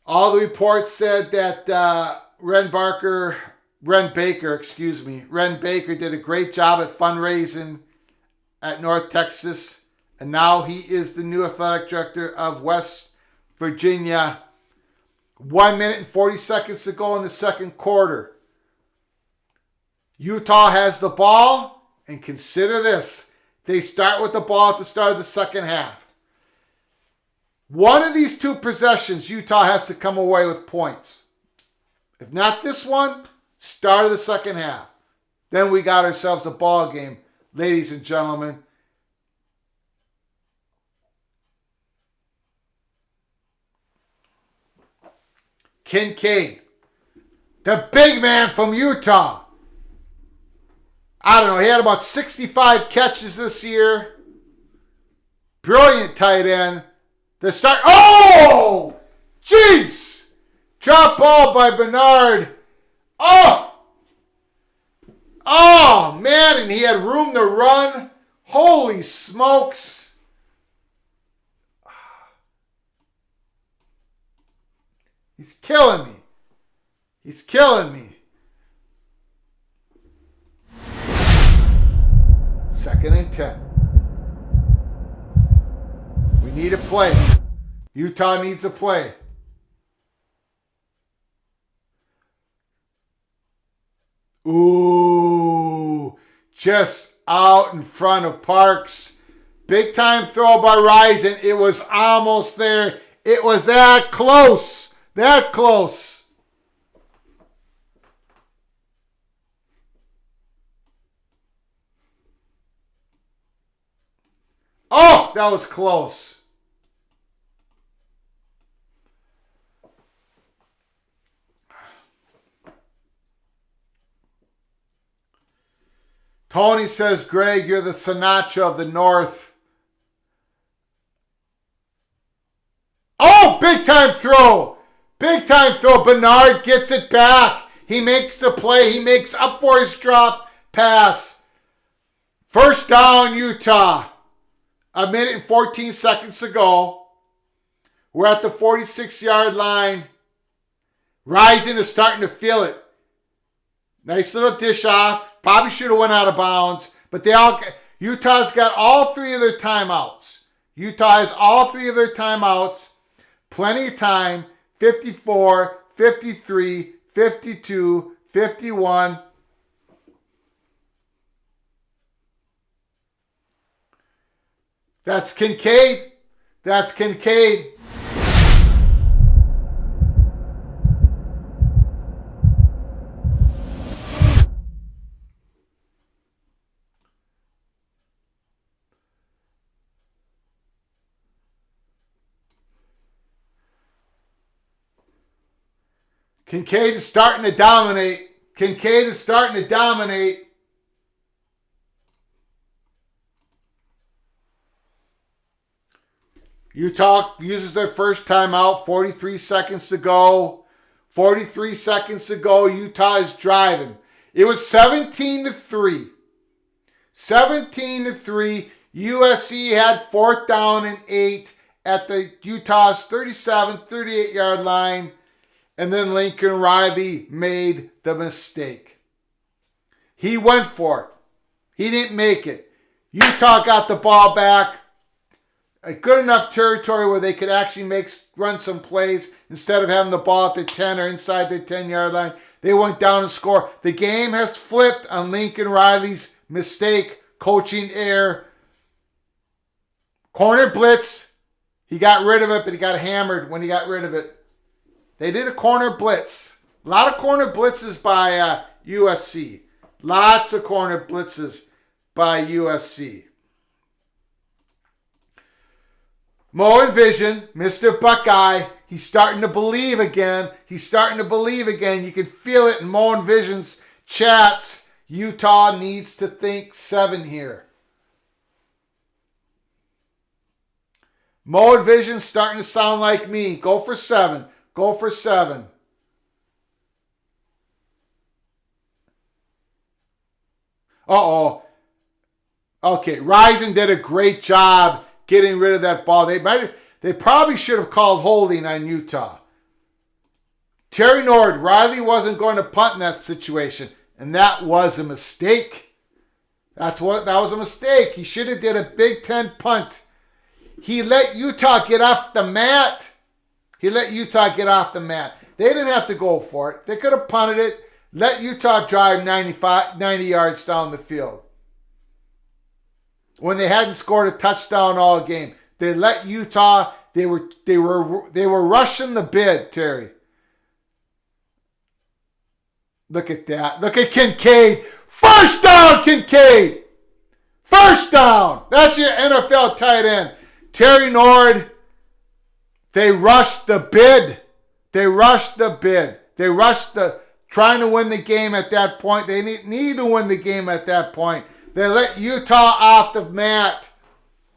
All the reports said that Ren Baker did a great job at fundraising at North Texas. And now he is the new athletic director of West Virginia. 1 minute and 40 seconds to go in the second quarter. Utah has the ball, and consider this. They start with the ball at the start of the second half. One of these two possessions, Utah has to come away with points. If not this one, start of the second half. Then we got ourselves a ball game, ladies and gentlemen. Kincaid, the big man from Utah. I don't know, he had about 65 catches this year. Brilliant tight end. The start. Oh! Jeez! Drop ball by Bernard. Oh! Oh, man, and he had room to run. Holy smokes. He's killing me. He's killing me. 2nd and 10. We need a play. Utah needs a play. Ooh, just out in front of Parks. Big time throw by Risen. It was almost there. It was that close. That close. Oh, that was close. Tony says, Greg, you're the Sinatra of the North. Oh, big time throw. Big time throw. Bernard gets it back. He makes the play. He makes up for his drop pass. First down, Utah. A minute and 14 seconds to go. We're at the 46-yard line. Rising is starting to feel it. Nice little dish off. Probably should have went out of bounds. But Utah's got all three of their timeouts. Utah has all three of their timeouts. Plenty of time. 54, 53, 52, 51. That's Kincaid. That's Kincaid. Kincaid is starting to dominate. Kincaid is starting to dominate. Utah uses their first timeout. 43 seconds to go. 43 seconds to go. Utah is driving. It was 17-3. 17-3. USC had 4th down and 8 at the Utah's 37, 38-yard line. And then Lincoln Riley made the mistake. He went for it. He didn't make it. Utah got the ball back. A good enough territory where they could actually run some plays instead of having the ball at the 10 or inside the 10-yard line. They went down and scored. The game has flipped on Lincoln Riley's mistake, coaching error. Corner blitz. He got rid of it, but he got hammered when he got rid of it. They did a corner blitz. A lot of corner blitzes by USC. Lots of corner blitzes by USC. Mo and Vision, Mr. Buckeye, he's starting to believe again. He's starting to believe again. You can feel it in Mo and Vision's chats. Utah needs to think 7 here. Mo and Vision starting to sound like me. Go for 7. Go for 7. Uh-oh. Okay, Rising did a great job getting rid of that ball. They probably should have called holding on Utah. Terry Nord, Riley wasn't going to punt in that situation, and that was a mistake. That was a mistake. He should have did a Big Ten punt. He let Utah get off the mat. He let Utah get off the mat. They didn't have to go for it. They could have punted it, let Utah drive 90 yards down the field. When they hadn't scored a touchdown all game, they let Utah. They were rushing the bid, Terry. Look at that. Look at Kincaid. First down, Kincaid. First down. That's your NFL tight end. Terry Nord. They rushed the bid. They rushed the bid. They rushed trying to win the game at that point. They need to win the game at that point. They let Utah off the mat.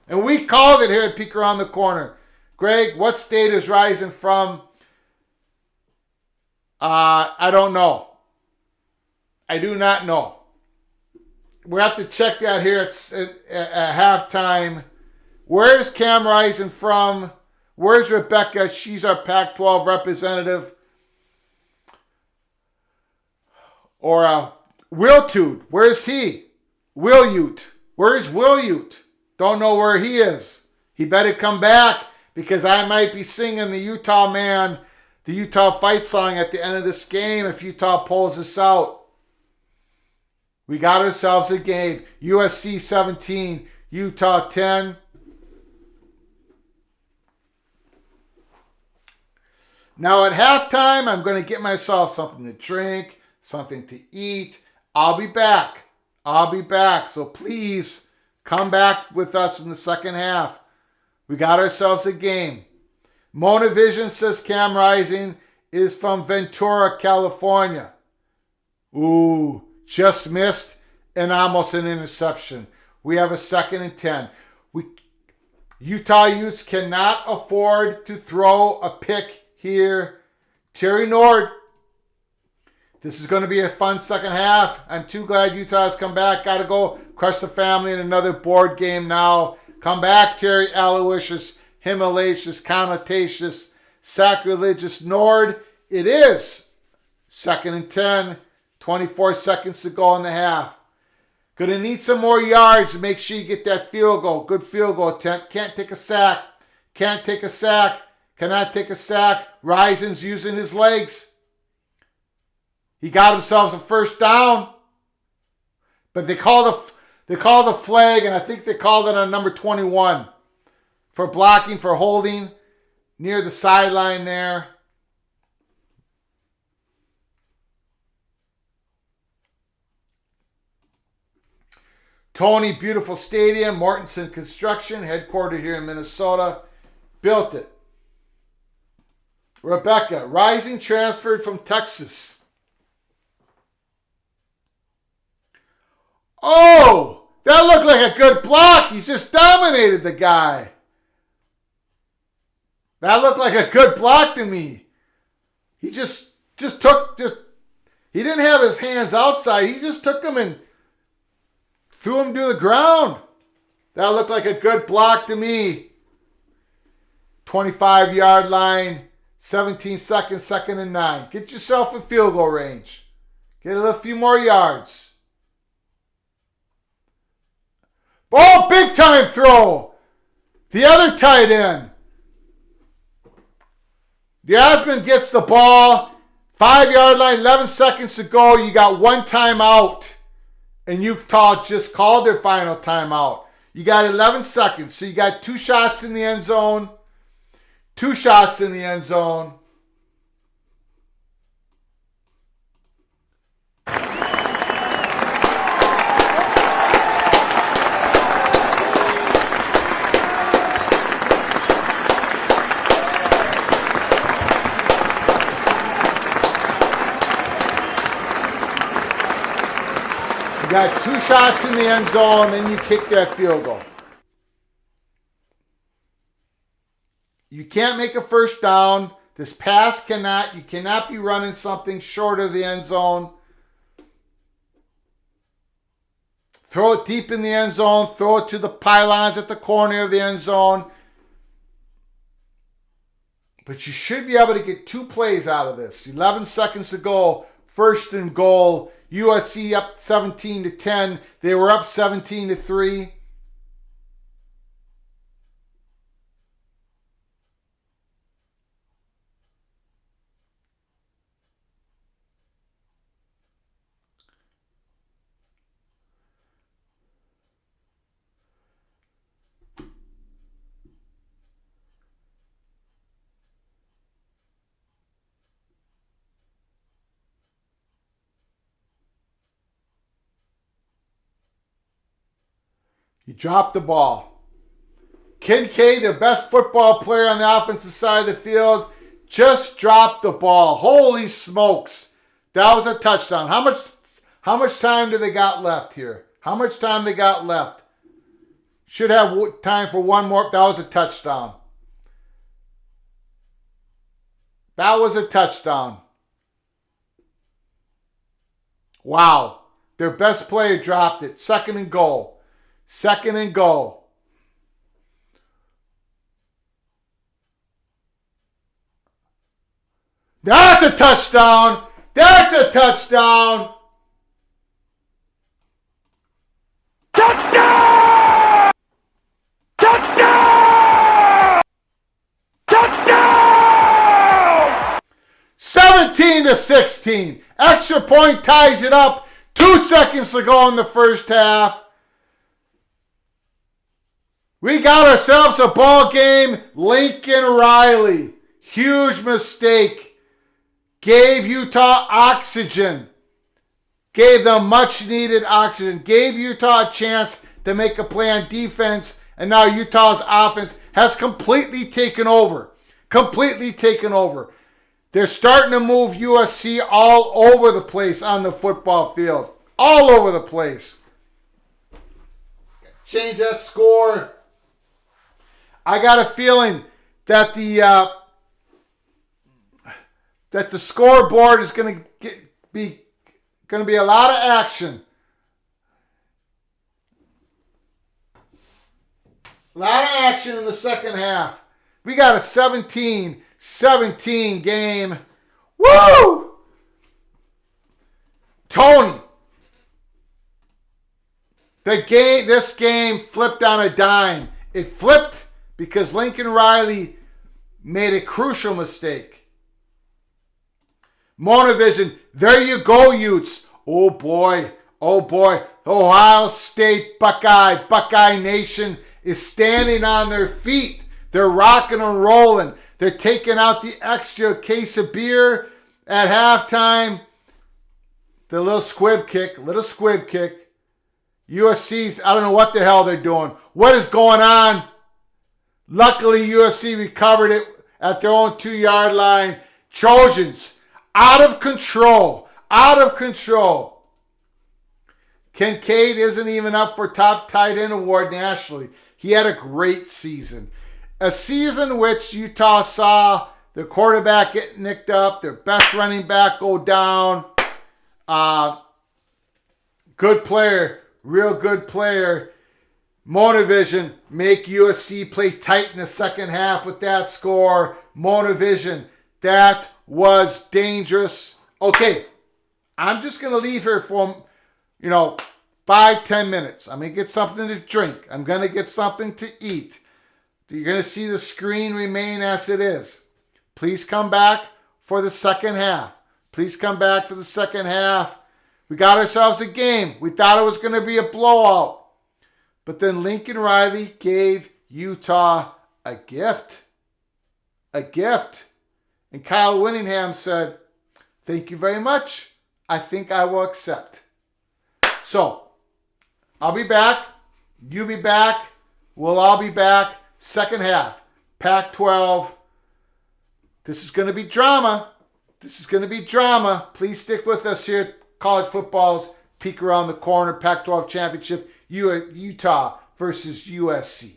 And we called it here at Peek Around the Corner. Greg, what state is Rising from? I don't know. I do not know. We have to check that here at halftime. Where's Cam Rising from? Where's Rebecca? She's our Pac-12 representative. Or Wiltude. Where's he? Wilyute. Where's Wilyute? Don't know where he is. He better come back because I might be singing the Utah fight song at the end of this game if Utah pulls us out. We got ourselves a game. USC 17, Utah 10. Now at halftime, I'm going to get myself something to drink, something to eat. I'll be back. So please come back with us in the second half. We got ourselves a game. Mona Vision says Cam Rising is from Ventura, California. Ooh, just missed and almost an interception. We have a 2nd and 10. Utah Utes cannot afford to throw a pick here. Terry Nord. This is going to be a fun second half. I'm too glad Utah has come back. Got to go Crush the family in another board game now. Come back, Terry Aloysius, Himmelacious, Connotacious, Sacrilegious, Nord. It is 2nd and 10. 24 seconds to go in the half. Going to need some more yards to make sure you get that field goal. Good field goal attempt. Can't take a sack. Can't take a sack. Cannot take a sack. Risen's using his legs. He got himself a first down. But they call the flag, and I think they called it on number 21 for blocking, for holding near the sideline there. Tony, beautiful stadium, Mortensen Construction, headquartered here in Minnesota, built it. Rebecca, Rising transferred from Texas. Oh, that looked like a good block. He's just dominated the guy. That looked like a good block to me. He just he didn't have his hands outside. He just took them and threw him to the ground. That looked like a good block to me. 25-yard line, 17 seconds, 2nd and 9. Get yourself in field goal range. Get a few more yards. Oh, big time throw. The other tight end. Yasmin gets the ball. 5-yard line, 11 seconds to go. You got one timeout. And Utah just called their final timeout. You got 11 seconds. So you got 2 shots in the end zone. 2 shots in the end zone. You got 2 shots in the end zone, then you kick that field goal. You can't make a first down. This pass you cannot be running something short of the end zone. Throw it deep in the end zone. Throw it to the pylons at the corner of the end zone. But you should be able to get 2 plays out of this. 11 seconds to go. 1st and goal. USC up 17-10. They were up 17-3. He dropped the ball. Kincaid, their best football player on the offensive side of the field, just dropped the ball. Holy smokes. That was a touchdown. How much time do they got left here? How much time they got left? Should have time for one more. That was a touchdown. That was a touchdown. Wow. Their best player dropped it. 2nd and goal. 2nd and goal. That's a touchdown. That's a touchdown. Touchdown! Touchdown! Touchdown! 17-16. Extra point ties it up. 2 seconds to go in the first half. We got ourselves a ball game. Lincoln Riley, huge mistake. Gave Utah oxygen. Gave them much needed oxygen. Gave Utah a chance to make a play on defense. And now Utah's offense has completely taken over. Completely taken over. They're starting to move USC all over the place on the football field. All over the place. Change that score. I got a feeling that the scoreboard is going to be a lot of action. A lot of action in the second half. We got a 17-17 game. Woo! Tony. This game flipped on a dime. It flipped because Lincoln Riley made a crucial mistake. Monovision, there you go, Utes. Oh boy, oh boy. Ohio State Buckeye Nation is standing on their feet. They're rocking and rolling. They're taking out the extra case of beer at halftime. The little squib kick. USC's, I don't know what the hell they're doing. What is going on? Luckily, USC recovered it at their own 2-yard line. Trojans, out of control. Kincaid isn't even up for top tight end award nationally. He had a great season. A season which Utah saw the quarterback get nicked up, their best running back go down. Good player, real good player. Monovision, make USC play tight in the second half with that score. Monovision, that was dangerous. Okay, I'm just going to leave here for, 5-10 minutes. I'm going to get something to drink. I'm going to get something to eat. You're going to see the screen remain as it is. Please come back for the second half. We got ourselves a game. We thought it was going to be a blowout. But then Lincoln Riley gave Utah a gift. And Kyle Winningham said, "Thank you very much. I think I will accept." So, I'll be back. You be back. We'll all be back. Second half. Pac-12. This is going to be drama. Please stick with us here at College Football's Peek Around the Corner. Pac-12 Championship. Utah versus USC.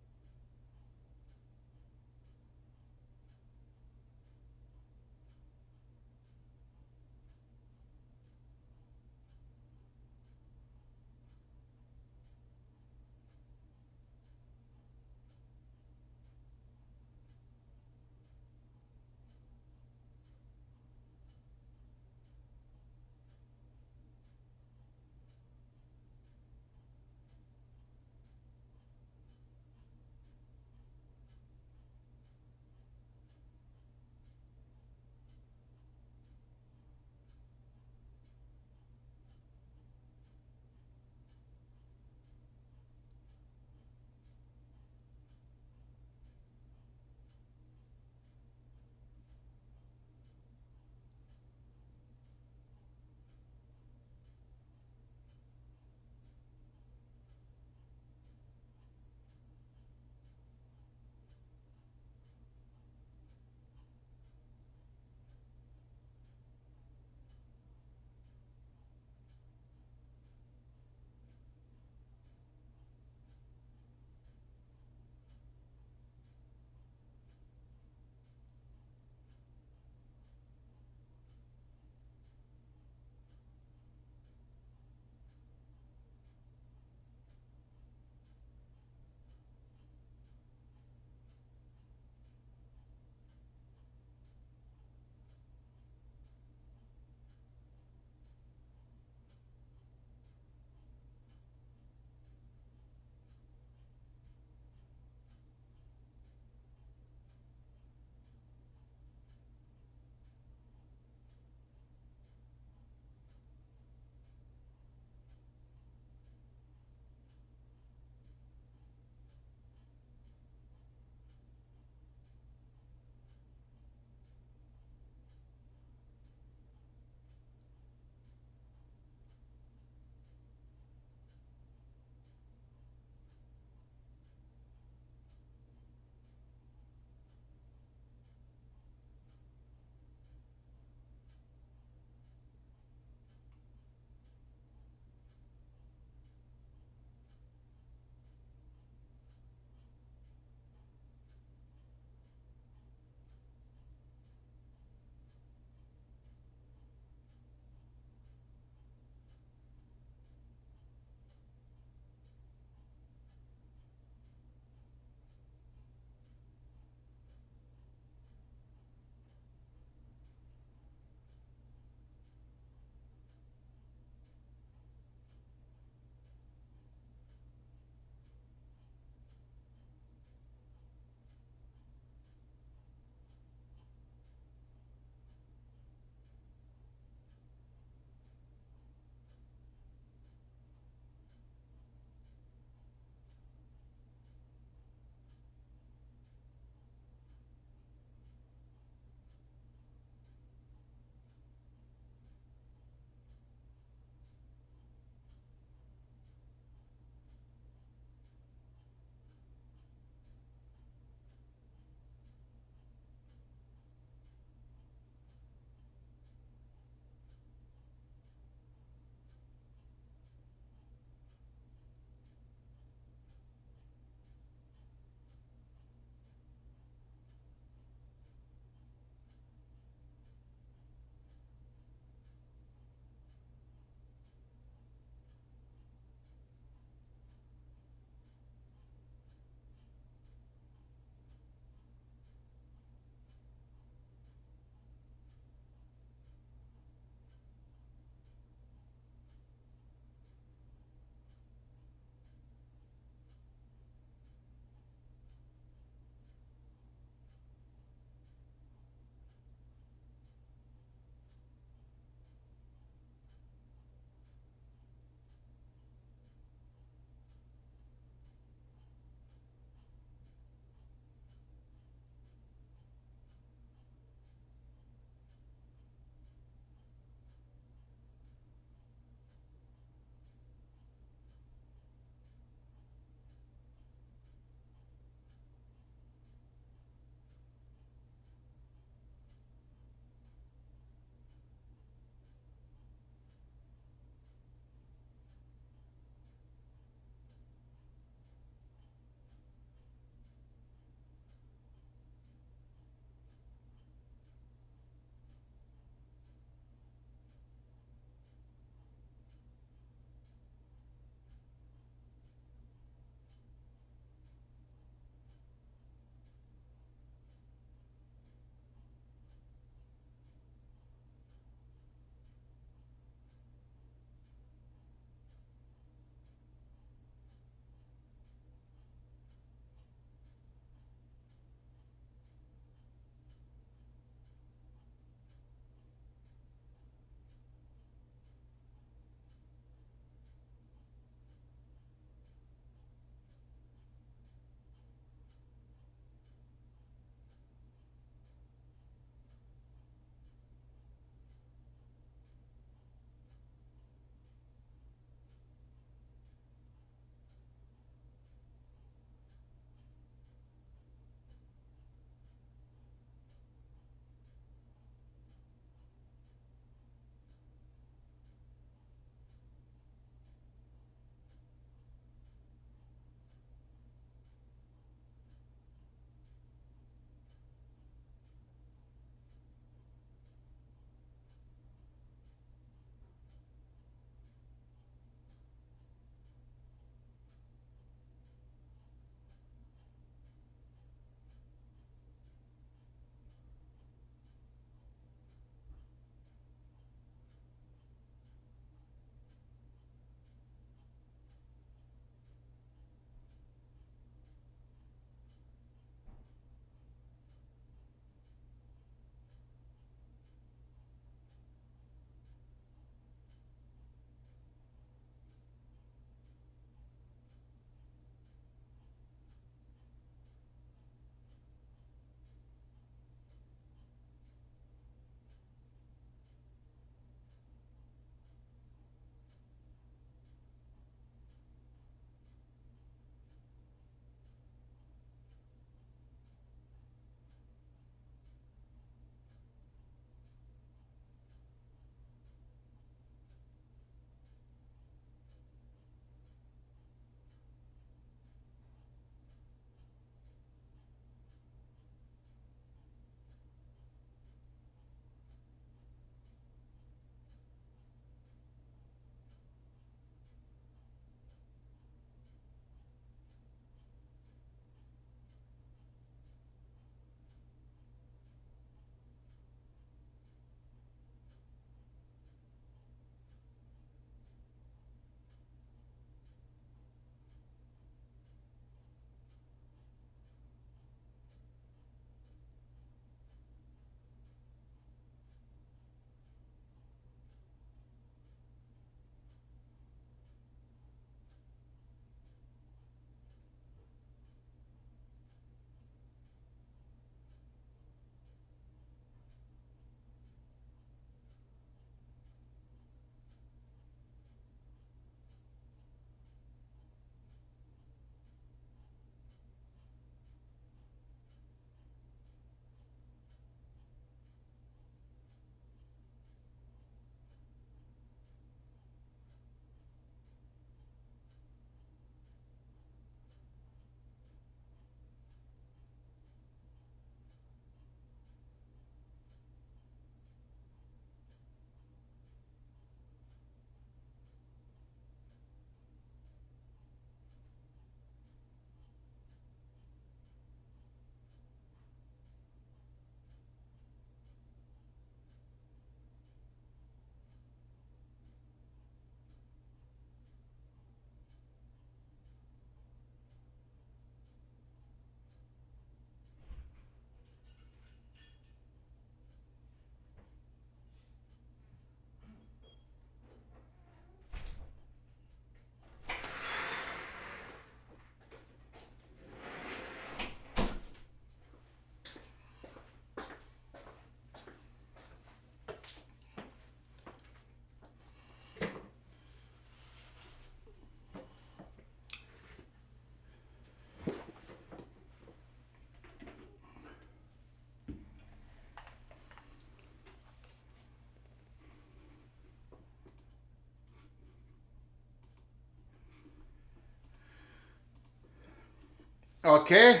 Okay,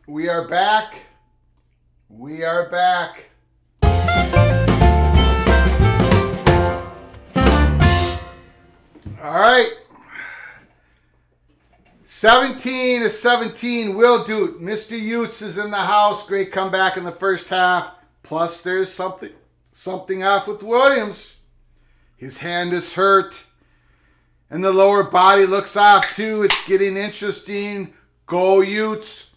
we are back. We are back. All right. 17-17 will do. Mr. Utes is in the house. Great comeback in the first half. Plus, there's something off with Williams. His hand is hurt. And the lower body looks off too. It's getting interesting. Go Utes.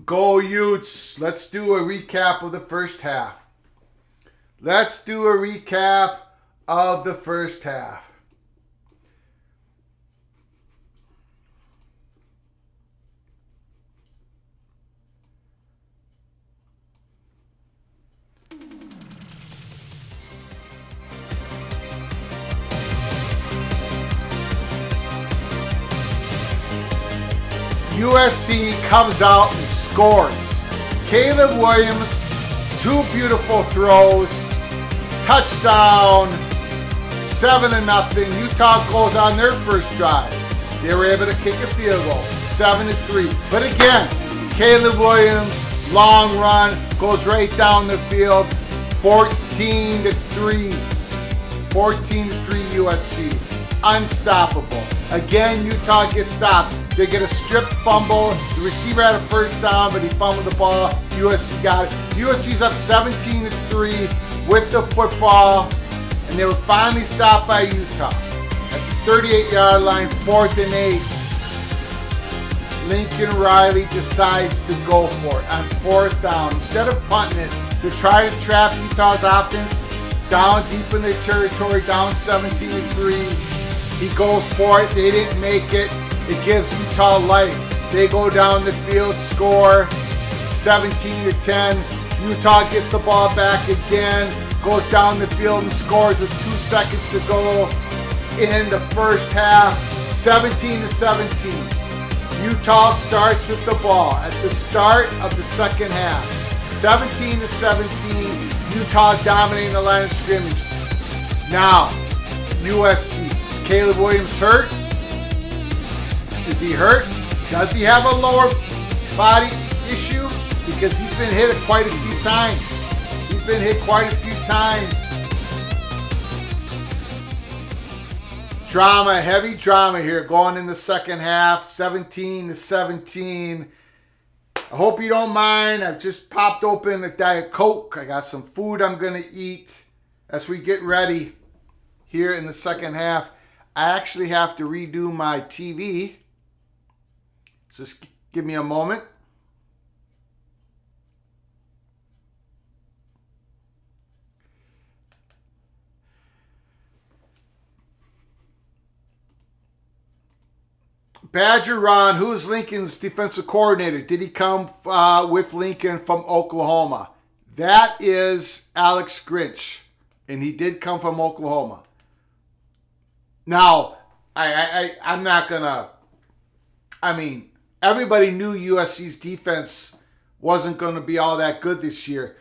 Go Utes. Let's do a recap of the first half. Let's do a recap of the first half. USC comes out and scores. Caleb Williams, 2 beautiful throws, touchdown, 7-0. Utah goes on their first drive. They were able to kick a field goal, 7-3. But again, Caleb Williams, long run, goes right down the field, 14-3. 14-3 USC. Unstoppable. Again, Utah gets stopped. They get a strip fumble. The receiver had a first down, but he fumbled the ball. USC got it. USC's up 17-3 with the football, and they were finally stopped by Utah. At the 38-yard line, 4th and 8. Lincoln Riley decides to go for it on 4th down. Instead of punting it, to try to trap Utah's offense down deep in their territory, down 17-3. He goes for it. They didn't make it. It gives Utah life. They go down the field, score 17-10. Utah gets the ball back again, goes down the field and scores with 2 seconds to go in the first half, 17-17. Utah starts with the ball at the start of the second half. 17-17, Utah dominating the line of scrimmage. Now, USC. Is Caleb Williams hurt? Is he hurt? Does he have a lower body issue? Because he's been hit quite a few times. He's been hit quite a few times. Drama, heavy drama here going in the second half, 17-17. I hope you don't mind. I've just popped open a Diet Coke. I got some food I'm going to eat as we get ready here in the second half. I actually have to redo my TV. So just give me a moment. Badger Ron, who is Lincoln's defensive coordinator? Did he come with Lincoln from Oklahoma? That is Alex Grinch, and he did come from Oklahoma. Now, I'm not gonna. I mean, everybody knew USC's defense wasn't going to be all that good this year.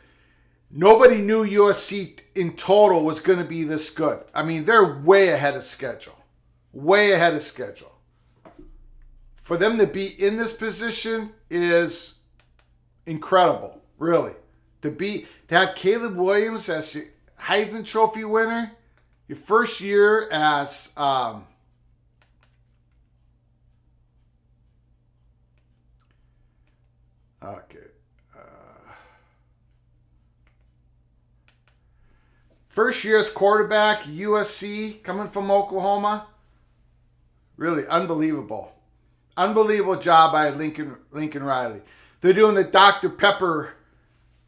Nobody knew USC in total was going to be this good. I mean, they're way ahead of schedule. Way ahead of schedule. For them to be in this position is incredible, really. To have Caleb Williams as your Heisman Trophy winner, your first year as first year as quarterback, USC, coming from Oklahoma. Really unbelievable. Unbelievable job by Lincoln Riley. They're doing the Dr. Pepper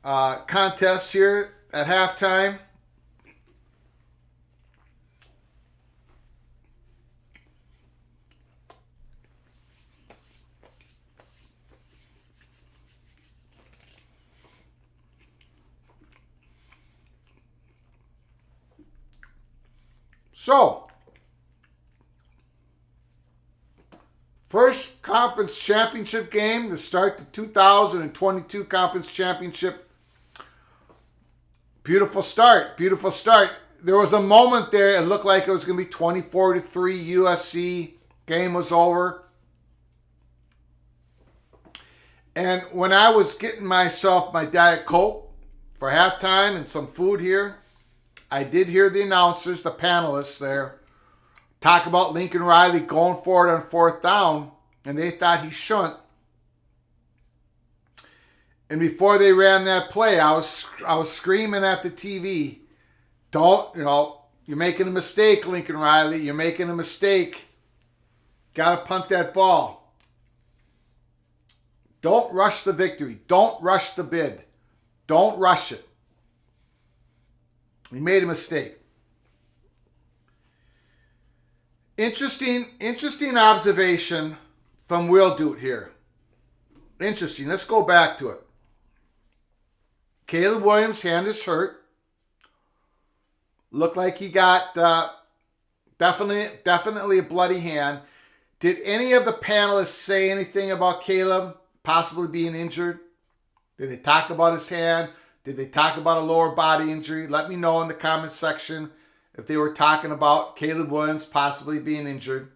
contest here at halftime. So, first conference championship game to start the 2022 conference championship. Beautiful start. Beautiful start. There was a moment there, it looked like it was going to be 24-3 USC. Game was over. And when I was getting myself my Diet Coke for halftime and some food here, I did hear the announcers, the panelists there, talk about Lincoln Riley going for it on 4th down, and they thought he shouldn't. And before they ran that play, I was screaming at the TV, you're making a mistake, Lincoln Riley. You're making a mistake. Got to punt that ball. Don't rush the victory. Don't rush the bid. Don't rush it. He made a mistake. Interesting observation from Will Doot here. Interesting. Let's go back to it. Caleb Williams' hand is hurt. Looked like he got definitely a bloody hand. Did any of the panelists say anything about Caleb possibly being injured? Did they talk about his hand? Did they talk about a lower body injury? Let me know in the comments section if they were talking about Caleb Williams possibly being injured.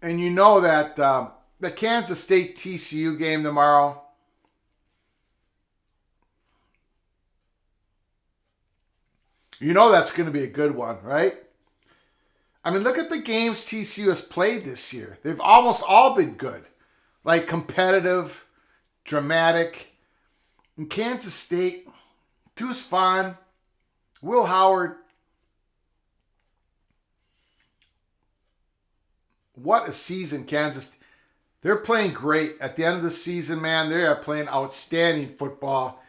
And you know that the Kansas State TCU game tomorrow, you know that's going to be a good one, right? I mean, look at the games TCU has played this year. They've almost all been good. Like competitive, dramatic. And Kansas State, Deuce Vaughn, Will Howard. What a season, Kansas. They're playing great. At the end of the season, man, they are playing outstanding football.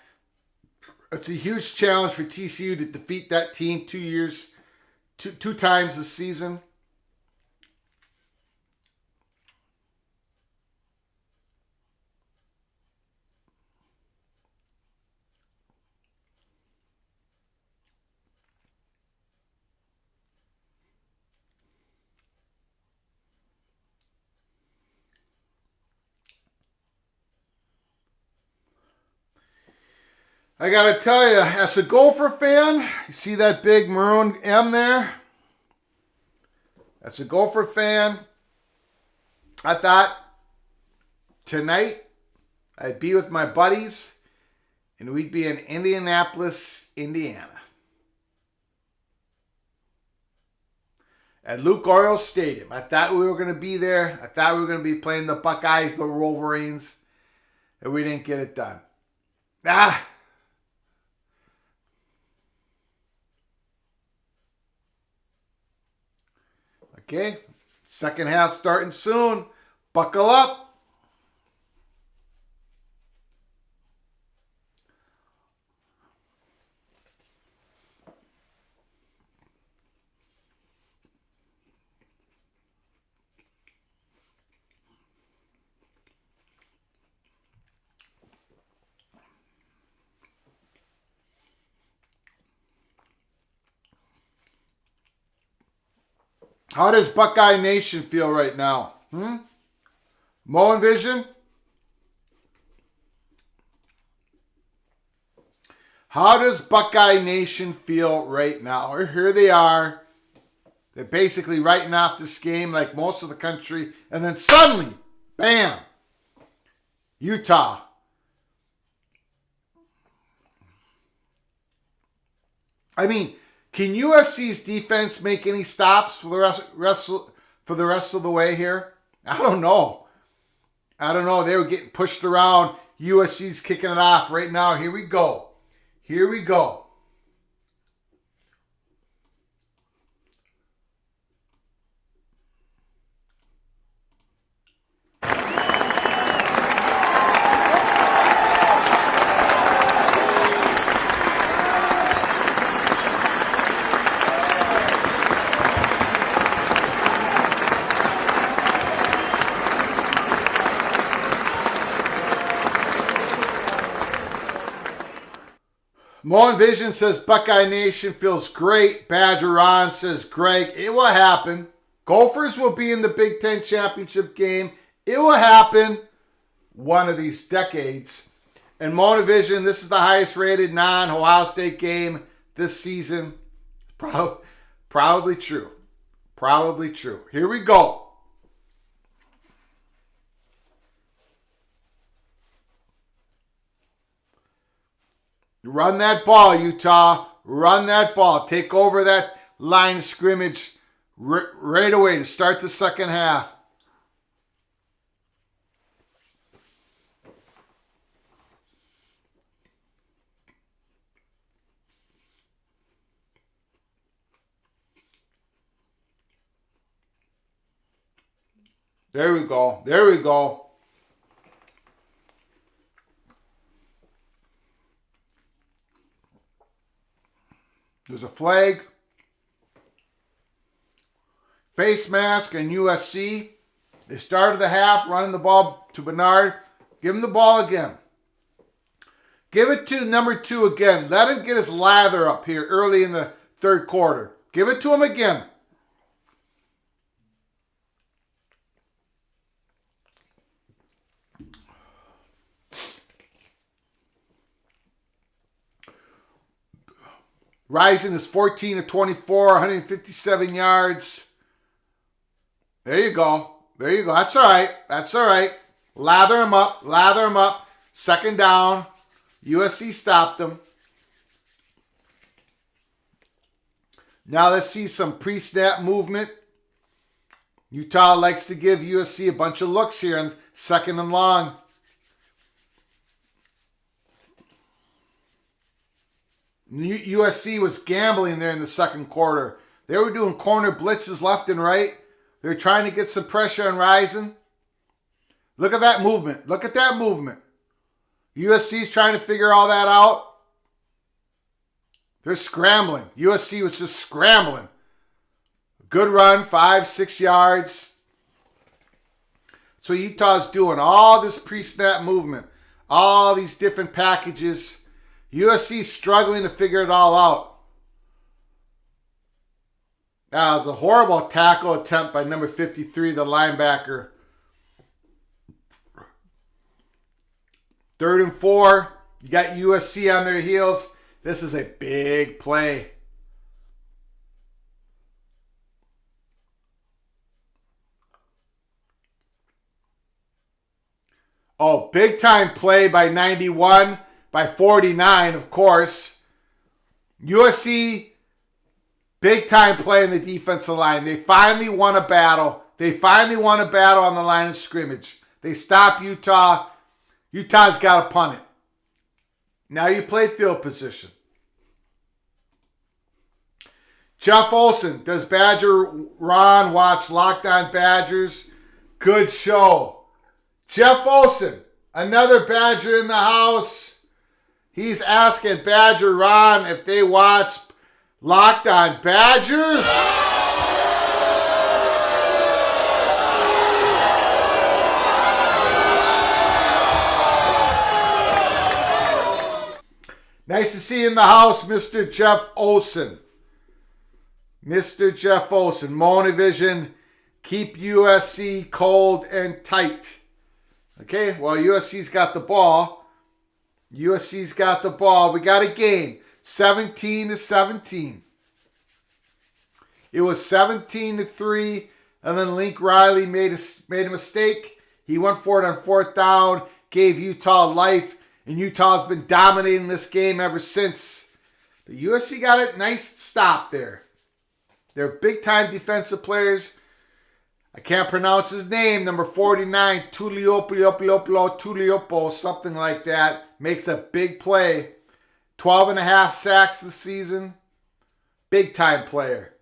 It's a huge challenge for TCU to defeat that team two times this season. I got to tell you, as a Gopher fan, you see that big maroon M there? As a Gopher fan, I thought tonight I'd be with my buddies and we'd be in Indianapolis, Indiana. At Luke Oil Stadium. I thought we were going to be there. I thought we were going to be playing the Buckeyes, the Wolverines, and we didn't get it done. Okay, second half starting soon. Buckle up. How does Buckeye Nation feel right now? Mo and Vision? How does Buckeye Nation feel right now? Here they are. They're basically writing off this game like most of the country. And then suddenly, bam, Utah. I mean, can USC's defense make any stops for the rest of the way here? I don't know. They were getting pushed around. USC's kicking it off right now. Here we go. Moen Vision says Buckeye Nation feels great. Badger Ron says Greg, it will happen. Gophers will be in the Big Ten championship game. It will happen one of these decades. And Moen Vision, this is the highest rated non-Ohio State game this season. Probably true. Probably true. Here we go. Run that ball, Utah. Run that ball. Take over that line of scrimmage right away to start the second half. There we go. There we go. There's a flag. Face mask and USC. They started the half running the ball to Bernard. Give him the ball again. Give it to number 2 again. Let him get his lather up here early in the third quarter. Give it to him again. Rising is 14 of 24, 157 yards. There you go. There you go. That's all right. That's all right. Lather him up. Lather him up. Second down. USC stopped him. Now let's see some pre-snap movement. Utah likes to give USC a bunch of looks here on second and long. USC was gambling there in the second quarter. They were doing corner blitzes left and right. They're trying to get some pressure on Rising. Look at that movement. Look at that movement. USC's trying to figure all that out. They're scrambling. USC was just scrambling. Good run, 5-6 yards. So Utah's doing all this pre-snap movement. All these different packages. USC struggling to figure it all out. That was a horrible tackle attempt by number 53, the linebacker. 3rd and 4. You got USC on their heels. This is a big play. Oh, big time play by 91. By 49, of course. USC, big time play in the defensive line. They finally won a battle. They finally won a battle on the line of scrimmage. They stopped Utah. Utah's got to punt it. Now you play field position. Jeff Olson, does Badger Ron watch Locked On Badgers? Good show. Jeff Olson, another Badger in the house. He's asking Badger Ron if they watch Locked On Badgers. Nice to see you in the house, Mr. Jeff Olson. Mr. Jeff Olson, Monovision, keep USC cold and tight. Okay, well, USC's got the ball. USC's got the ball. We got a game. 17-17. It was 17-3, and then Link Riley made a mistake. He went for it on 4th down, gave Utah life, and Utah's been dominating this game ever since. But USC got a nice stop there. They're big-time defensive players. I can't pronounce his name. Number 49, Tuliopo, something like that. Makes a big play. 12.5 sacks this season. Big-time player.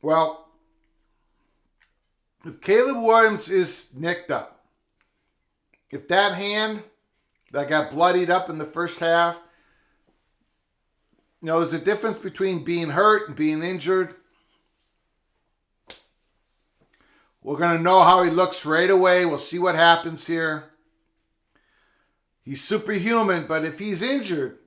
Well, if Caleb Williams is nicked up, if that hand that got bloodied up in the first half, there's a difference between being hurt and being injured. We're going to know how he looks right away. We'll see what happens here. He's superhuman, but if he's injured,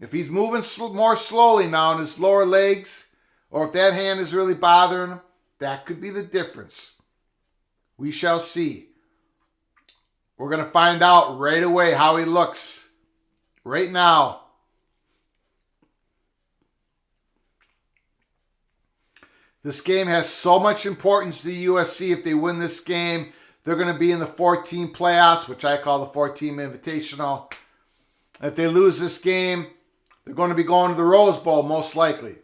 if he's moving more slowly now in his lower legs, or if that hand is really bothering him, that could be the difference. We shall see. We're going to find out right away how he looks right now. This game has so much importance to USC. If they win this game, they're going to be in the 4-team playoffs, which I call the 4-team invitational. If they lose this game, they're going to be going to the Rose Bowl, most likely.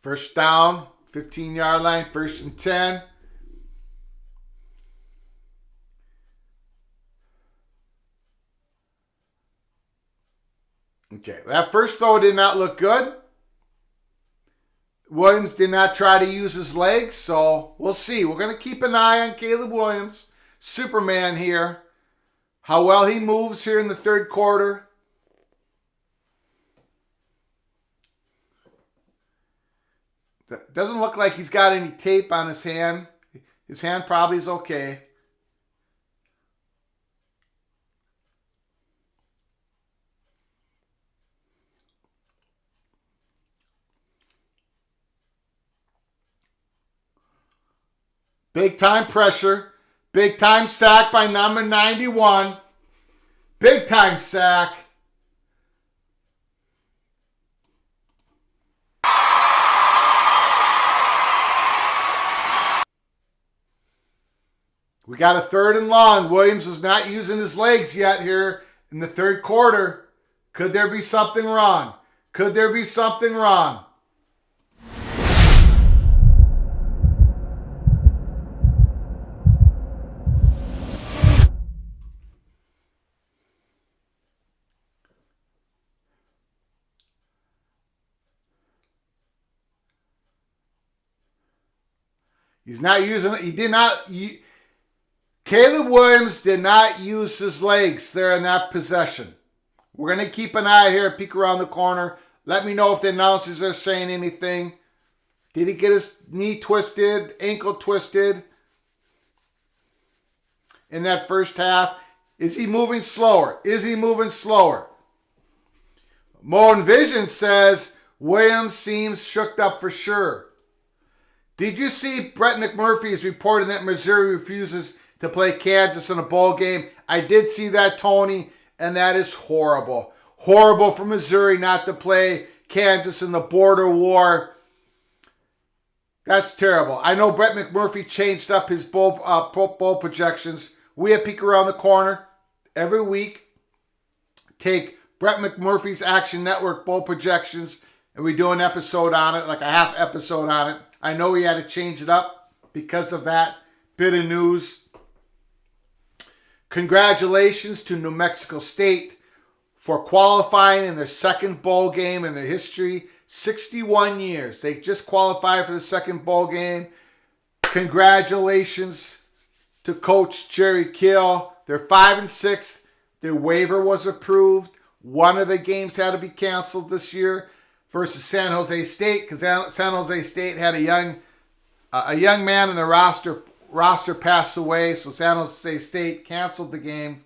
First down, 15-yard line, 1st and 10. Okay, that first throw did not look good. Williams did not try to use his legs, so we'll see. We're going to keep an eye on Caleb Williams, Superman here, how well he moves here in the third quarter. Doesn't look like he's got any tape on his hand. His hand probably is okay. Big time pressure. Big time sack by number 91. Big time sack. We got a 3rd and long. Williams is not using his legs yet here in the third quarter. Could there be something wrong? Could there be something wrong? He's not using it. He did not. Caleb Williams did not use his legs there in that possession. We're going to keep an eye here, peek around the corner. Let me know if the announcers are saying anything. Did he get his knee twisted, ankle twisted in that first half? Is he moving slower? Is he moving slower? Moen Vision says Williams seems shook up for sure. Did you see Brett McMurphy is reporting that Missouri refuses to play Kansas in a bowl game? I did see that, Tony, and that is horrible. Horrible for Missouri not to play Kansas in the border war. That's terrible. I know Brett McMurphy changed up his bowl projections. We at Peek Around the Corner every week take Brett McMurphy's Action Network bowl projections, and we do an episode on it, like a half episode on it. I know he had to change it up because of that bit of news. Congratulations to New Mexico State for qualifying in their second bowl game in their history. 61 years. They just qualified for the second bowl game. Congratulations to Coach Jerry Kill. They're 5-6. Their waiver was approved. One of the games had to be canceled this year versus San Jose State, because San Jose State had a young man in the roster pass away, so San Jose State canceled the game.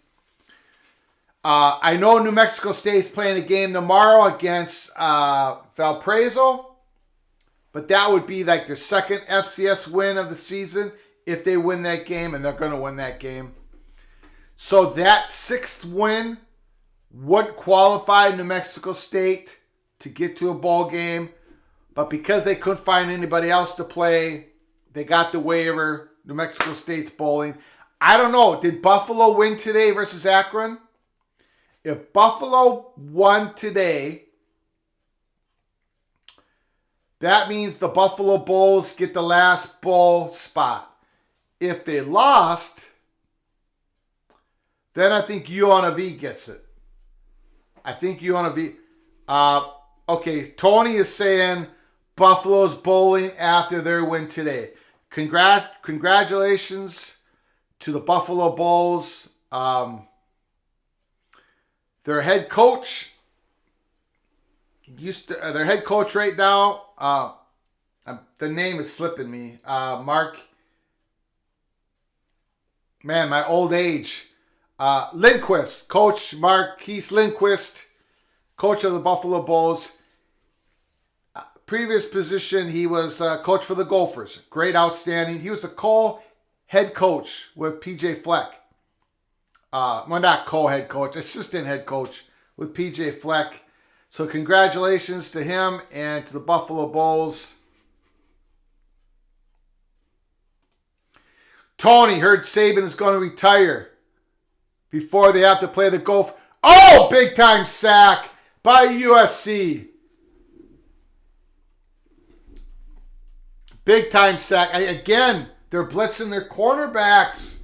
I know New Mexico State's playing a game tomorrow against Valparaiso, but that would be like their second FCS win of the season if they win that game, and they're going to win that game. So that 6th win would qualify New Mexico State to get to a bowl game, but because they couldn't find anybody else to play, they got the waiver. New Mexico State's bowling. I don't know. Did Buffalo win today versus Akron? If Buffalo won today, that means the Buffalo Bulls get the last bowl spot. If they lost, then I think UNLV gets it. I think UNLV. Okay, Tony is saying Buffalo's bowling after their win today. Congratulations to the Buffalo Bulls. Their head coach their head coach right now. The name is slipping me. Mark. Man, my old age. Lindquist, Coach Marquise Lindquist, coach of the Buffalo Bulls. Previous position, he was coach for the Gophers. Great, outstanding. He was a co-head coach with PJ Fleck. Well, not co-head coach, assistant head coach with PJ Fleck. So congratulations to him and to the Buffalo Bulls. Tony heard Saban is going to retire before they have to play the Gophers. Oh, big time sack by USC. Big time sack. Again, they're blitzing their cornerbacks.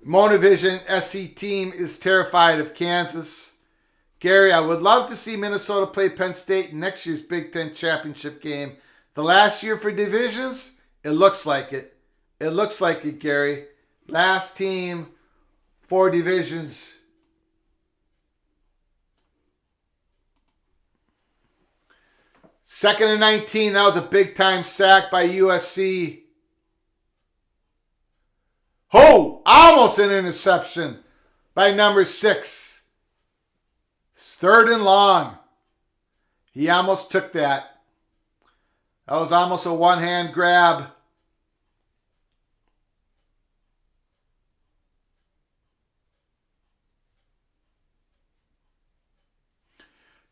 Monovision SC team is terrified of Kansas. Gary, I would love to see Minnesota play Penn State in next year's Big Ten championship game. The last year for divisions, it looks like it. It looks like it, Gary. Last team, 4 divisions. Second and 19, that was a big-time sack by USC. Oh, almost an interception by number 6. Third and long. He almost took that. That was almost a one-hand grab.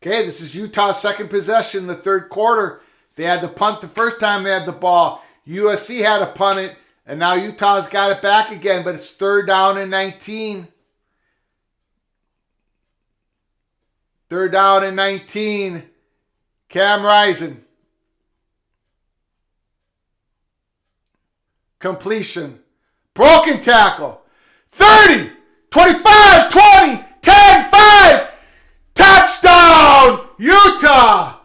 Okay, this is Utah's second possession in the third quarter. They had to punt the first time they had the ball. USC had to punt it, and now Utah's got it back again, but it's third down and 19. Third down and 19. Cam Rising. Completion. Broken tackle. 30, 25, 20, 10, 5. Touchdown, Utah!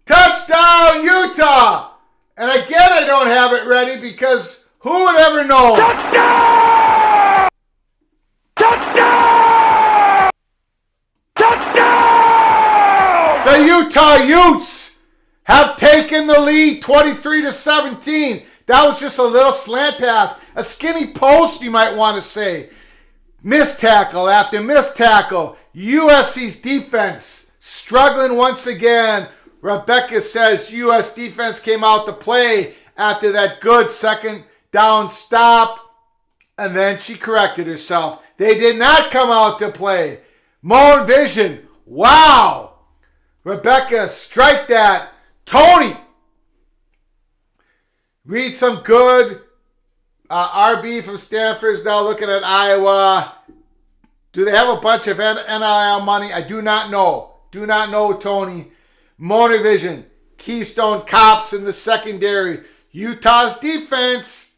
Touchdown, Utah! And again, I don't have it ready because who would ever know? Touchdown! Touchdown! Touchdown! The Utah Utes have taken the lead 23-17. That was just a little slant pass. A skinny post, you might want to say. Missed tackle after missed tackle. USC's defense struggling once again. Rebecca says US defense came out to play after that good second down stop. And then she corrected herself. They did not come out to play. Moan Vision. Wow. Rebecca, strike that. Tony. Read some good. RB from Stanford is now looking at Iowa. Do they have a bunch of NIL money? I do not know. Do not know, Tony. Monovision. Keystone Cops in the secondary. Utah's defense.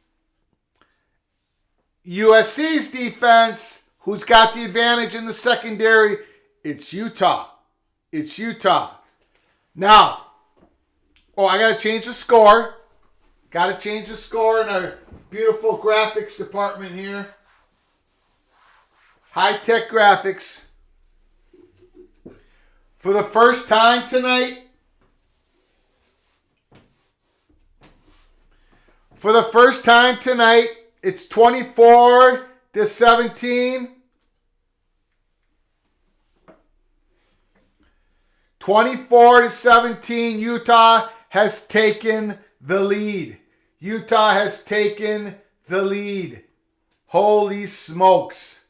USC's defense. Who's got the advantage in the secondary? It's Utah. It's Utah. Now, I got to change the score. Got to change the score in our beautiful graphics department here. High-tech graphics. For the first time tonight, it's 24-17. 24-17, Utah has taken the lead. Utah has taken the lead. Holy smokes.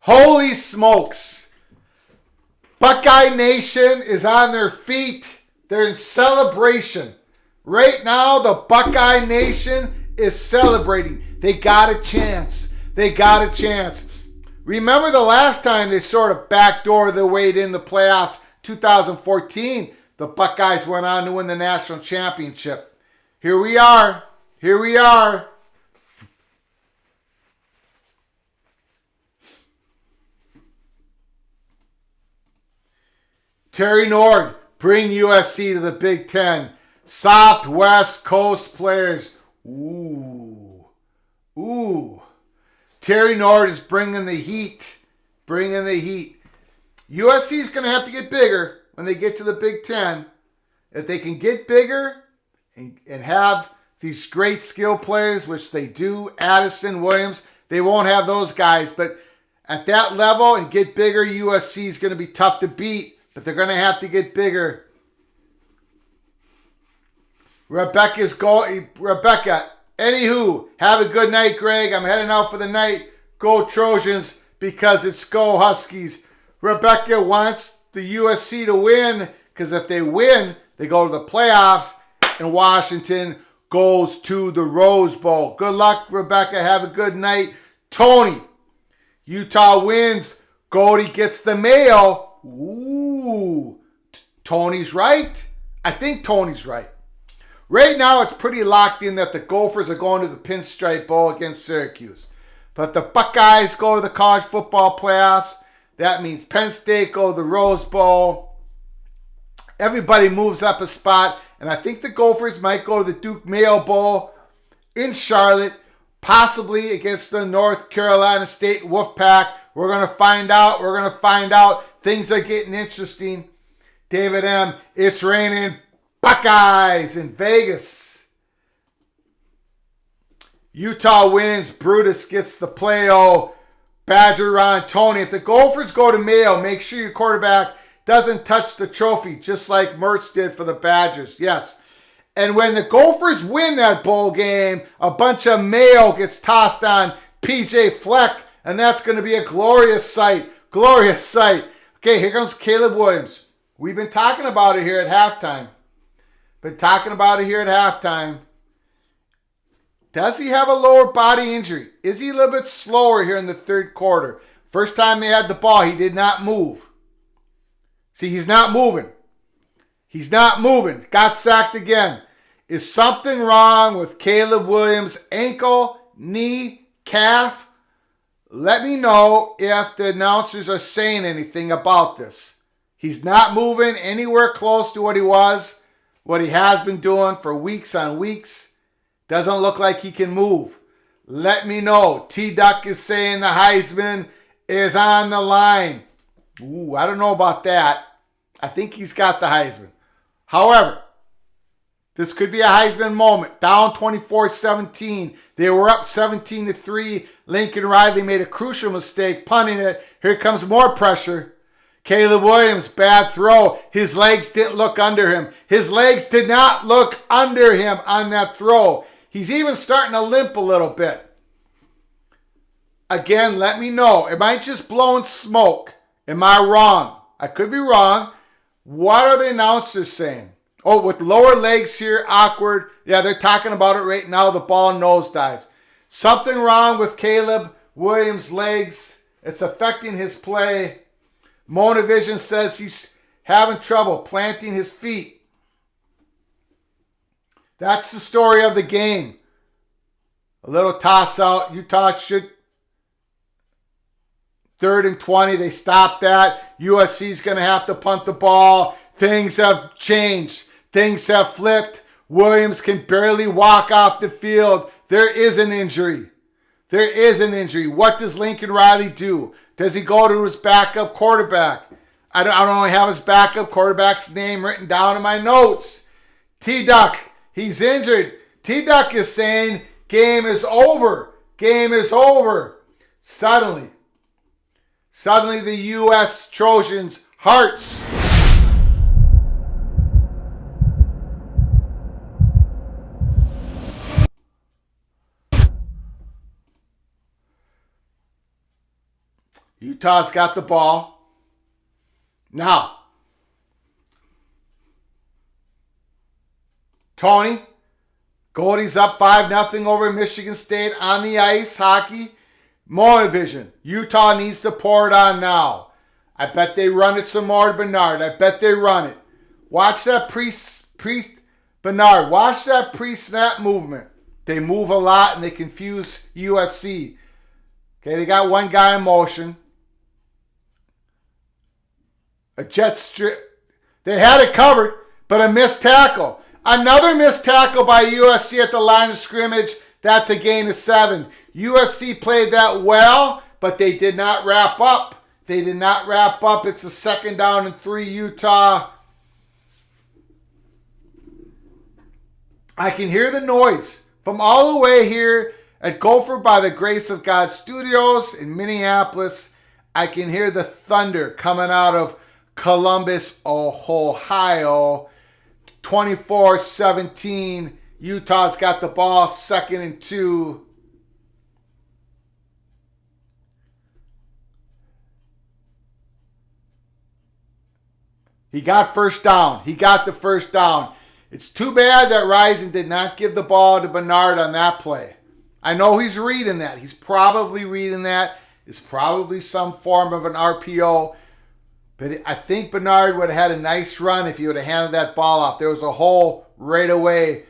Holy smokes. Buckeye Nation is on their feet. They're in celebration. Right now, the Buckeye Nation is celebrating. They got a chance. They got a chance. Remember the last time they sort of backdoored their way in the playoffs, 2014. the Buckeyes went on to win the national championship. Here we are. Here we are. Terry Nord, bring USC to the Big Ten. Soft West Coast players. Ooh. Terry Nord is bringing the heat. Bringing the heat. USC is going to have to get bigger when they get to the Big Ten. If they can get bigger and have these great skill players, which they do, Addison, Williams, they won't have those guys. But at that level and get bigger, USC is going to be tough to beat. But they're going to have to get bigger. Rebecca, anywho, have a good night, Greg. I'm heading out for the night. Go Trojans because it's Go Huskies. Rebecca wants the USC to win because if they win, they go to the playoffs and Washington goes to the Rose Bowl. Good luck, Rebecca. Have a good night. Tony, Utah wins. Goldie gets the mayo. Ooh, Tony's right. I think Tony's right. Right now, it's pretty locked in that the Gophers are going to the Pinstripe Bowl against Syracuse. But if the Buckeyes go to the college football playoffs, that means Penn State go to the Rose Bowl. Everybody moves up a spot, and I think the Gophers might go to the Duke Mayo Bowl in Charlotte, possibly against the North Carolina State Wolfpack. We're going to find out. We're going to find out. Things are getting interesting. David M., it's raining Buckeyes in Vegas. Utah wins. Brutus gets the play-o. Badger Ron Tony. If the Gophers go to Mayo, make sure your quarterback doesn't touch the trophy, just like Mertz did for the Badgers. Yes. And when the Gophers win that bowl game, a bunch of Mayo gets tossed on PJ Fleck, and that's going to be a glorious sight. Glorious sight. Okay, here comes Caleb Williams. We've been talking about it here at halftime. Does he have a lower body injury? Is he a little bit slower here in the third quarter? First time they had the ball, he did not move. See, he's not moving. Got sacked again. Is something wrong with Caleb Williams' ankle, knee, calf? Let me know if the announcers are saying anything about this. He's not moving anywhere close to what he has been doing for weeks on weeks. Doesn't look like he can move. Let me know. T-Duck is saying the Heisman is on the line. Ooh, I don't know about that. I think he's got the Heisman. However, this could be a Heisman moment. Down 24-17. They were up 17-3. Lincoln Riley made a crucial mistake, punting it. Here comes more pressure. Caleb Williams, bad throw. His legs didn't look under him. His legs did not look under him on that throw. He's even starting to limp a little bit. Again, let me know. Am I just blowing smoke? Am I wrong? I could be wrong. What are the announcers saying? Oh, with lower legs here, awkward. Yeah, they're talking about it right now. The ball nosedives. Something wrong with Caleb Williams' legs. It's affecting his play. Monavision says he's having trouble planting his feet. That's the story of the game. A little toss out. Utah should. 3rd and 20. They stopped that. USC's going to have to punt the ball. Things have changed. Things have flipped. Williams can barely walk off the field. There is an injury. What does Lincoln Riley do? Does he go to his backup quarterback? I don't only have his backup quarterback's name written down in my notes. T-Duck, he's injured. T-Duck is saying game is over. Suddenly the U.S. Trojans' hearts Utah's got the ball. Now, Tony, Goldie's up 5-0 over Michigan State on the ice, hockey. Monavision, Utah needs to pour it on now. I bet they run it some more to Bernard. I bet they run it. Watch that Bernard, watch that pre-snap movement. They move a lot and they confuse USC. Okay, they got one guy in motion. A jet strip. They had it covered, but a missed tackle. Another missed tackle by USC at the line of scrimmage. That's a gain of 7. USC played that well, but they did not wrap up. They did not wrap up. It's a 2nd down and 3, Utah. I can hear the noise from all the way here at Gopher by the Grace of God Studios in Minneapolis. I can hear the thunder coming out of Columbus, Ohio. 24-17. Utah's got the ball, 2nd and 2. He got first down. He got the first down. It's too bad that Rising did not give the ball to Bernard on that play. I know he's reading that. He's probably reading that. It's probably some form of an RPO. But I think Bernard would have had a nice run if he would have handed that ball off. There was a hole right away.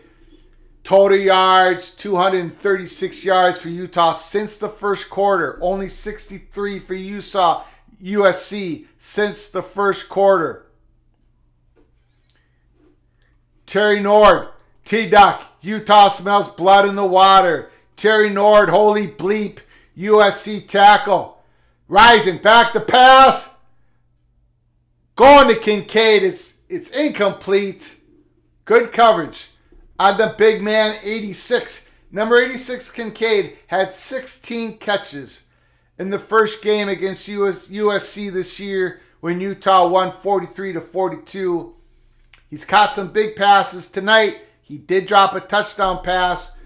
Total yards, 236 yards for Utah since the first quarter. Only 63 for USC since the first quarter. Terry Nord, T-Duck, Utah smells blood in the water. Terry Nord, holy bleep, USC tackle. Rising, back to pass. Going to Kincaid, it's incomplete. Good coverage on the big man, 86. Number 86, Kincaid, had 16 catches in the first game against USC this year when Utah won 43-42. He's caught some big passes tonight. He did drop a touchdown pass,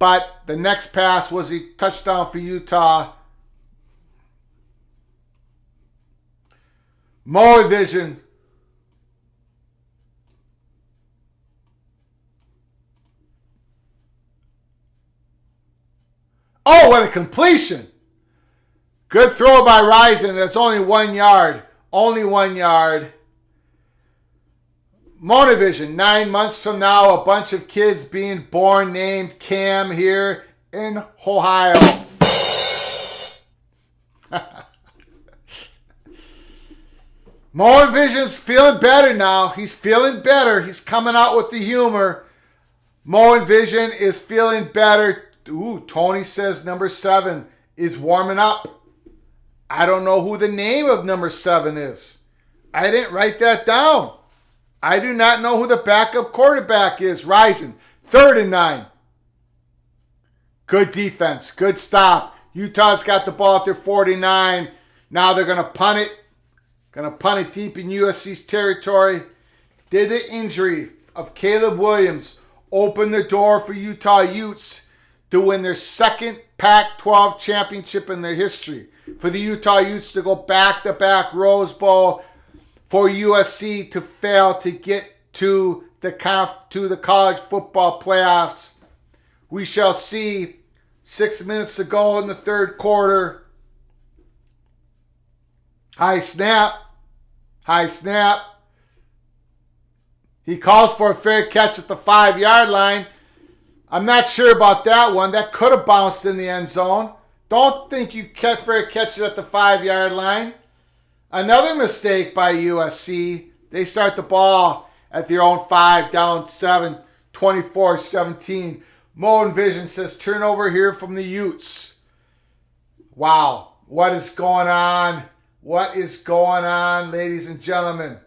but the next pass was a touchdown for Utah. Moe Vision. Oh, what a completion. Good throw by Rising. That's only 1 yard. Only 1 yard. Monovision, 9 months from now, a bunch of kids being born named Cam here in Ohio. Monovision's feeling better now. He's feeling better. He's coming out with the humor. Monovision is feeling better. Ooh, Tony says number 7 is warming up. I don't know who the name of number 7 is. I didn't write that down. I do not know who the backup quarterback is. Rising. 3rd and 9. Good defense. Good stop. Utah's got the ball at their 49. Now they're going to punt it. Going to punt it deep in USC's territory. Did the injury of Caleb Williams open the door for Utah Utes to win their 2nd Pac-12 championship in their history? For the Utah Utes to go back-to-back Rose Bowl, for USC to fail to get to the college football playoffs. We shall see. 6 minutes to go in the 3rd quarter. High snap. High snap. He calls for a fair catch at the 5-yard line. I'm not sure about that one. That could have bounced in the end zone. Don't think you fair catch it at the 5-yard line. Another mistake by USC. They start the ball at their own 5, down 7, 24-17. Moen Vision says turnover here from the Utes. Wow. What is going on? What is going on, ladies and gentlemen?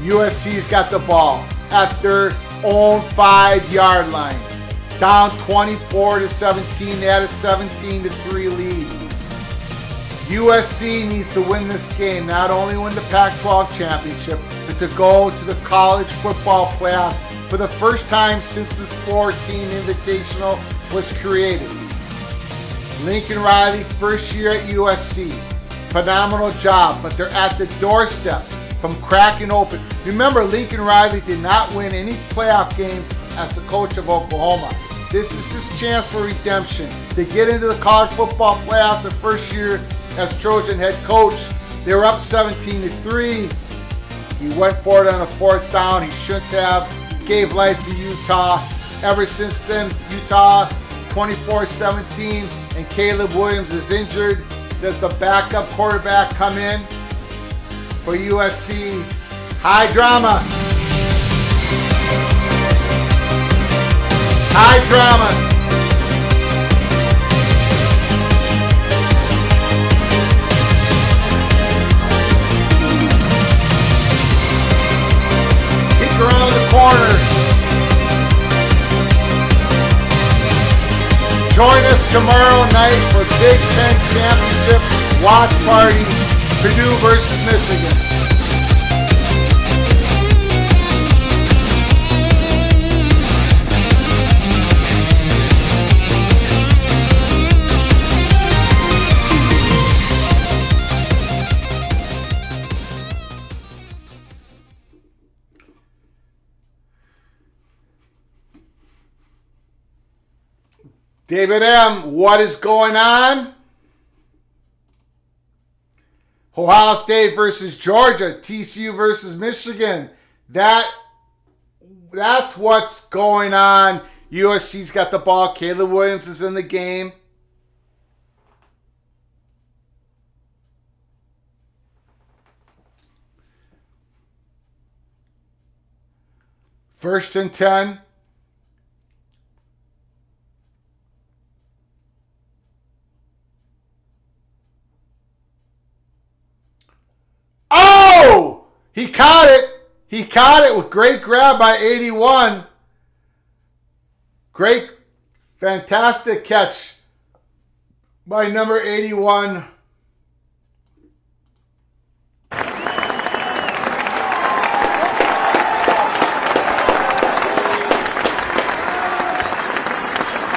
USC's got the ball at their own 5-yard line. Down 24-17. They had a 17-3 lead. USC needs to win this game. Not only win the Pac-12 championship, but to go to the college football playoff for the first time since this 4-team invitational was created. Lincoln Riley, first year at USC. Phenomenal job, but they're at the doorstep from cracking open. Remember, Lincoln Riley did not win any playoff games as the coach of Oklahoma. This is his chance for redemption to get into the college football playoffs the first year as Trojan head coach. They were up 17-3. He went for it on a 4th down. He shouldn't have. Gave life to Utah. Ever since then, Utah 24-17, and Caleb Williams is injured. Does the backup quarterback come in for USC? High drama. High drama. Kick around the corner. Join us tomorrow night for Big Ten Championship watch party, Purdue versus Michigan. David M., what is going on? Ohio State versus Georgia, TCU versus Michigan. That's what's going on. USC's got the ball. Caleb Williams is in the game. First and 10. Oh! He caught it. He caught it with great grab by 81. Great, fantastic catch by number 81.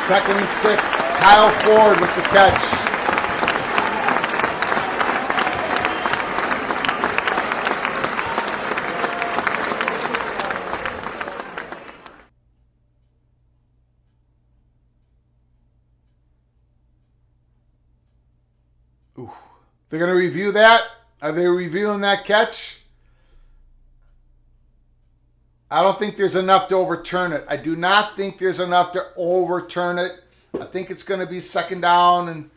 Second and 6. Kyle Ford with the catch. Ooh. They're going to review that. Are they reviewing that catch? I don't think there's enough to overturn it. I do not think there's enough to overturn it. I think it's going to be second down and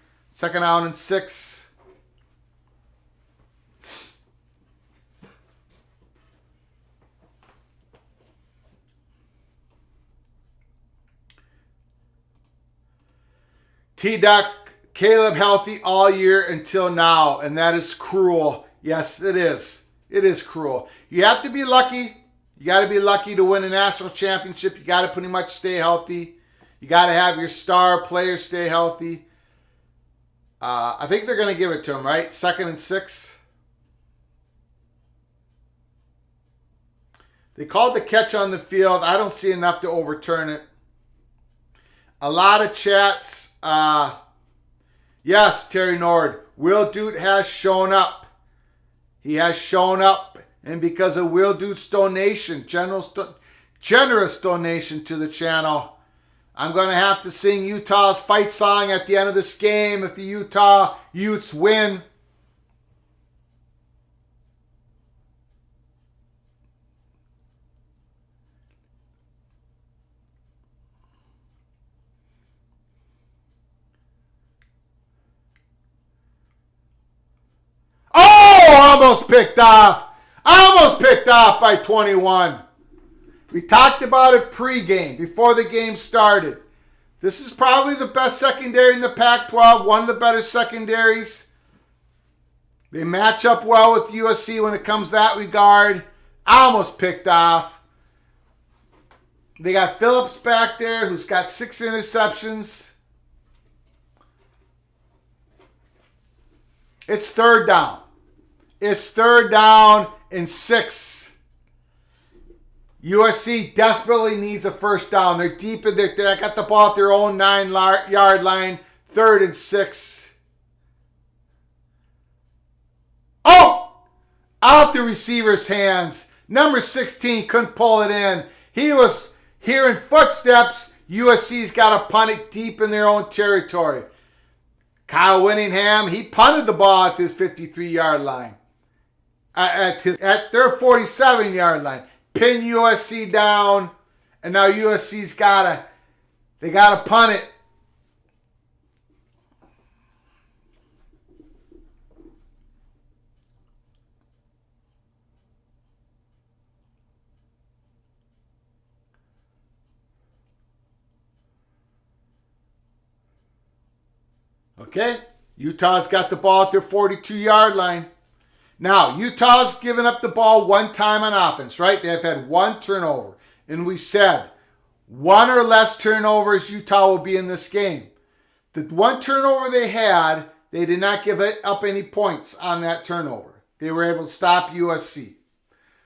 6. T-Duck, Caleb healthy all year until now, and that is cruel. Yes, it is. It is cruel. You have to be lucky. You got to be lucky to win a national championship. You got to pretty much stay healthy. You got to have your star players stay healthy. I think they're going to give it to him, right? Second and 6. They called the catch on the field. I don't see enough to overturn it. A lot of chats. Yes, Terry Nord. Will Dude has shown up. He has shown up. And because of Will Dude's donation, generous donation to the channel, I'm going to have to sing Utah's fight song at the end of this game if the Utah Utes win. Oh, almost picked off. Almost picked off by 21. We talked about it pregame, before the game started. This is probably the best secondary in the Pac-12, one of the better secondaries. They match up well with USC when it comes to that regard. Almost picked off. They got Phillips back there, who's got 6 interceptions. It's third down. It's third down and 6. USC desperately needs a first down. They're deep in there. They got the ball at their own 9-yard line. 3rd and 6. Oh! Out the receiver's hands. Number 16 couldn't pull it in. He was Hearing footsteps, USC's got to punt it deep in their own territory. Kyle Winningham, he punted the ball at this 53-yard line. At their 47-yard line. Pin USC down, and now USC's got to punt it. Okay, Utah's got the ball at their 42-yard line. Now, Utah's given up the ball one time on offense, right? They've had one turnover. And we said, one or less turnovers, Utah will be in this game. The one turnover they had, they did not give up any points on that turnover. They were able to stop USC.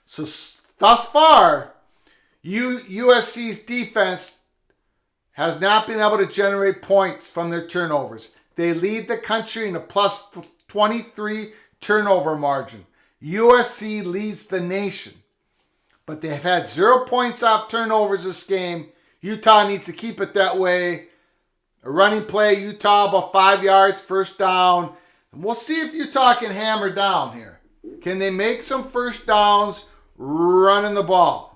So, thus far, USC's defense has not been able to generate points from their turnovers. They lead the country in a plus 23 turnover margin. USC leads the nation. But they've had 0 points off turnovers this game. Utah needs to keep it that way. A running play, Utah about 5 yards, first down. And we'll see if Utah can hammer down here. Can they make some first downs running the ball?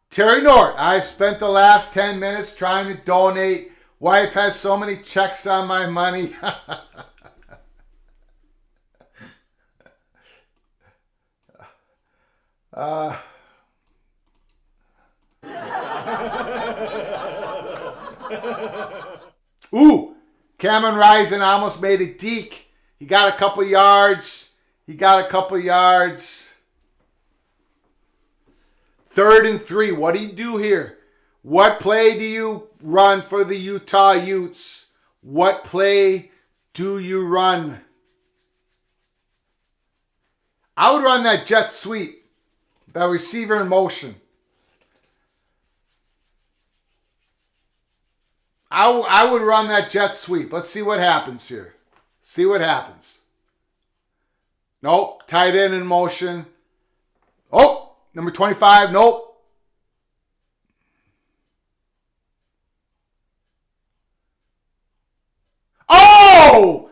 Terry Nort, I've spent the last 10 minutes trying to donate. Wife has so many checks on my money. Ooh, Cameron Rising almost made a deke. He got a couple yards. 3rd and 3. What do you do here? What play do you run for the Utah Utes? What play do you run? I would run that jet sweep. That receiver in motion. I would run that jet sweep. Let's see what happens here. See what happens. Nope. Tight end in motion. Oh! Number 25, nope. Oh!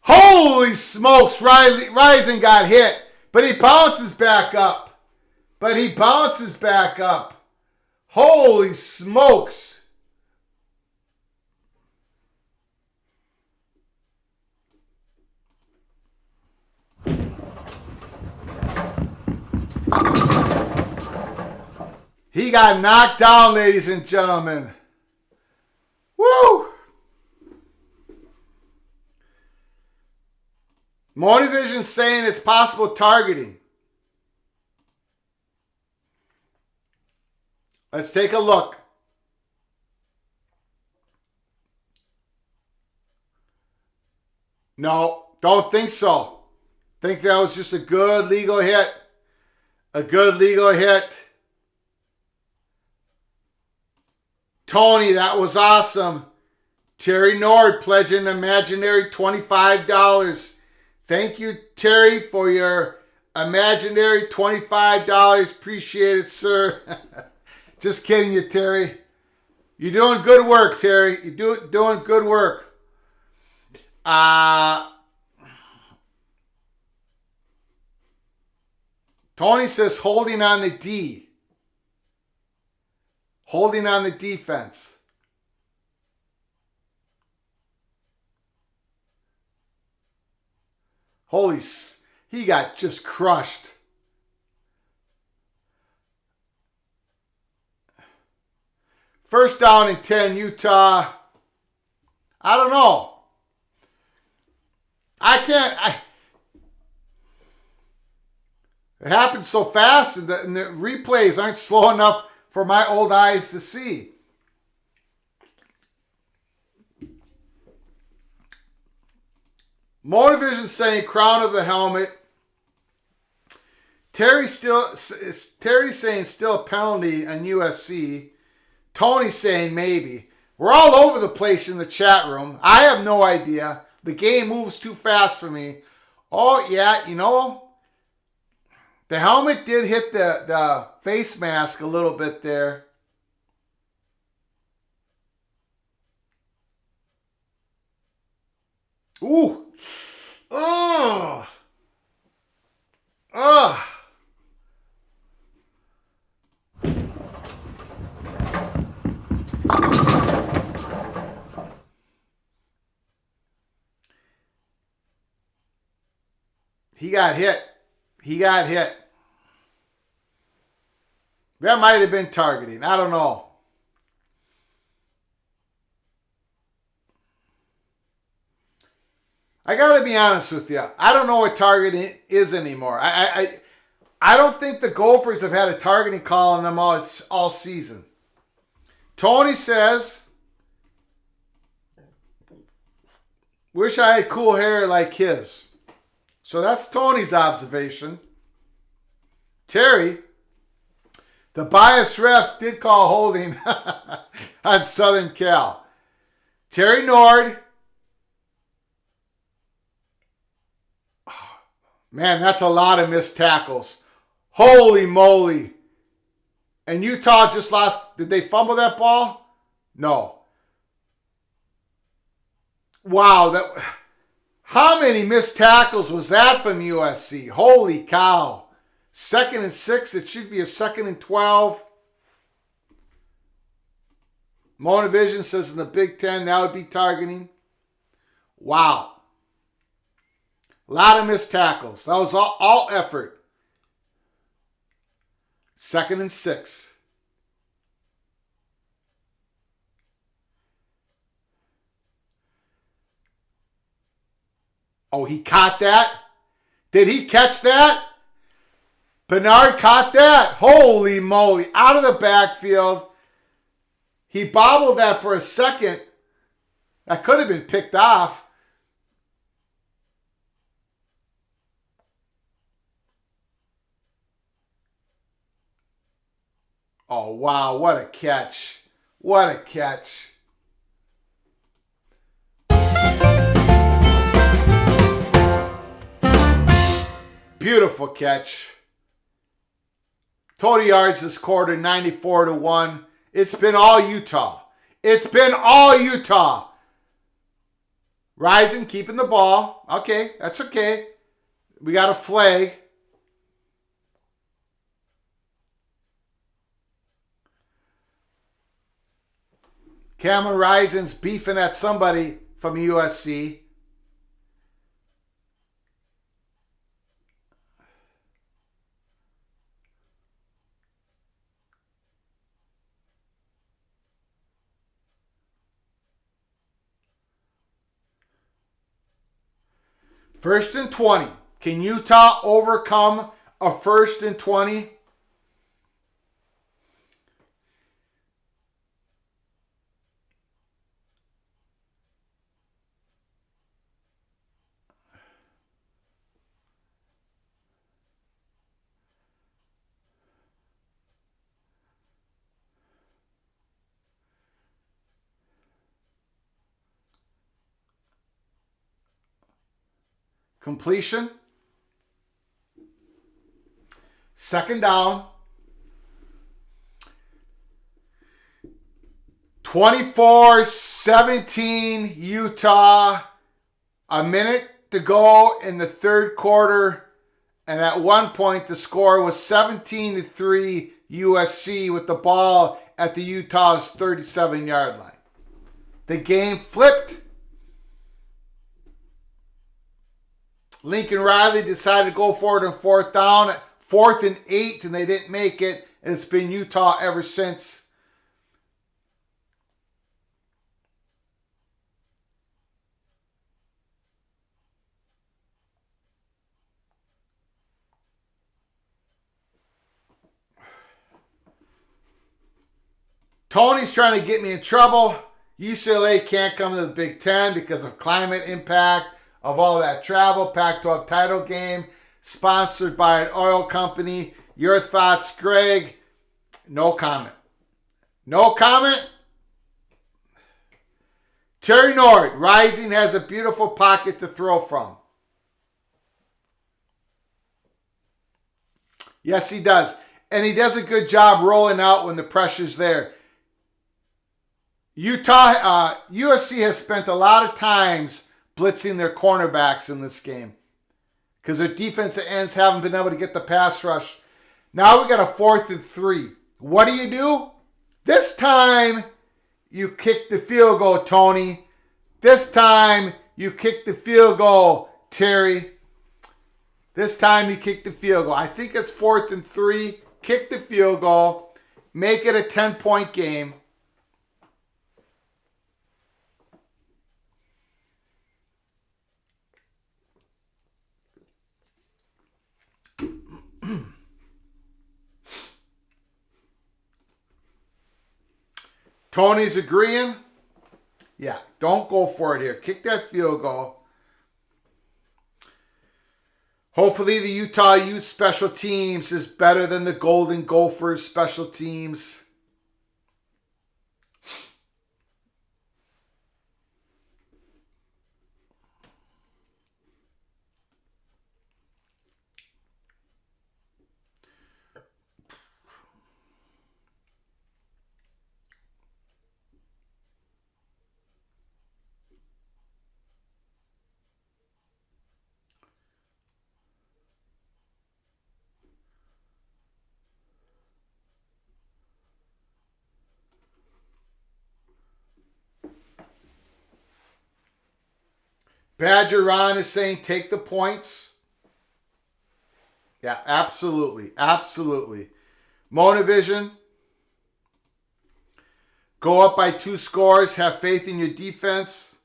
Holy smokes, Rising got hit. But he bounces back up. Holy smokes. He got knocked down, ladies and gentlemen. Woo! Motivision saying it's possible targeting. Let's take a look. No, don't think so. Think that was just a good legal hit. Tony, that was awesome. Terry Nord pledging an imaginary $25. Thank you, Terry, for your imaginary $25. Appreciate it, sir. Just kidding you, Terry. You're doing good work, Terry. You're doing good work. Tony says holding on the D. Holding on the defense. He got just crushed. First down and 10, Utah. I don't know. It happens so fast, and the replays aren't slow enough for my old eyes to see. Motivision saying crown of the helmet. Terry saying still a penalty on USC. Tony saying maybe. We're all over the place in the chat room. I have no idea. The game moves too fast for me. Oh, yeah, The helmet did hit the face mask a little bit there. Ooh. Oh. Oh. He got hit. He got hit. That might have been targeting. I don't know. I got to be honest with you. I don't know what targeting is anymore. I don't think the Gophers have had a targeting call on them all season. Tony says, wish I had cool hair like his. So that's Tony's observation. Terry, the biased refs did call holding on Southern Cal. Terry Nord. Man, that's a lot of missed tackles. Holy moly. And Utah just lost. Did they fumble that ball? No. Wow. How many missed tackles was that from USC? Holy cow. 2nd and 6. It should be a 2nd and 12. Mona Vision says in the Big Ten, that would be targeting. Wow. A lot of missed tackles. That was all effort. 2nd and 6. Oh, he caught that? Did he catch that? Bernard caught that? Holy moly. Out of the backfield. He bobbled that for a second. That could have been picked off. Oh, wow. What a catch. What a catch. Beautiful catch. Total yards this quarter, 94-1. It's been all Utah. It's been all Utah. Rising, keeping the ball. Okay, that's okay. We got a flag. Cameron Rising's beefing at somebody from USC. First and 20. Can Utah overcome a 1st and 20? Completion. 2nd down. 24-17 Utah. A minute to go in the 3rd quarter. And at one point the score was 17-3 USC with the ball at the Utah's 37-yard line. The game flipped. Lincoln Riley decided to go for it on 4th down, 4th and 8, and they didn't make it. And it's been Utah ever since. Tony's trying to get me in trouble. UCLA can't come to the Big Ten because of climate impact of all that travel. Pac-12 title game sponsored by an oil company. Your thoughts, Greg? No comment. No comment? Terry Nord, Rising has a beautiful pocket to throw from. Yes, he does. And he does a good job rolling out when the pressure's there. USC has spent a lot of times blitzing their cornerbacks in this game because their defensive ends haven't been able to get the pass rush. Now we got a 4th and 3. What do? This time you kick the field goal, Tony. This time you kick the field goal, Terry. This time you kick the field goal. I think it's 4th and 3. Kick the field goal. Make it a 10-point game. Tony's agreeing. Yeah, don't go for it here. Kick that field goal. Hopefully the Utah Ute special teams is better than the Golden Gophers special teams. Badger Ron is saying take the points. Yeah, absolutely. Absolutely. Monavision. Go up by 2 scores. Have faith in your defense.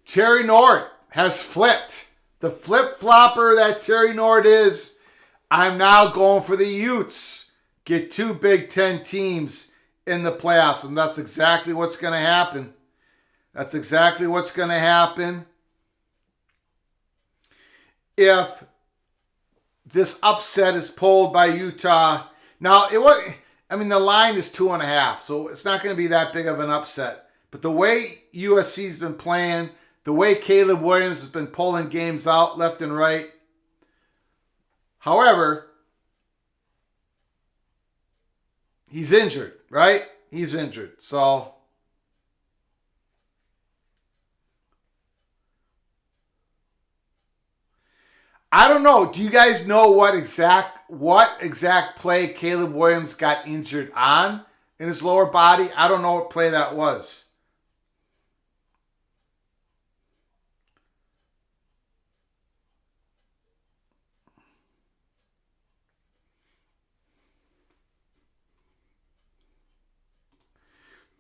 Terry Nord has flipped. The flip-flopper that Terry Nord is. I'm now going for the Utes. Get 2 Big Ten teams in the playoffs. And that's exactly what's going to happen. That's exactly what's going to happen. If this upset is pulled by Utah. Now, the line is 2.5. So it's not going to be that big of an upset. But the way USC's been playing, the way Caleb Williams has been pulling games out left and right. However, he's injured, right? He's injured. So I don't know. Do you guys know what exact play Caleb Williams got injured on in his lower body? I don't know what play that was.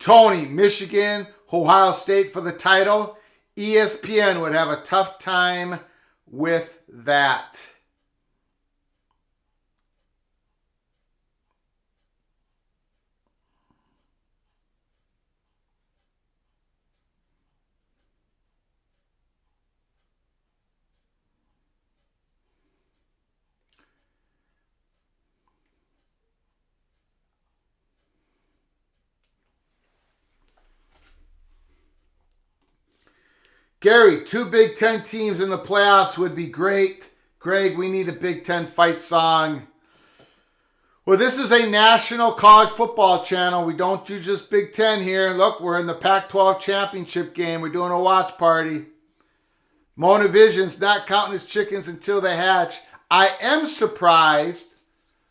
Tony, Michigan, Ohio State for the title. ESPN would have a tough time with that. Gary, 2 Big Ten teams in the playoffs would be great. Greg, we need a Big Ten fight song. Well, this is a national college football channel. We don't do just Big Ten here. Look, we're in the Pac-12 championship game. We're doing a watch party. Mona Vision's not counting his chickens until they hatch. I am surprised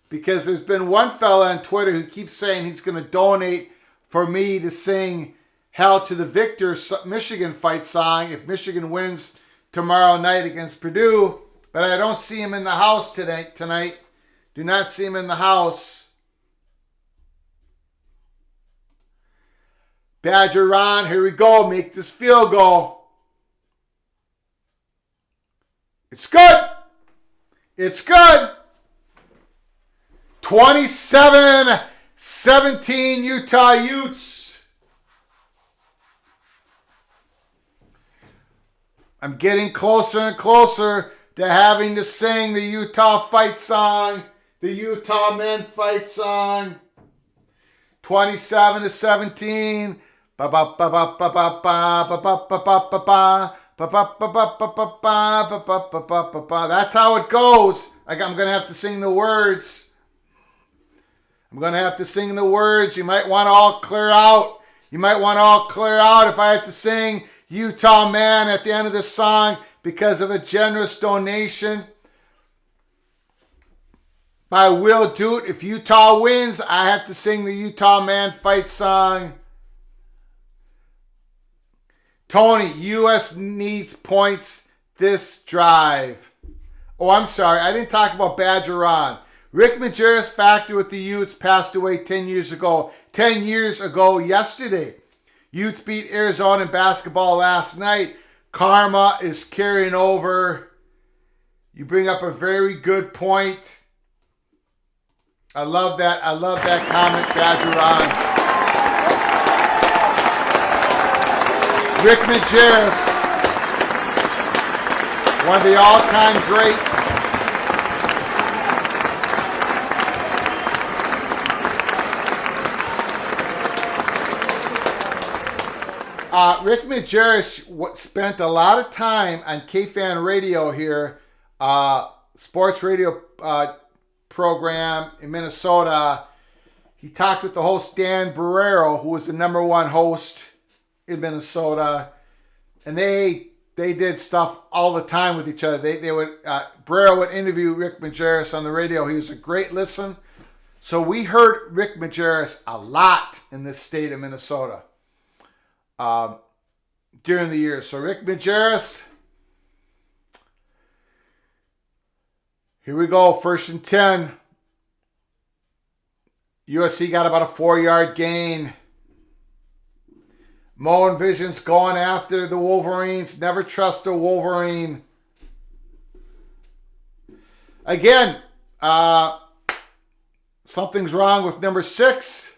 because there's been one fella on Twitter who keeps saying he's going to donate for me to sing Hell to the Victor Michigan fight song if Michigan wins tomorrow night against Purdue. But I don't see him in the house tonight. Do not see him in the house. Badger Ron, here we go. Make this field goal. It's good. It's good. 27-17 Utah Utes. I'm getting closer and closer to having to sing the Utah fight song, the Utah men fight song. 27-17. That's how it goes. I'm going to have to sing the words. You might want to all clear out. If I have to sing Utah Man at the end of the song because of a generous donation by Will Doot. If Utah wins, I have to sing the Utah Man fight song. Tony, U.S. needs points this drive. Oh, I'm sorry. I didn't talk about Badger Ron. Rick Majerus, factor with the Utes, passed away 10 years ago. 10 years ago yesterday. Utes beat Arizona in basketball last night. Karma is carrying over. You bring up a very good point. I love that. Comment, Badger Ron. Rick Majerus, one of the all-time greats. Rick Majerus spent a lot of time on KFan Radio here, sports radio program in Minnesota. He talked with the host Dan Barrero, who was the number one host in Minnesota, and they did stuff all the time with each other. They would Barrero would interview Rick Majerus on the radio. He was a great listen. So we heard Rick Majerus a lot in this state of Minnesota during the years. So Rick Majerus, here we go, 1st and 10. USC got about a 4-yard gain. Mo and Vision's going after the Wolverines. Never trust a Wolverine. Again, something's wrong with number 6.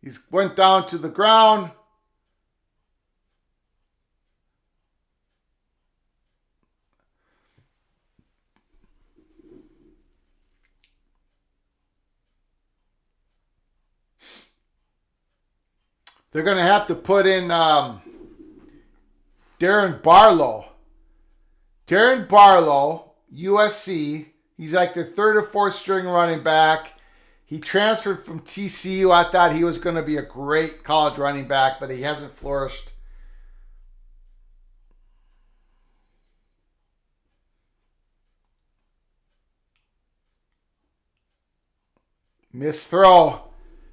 He went down to the ground. They're going to have to put in Darren Barlow. Darren Barlow, USC. He's like the 3rd or 4th string running back. He transferred from TCU. I thought he was going to be a great college running back, but he hasn't flourished. Missed throw.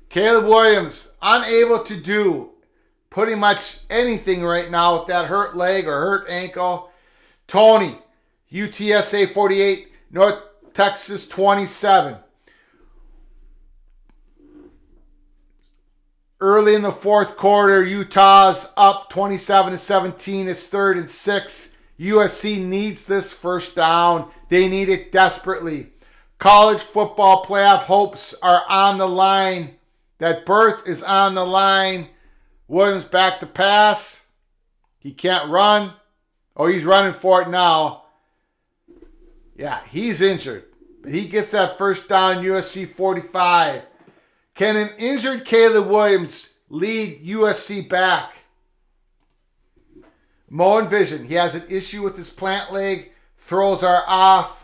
Caleb Williams, unable to do pretty much anything right now with that hurt leg or hurt ankle. Tony, UTSA 48, North Texas 27. Early in the 4th quarter, Utah's up 27-17. It's 3rd and 6. USC needs this first down. They need it desperately. College football playoff hopes are on the line. That berth is on the line. Williams back to pass. He can't run. Oh, he's running for it now. Yeah, he's injured. But he gets that first down, USC 45. Can an injured Caleb Williams lead USC back? Mo and Vision. He has an issue with his plant leg. Throws are off.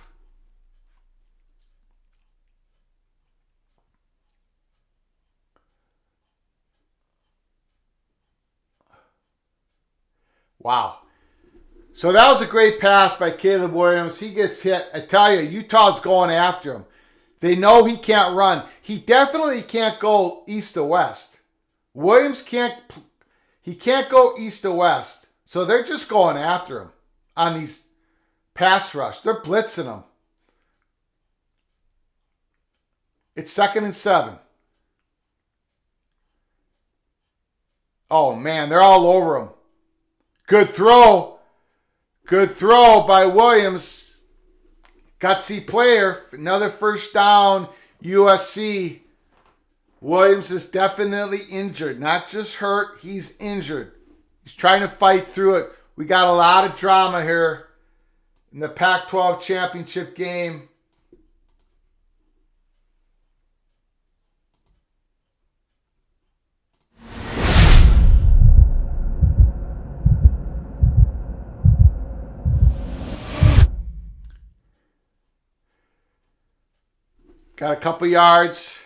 Wow. So that was a great pass by Caleb Williams. He gets hit. I tell you, Utah's going after him. They know he can't run. He definitely can't go east to west. Williams can't go east to west. So they're just going after him on these pass rush. They're blitzing him. It's 2nd and 7. Oh man, they're all over him. Good throw. Good throw by Williams. Gutsy player. Another first down. USC. Williams is definitely injured. Not just hurt. He's injured. He's trying to fight through it. We got a lot of drama here in the Pac-12 championship game. Got a couple yards.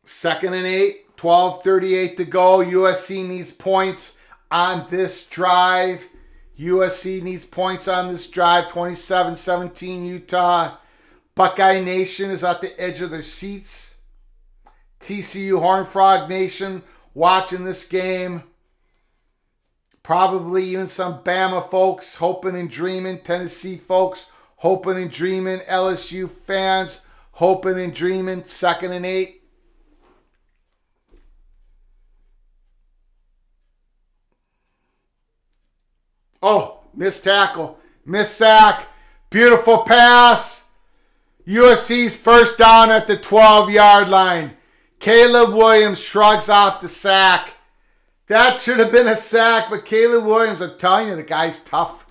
2nd and 8. 12:38 to go. USC needs points on this drive. USC needs points on this drive. 27-17 Utah. Buckeye Nation is at the edge of their seats. TCU Horned Frog Nation watching this game. Probably even some Bama folks hoping and dreaming. Tennessee folks hoping and dreaming. LSU fans hoping and dreaming. 2nd and 8. Oh, missed tackle. Missed sack. Beautiful pass. USC's first down at the 12-yard line. Caleb Williams shrugs off the sack. That should have been a sack, but Caleb Williams, I'm telling you, the guy's tough.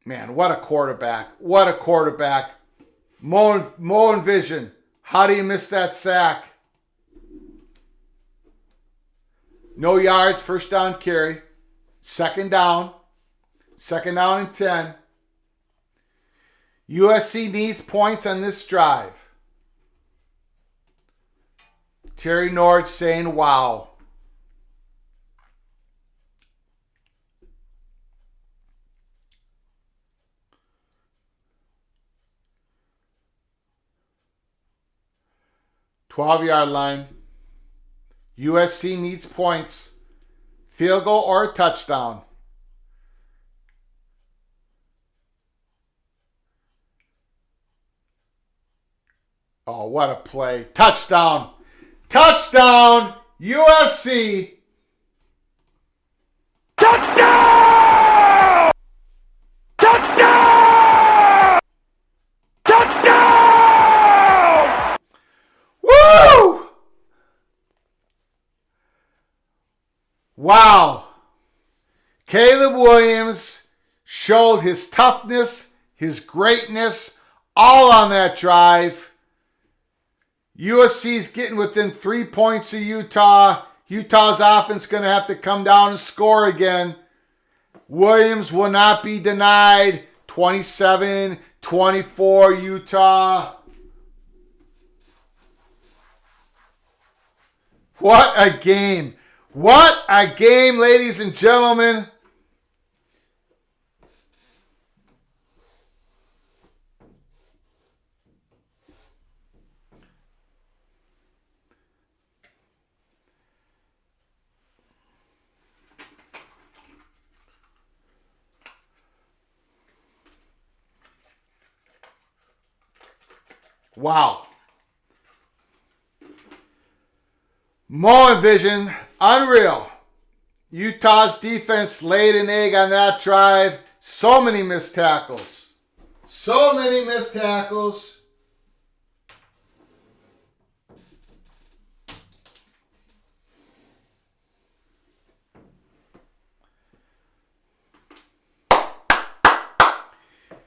Man, what a quarterback. What a quarterback. Mo and Vision. How do you miss that sack? No yards, first down carry. 2nd down. 2nd down and 10. USC needs points on this drive. Terry Nord saying, wow. Twelve-yard line. USC needs points. Field goal or a touchdown. Oh, what a play. Touchdown. Touchdown. USC. Touchdown! Touchdown! Touchdown! Woo! Wow. Caleb Williams showed his toughness, his greatness, all on that drive. USC's getting within 3 points of Utah. Utah's offense going to have to come down and score again. Williams will not be denied. 27-24 Utah. What a game. What a game, ladies and gentlemen. Wow. Mo and Vision, unreal. Utah's defense laid an egg on that drive. So many missed tackles. So many missed tackles.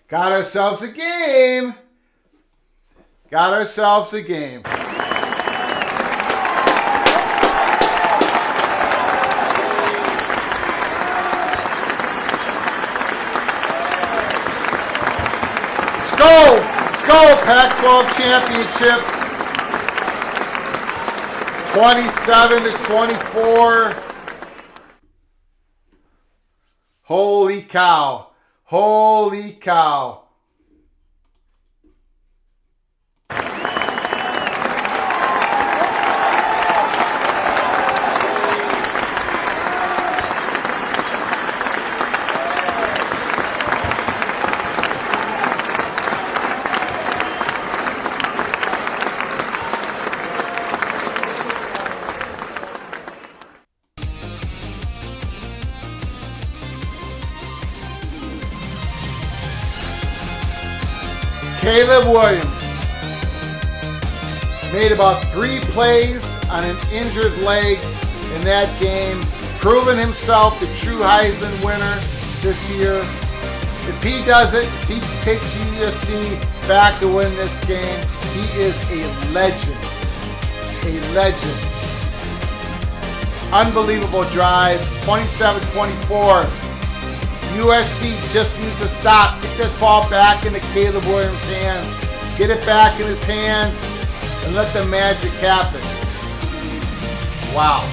Got ourselves a game. Got ourselves a game. Let's go, Pac-12 championship. 27-24. Holy cow. Holy cow. Caleb Williams made about 3 plays on an injured leg in that game, proving himself the true Heisman winner this year. If he does it, if he takes USC back to win this game, he is a legend. A legend. Unbelievable drive. 27-24. USC just needs to stop. Get that ball back into Caleb Williams' hands. Get it back in his hands and let the magic happen. Wow.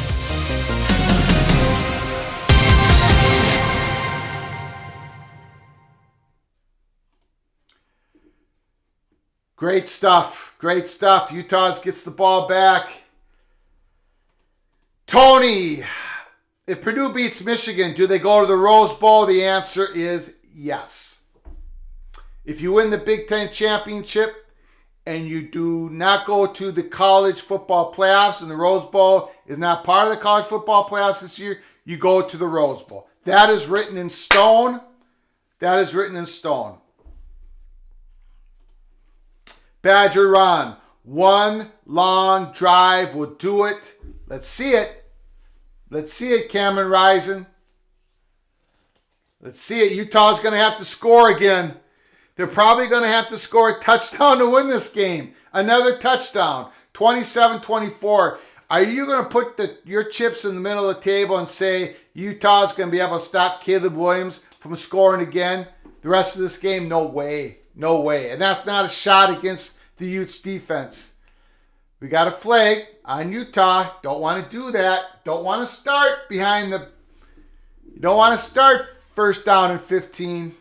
Great stuff. Great stuff. Utah gets the ball back. Tony, if Purdue beats Michigan, do they go to the Rose Bowl? The answer is yes. If you win the Big Ten championship and you do not go to the college football playoffs and the Rose Bowl is not part of the college football playoffs this year, you go to the Rose Bowl. That is written in stone. That is written in stone. Badger Ron, one long drive will do it. Let's see it. Let's see it, Cameron Risen. Let's see it. Utah's going to have to score again. They're probably going to have to score a touchdown to win this game. Another touchdown. 27-24. Are you going to put your chips in the middle of the table and say Utah's going to be able to stop Caleb Williams from scoring again the rest of this game? No way. No way. And that's not a shot against the Utes defense. We got a flag on Utah. Don't want to do that. Don't want to start behind the... You don't want to start first down and 15.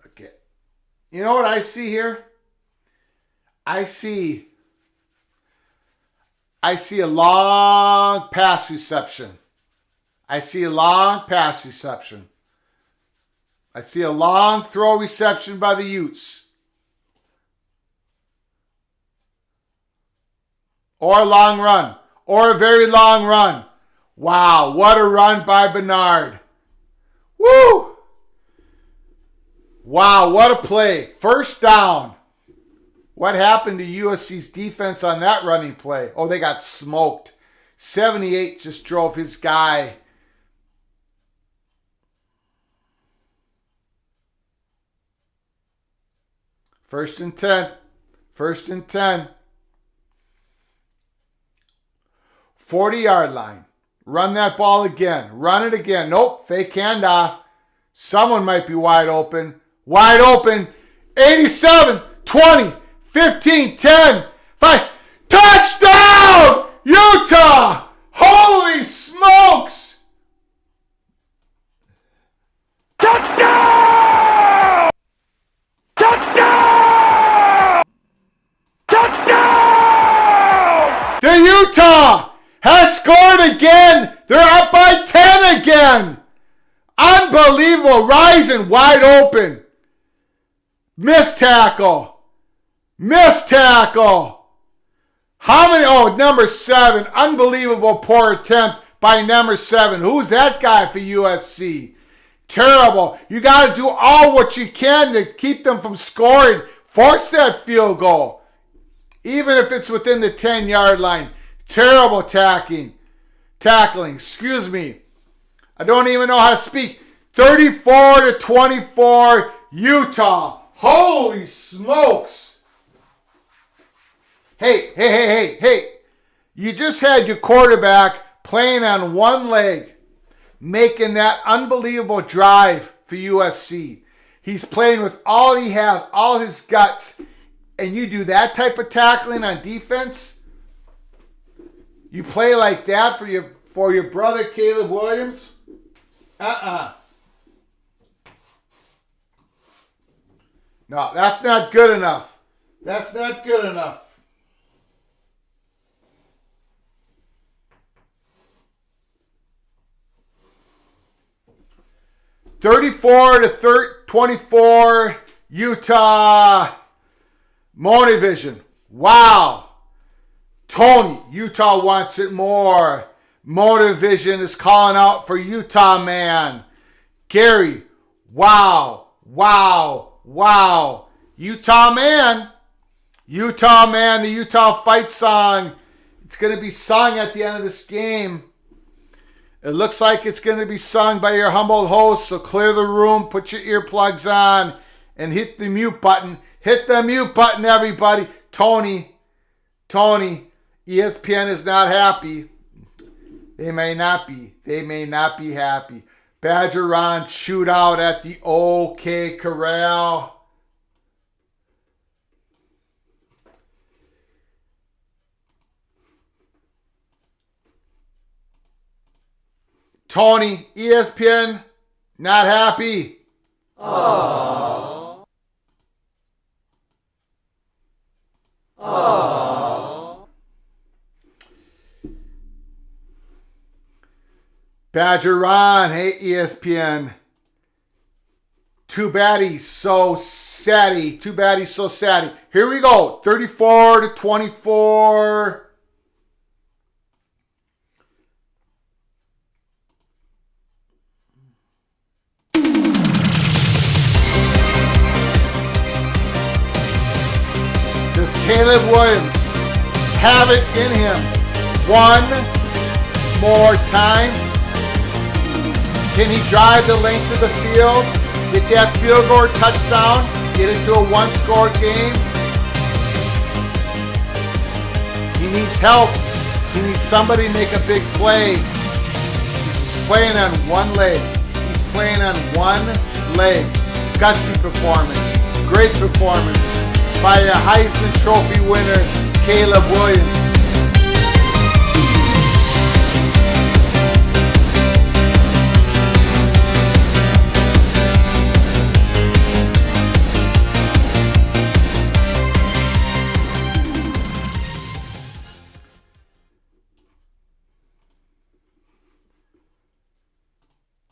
Okay. You know what I see here? I see a long pass reception. I see a long pass reception. I see a long throw reception by the Utes. Or a long run. Or a very long run. Wow, what a run by Bernard. Woo! Wow, what a play. First down. What happened to USC's defense on that running play? Oh, they got smoked. 78 just drove his guy. First and 10. First and 10. 40-yard line. Run that ball again. Run it again. Nope. Fake handoff. Someone might be wide open. Wide open. 87, 20, 15, 10, 5. Touchdown! Utah! Holy smokes! Touchdown! Touchdown! Touchdown! The Utah has scored again. They're up by 10 again. Unbelievable. Rising wide open. Missed tackle. Missed tackle. How many? Oh, number 7. Unbelievable poor attempt by number 7. Who's that guy for USC? Terrible. You got to do all what you can to keep them from scoring. Force that field goal. Even if it's within the 10-yard line. Terrible tackling. Excuse me. I don't even know how to speak. 34-24, Utah. Holy smokes. Hey. You just had your quarterback playing on one leg, making that unbelievable drive for USC. He's playing with all he has, all his guts, and you do that type of tackling on defense? You play like that for your brother Caleb Williams? No, that's not good enough. That's not good enough. (34-24) Utah. Monovision. Wow. Tony, Utah wants it more. Monovision is calling out for Utah man. Gary, wow. Utah man, the Utah fight song. It's going to be sung at the end of this game. It looks like it's going to be sung by your humble host, so clear the room, put your earplugs on, and hit the mute button. Hit the mute button, everybody. Tony, ESPN is not happy. They may not be. They may not be happy. Badger Ron shootout at the OK Corral. Tony, ESPN, not happy. Aww. Aww. Badger Ron, hey ESPN. Too bad he's so saddy. Too bad he's so saddy. Here we go. 34-24. Does Caleb Williams have it in him one more time? Can he drive the length of the field, get that field goal or touchdown, get it to a one-score game? He needs help. He needs somebody to make a big play. He's playing on one leg. He's playing on one leg. Gutsy performance. Great performance by a Heisman Trophy winner, Caleb Williams.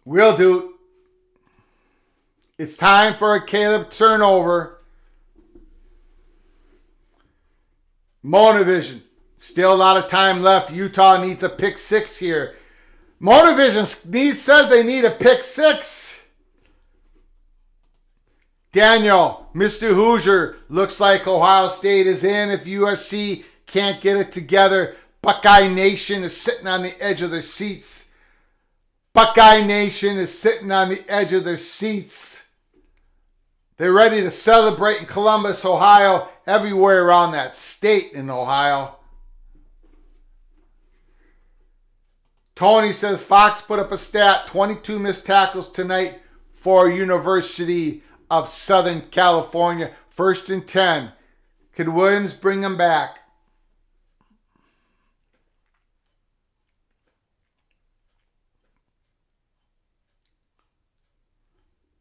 Will do. It's time for a Caleb turnover. Monovision. Still a lot of time left. Utah needs a pick 6 here. Monovision says they need a pick 6. Daniel, Mr. Hoosier, looks like Ohio State is in if USC can't get it together. Buckeye Nation is sitting on the edge of their seats. Buckeye Nation is sitting on the edge of their seats. They're ready to celebrate in Columbus, Ohio, everywhere around that state in Ohio. Tony says Fox put up a stat, 22 missed tackles tonight for University of Southern California. 1st and 10. Could Williams bring them back?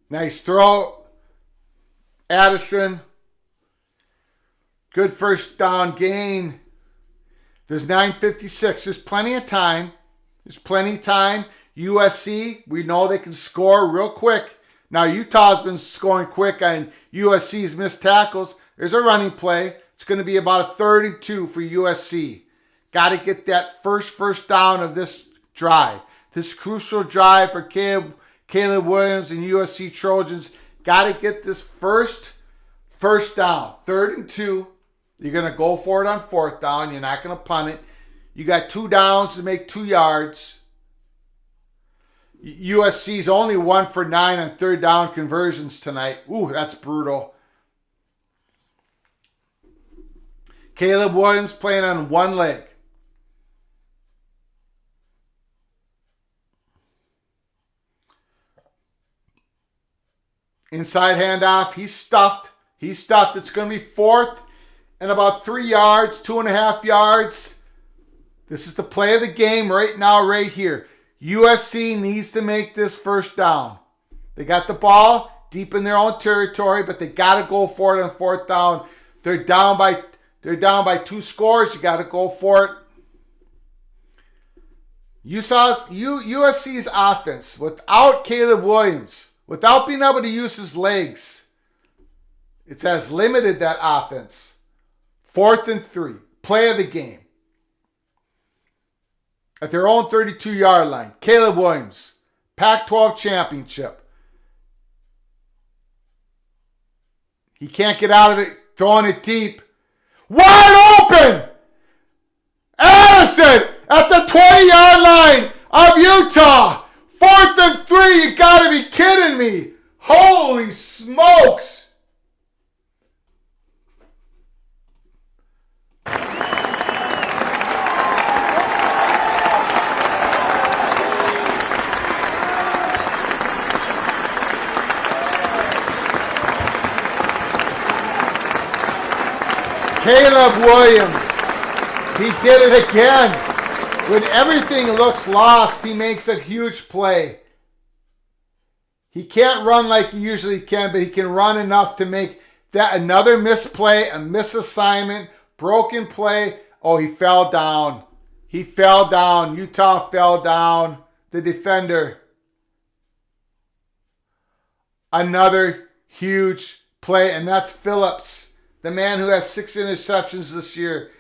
Nice throw. Addison. Good first down gain. There's 9:56. There's plenty of time. There's plenty of time. USC, we know they can score real quick. Now, Utah's been scoring quick on USC's missed tackles. There's a running play. It's going to be about a 3rd and 2 for USC. Got to get that first down of this drive. This crucial drive for Caleb Williams and USC Trojans. Got to get this first down. 3rd and 2. You're going to go for it on 4th down. You're not going to punt it. You got 2 downs to make 2 yards. USC's only 1 for 9 on 3rd down conversions tonight. Ooh, that's brutal. Caleb Williams playing on one leg. Inside handoff. He's stuffed. It's going to be 4th and about 3 yards, 2.5 yards. This is the play of the game right now, right here. USC needs to make this first down. They got the ball deep in their own territory, but they got to go for it on 4th down. They're down by 2 scores. You got to go for it. USC's offense without Caleb Williams, without being able to use his legs, it has limited that offense. 4th and 3. Play of the game. At their own 32-yard line. Caleb Williams. Pac-12 championship. He can't get out of it. Throwing it deep. Wide open! Addison at the 20-yard line of Utah. 4th and 3. You got to be kidding me. Holy smokes. Caleb Williams. He did it again. When everything looks lost, he makes a huge play. He can't run like he usually can, but he can run enough to make that another misplay, a misassignment, broken play. Oh, he fell down. He fell down. Utah fell down. The defender. Another huge play, and that's Phillips, the man who has 6 interceptions this year,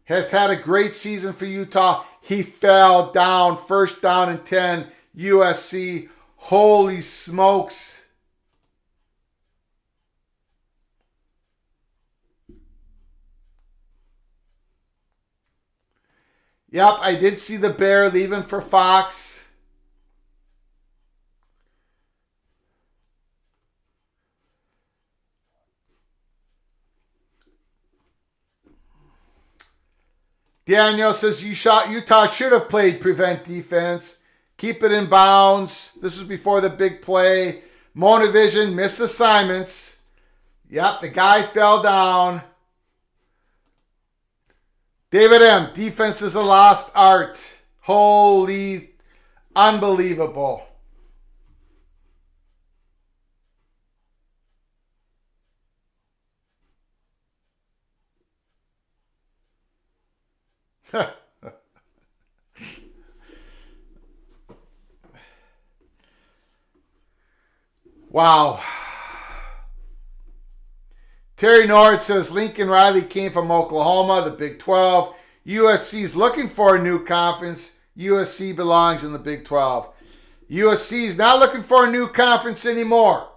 has had a great season for Utah. He fell down. First down and 10, USC. Holy smokes. Yep, I did see the Bear leaving for Fox. Daniel says Utah should have played prevent defense. Keep it in bounds. This was before the big play. Monovision, missed assignments. Yep, the guy fell down. David M., defense is a lost art. Holy, unbelievable. Wow. Terry Nord says Lincoln Riley came from Oklahoma, the Big 12. USC is looking for a new conference. USC belongs in the Big 12. USC is not looking for a new conference anymore.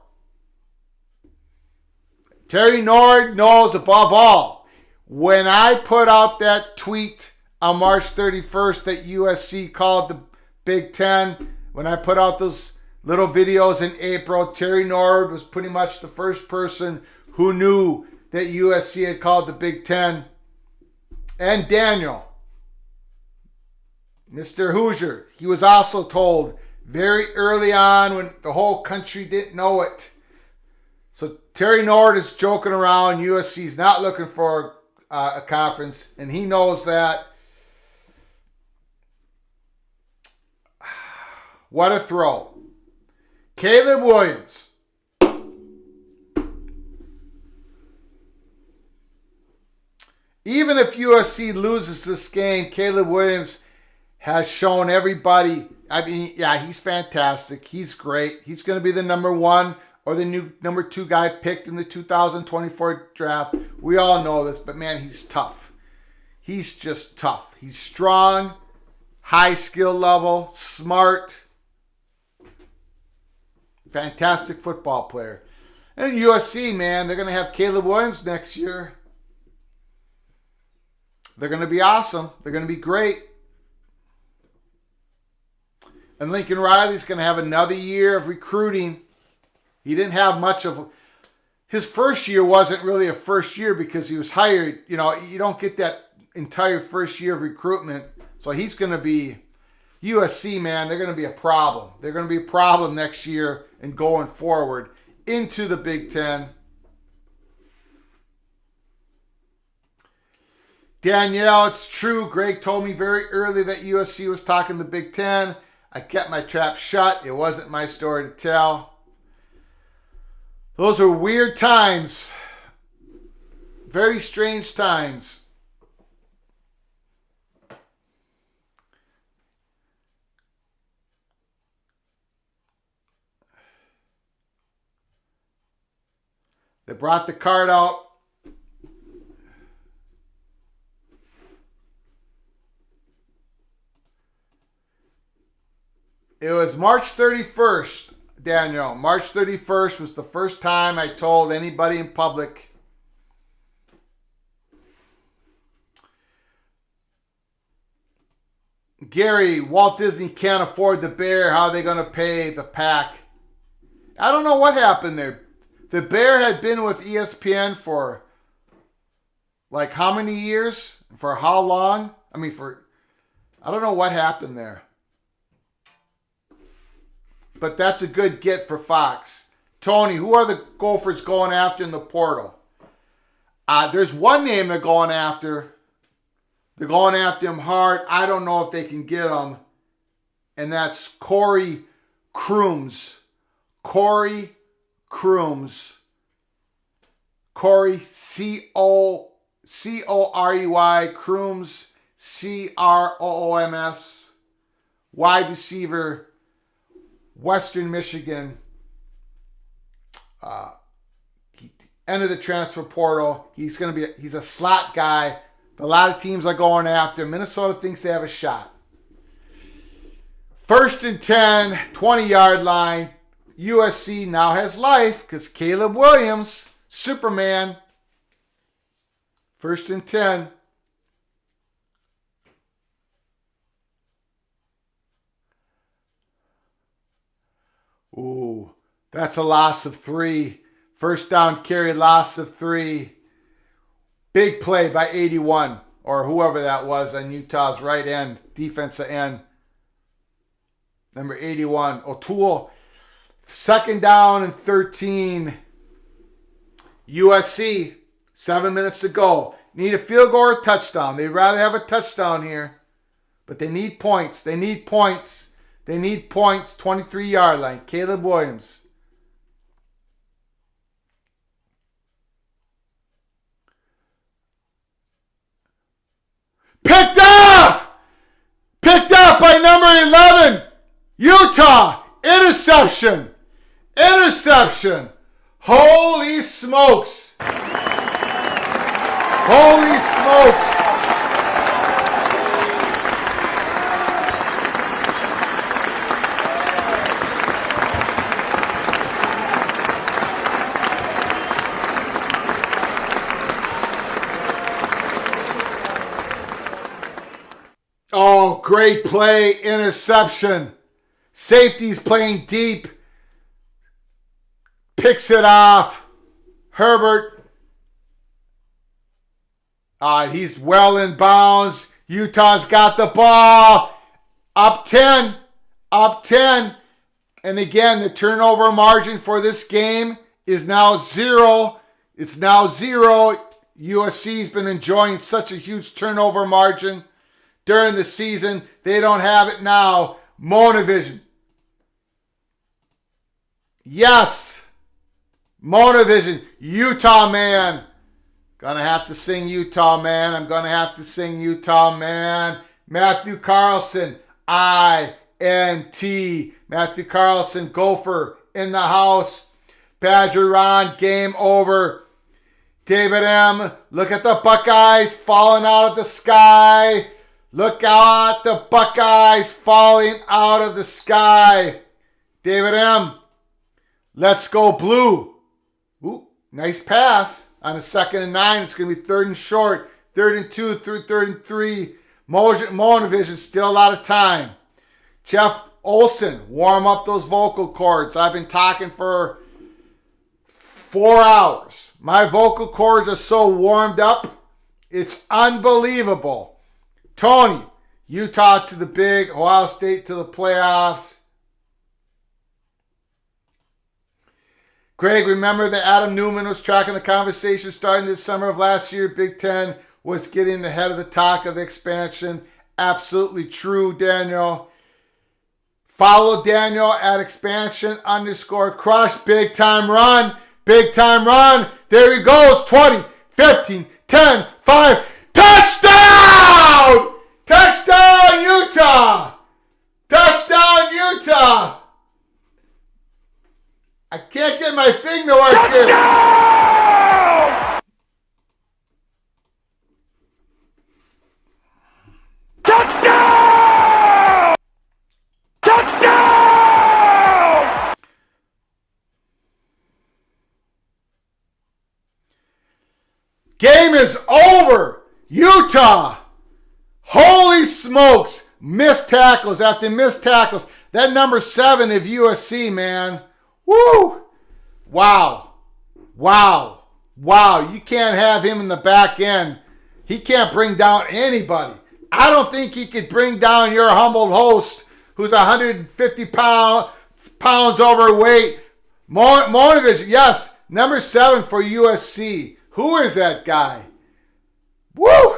Terry Nord knows above all, when I put out that tweet on March 31st that USC called the Big 10, when I put out those little videos in April, Terry Nord was pretty much the first person who knew that USC had called the Big 10. And Daniel, Mr. Hoosier, he was also told very early on when the whole country didn't know it. So Terry Nord is joking around. USC is not looking for a conference, and he knows that. What a throw. Caleb Williams. Even if USC loses this game, Caleb Williams has shown everybody, I mean, yeah, he's fantastic. He's great. He's going to be the number 1 or the new number 2 guy picked in the 2024 draft. We all know this, but man, he's tough. He's just tough. He's strong, high skill level, smart, fantastic football player. And USC, man, they're going to have Caleb Williams next year. They're going to be awesome. They're going to be great. And Lincoln Riley's going to have another year of recruiting. He didn't have much of... His first year wasn't really a first year because he was hired. You know, you don't get that entire first year of recruitment. So he's going to be... USC, man, they're going to be a problem. They're going to be a problem next year and going forward into the Big Ten. Danielle, it's true. Greg told me very early that USC was talking the Big Ten. I kept my trap shut. It wasn't my story to tell. Those were weird times. Very strange times. They brought the card out. It was March 31st, Daniel. March 31st was the first time I told anybody in public. Gary, Walt Disney can't afford the Bear. How are they going to pay the PAC? I don't know what happened there. The Bear had been with ESPN for like how many years? For how long? I don't know what happened there. But that's a good get for Fox. Tony, who are the Gophers going after in the portal? There's one name they're going after. They're going after him hard. I don't know if they can get him. And that's Corey Crooms. Corey Crooms. Corey, C-O-R-E-Y, Crooms, C-R-O-O-M-S. Wide receiver, Western Michigan. End of the transfer portal. He's a slot guy. But a lot of teams are going after him. Minnesota thinks they have a shot. 1st and 10, 20-yard line. USC now has life because Caleb Williams, Superman. 1st and 10. Ooh, that's a loss of 3. First down carry, loss of 3. Big play by 81, or whoever that was on Utah's right end, defensive end. Number 81, O'Toole. 2nd down and 13. USC, 7 minutes to go. Need a field goal or a touchdown. They'd rather have a touchdown here. But they need points. They need points. 23-yard line. Caleb Williams. Picked off! Picked up by number 11. Utah. Interception. Holy smokes. Holy smokes. Oh, great play. Interception. Safety's playing deep. Picks it off. Herbert. He's well in bounds. Utah's got the ball. Up 10. And again, the turnover margin for this game is now 0. It's now 0. USC's been enjoying such a huge turnover margin during the season. They don't have it now. Monovision. Yes. Monovision. Utah man. Gonna have to sing Utah man. I'm gonna have to sing Utah man. Matthew Carlson. I-N-T. Matthew Carlson. Gopher in the house. Badger Ron. Game over. David M. Look at the Buckeyes falling out of the sky. Look out, the Buckeyes falling out of the sky. David M. Let's go blue. Ooh, nice pass on a 2nd and 9. It's going to be 3rd and short. 3rd and 2 through 3rd and 3. Monovision, still a lot of time. Jeff Olson, warm up those vocal cords. I've been talking for 4 hours. My vocal cords are so warmed up. It's unbelievable. Tony, Utah to the big, Ohio State to the playoffs. Greg, remember that Adam Newman was tracking the conversation starting this summer of last year. Big Ten was getting ahead of the talk of expansion. Absolutely true, Daniel. Follow Daniel at expansion_crush. Big time run. There he goes. 20, 15, 10, 5. Touchdown! Touchdown, Utah! I can't get my thing to work here. Touchdown! Touchdown! Game is over. Utah. Holy smokes. Missed tackles after missed tackles. That number 7 of USC, man. Woo! Wow. You can't have him in the back end. He can't bring down anybody. I don't think he could bring down your humble host who's 150 pounds overweight. Monovision, yes, number 7 for USC. Who is that guy? Woo!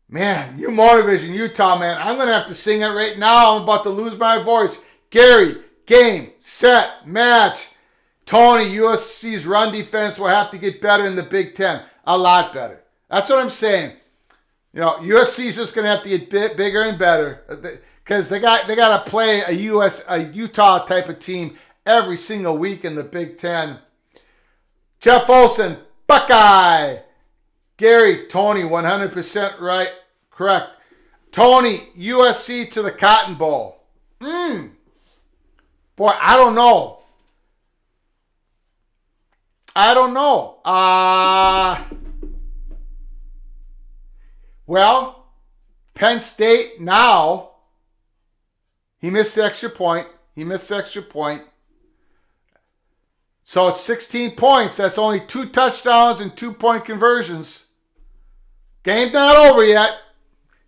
Man, you Monovision, Utah, man. I'm going to have to sing it right now. I'm about to lose my voice. Gary, game, set, match. Tony, USC's run defense will have to get better in the Big Ten. A lot better. That's what I'm saying. You know, USC's just going to have to get bigger and better because they got to play a Utah type of team every single week in the Big Ten. Jeff Olson, Buckeye. Gary, Tony, 100% right, correct. Tony, USC to the Cotton Bowl. Boy, I don't know. Well, Penn State now, he missed the extra point. So it's 16 points. That's only 2 touchdowns and 2-point conversions. Game's not over yet.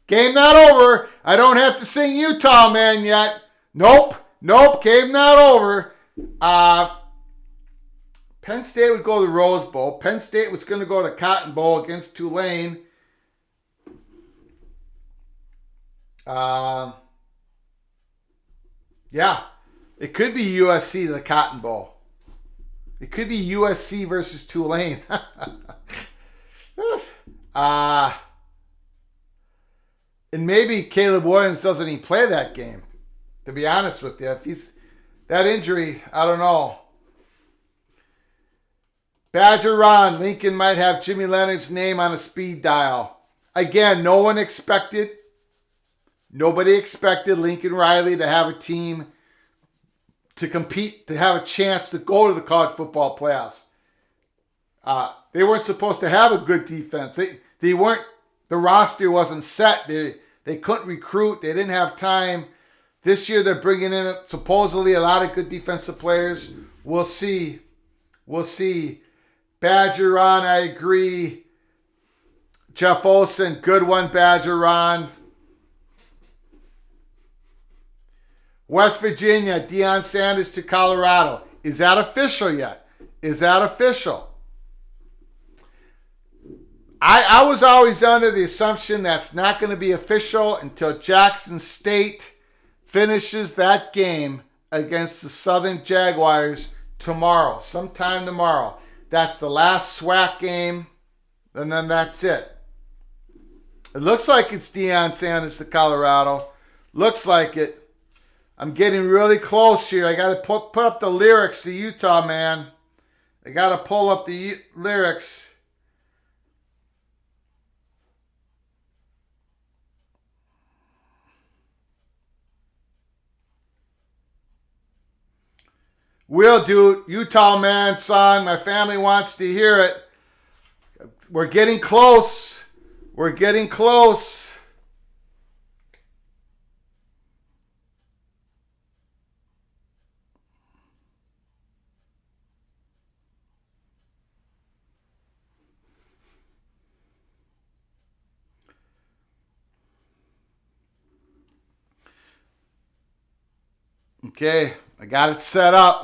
Game not over. I don't have to sing Utah, man, yet. Nope. Game not over. Penn State would go to the Rose Bowl. Penn State was going to go to Cotton Bowl against Tulane. Yeah. It could be USC to the Cotton Bowl. It could be USC versus Tulane. And maybe Caleb Williams doesn't even play that game, to be honest with you. If he's that injury, I don't know. Badger Ron, Lincoln might have Jimmy Leonard's name on a speed dial. Again, nobody expected Lincoln Riley to have a team to compete, to have a chance to go to the college football playoffs. They weren't supposed to have a good defense. They weren't. The roster wasn't set. They couldn't recruit. They didn't have time. This year they're bringing in supposedly a lot of good defensive players. We'll see. Badger Ron, I agree. Jeff Olson, good one, Badger Ron. West Virginia, Deion Sanders to Colorado. Is that official yet? I was always under the assumption that's not going to be official until Jackson State finishes that game against the Southern Jaguars sometime tomorrow. That's the last SWAC game, and then that's it. It looks like it's Deion Sanders to Colorado. Looks like it. I'm getting really close here. I got to put up the lyrics to Utah, man. I got to pull up the lyrics. Will do. Utah Man song. My family wants to hear it. We're getting close. Okay, I got it set up.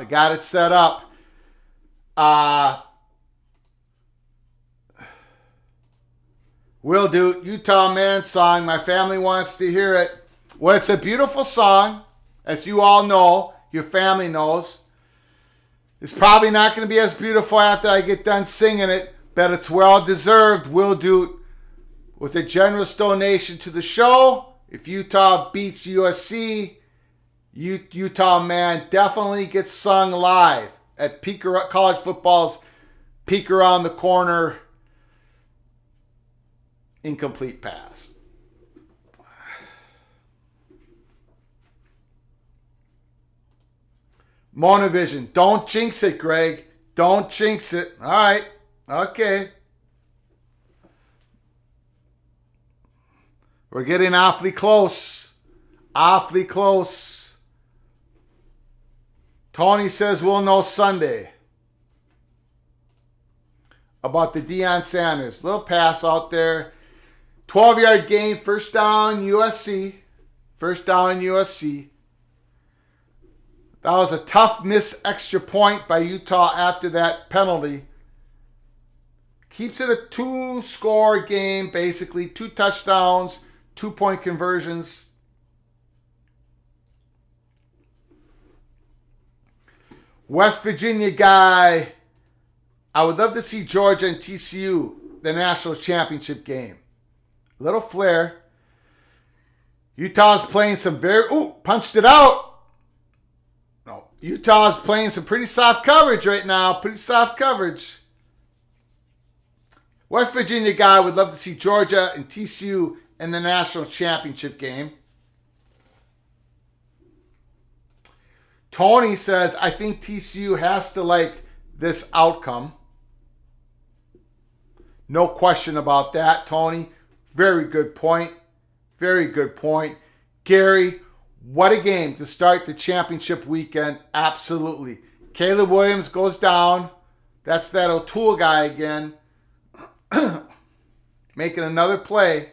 Will do. Utah Man song. My family wants to hear it. Well, it's a beautiful song, as you all know. Your family knows. It's probably not going to be as beautiful after I get done singing it, but it's well deserved. Will do. With a generous donation to the show. If Utah beats USC, Utah Man definitely gets sung live at college football's Peek Around the Corner incomplete pass. Monovision, don't jinx it, Greg. Don't jinx it. All right. Okay. We're getting awfully close. Tony says we'll know Sunday about the Deion Sanders. Little pass out there. 12-yard gain, first down USC. That was a tough miss extra point by Utah after that penalty. Keeps it a 2-score game, basically. 2 touchdowns, 2-point conversions. West Virginia guy. I would love to see Georgia and TCU, the national championship game. A little flair. Utah's playing some punched it out. No, Utah's playing some pretty soft coverage right now. Pretty soft coverage. West Virginia guy would love to see Georgia and TCU in the national championship game. Tony says, I think TCU has to like this outcome. No question about that, Tony. Very good point. Very good point. Gary, what a game to start the championship weekend. Absolutely. Caleb Williams goes down. That's that O'Toole guy again. Making another play.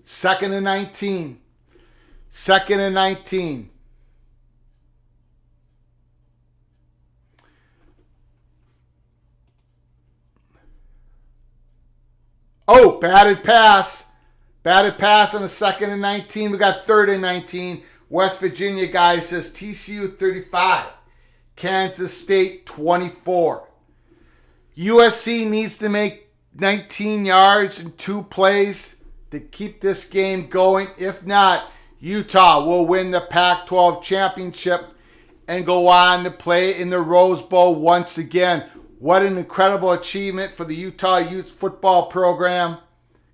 Second and 19. Second and 19. Oh, batted pass. Batted pass on the second and 19. We got third and 19. West Virginia guy says TCU 35. Kansas State 24. USC needs to make 19 yards in 2 plays to keep this game going. If not, Utah will win the Pac-12 championship and go on to play in the Rose Bowl once again. What an incredible achievement for the Utah Utes football program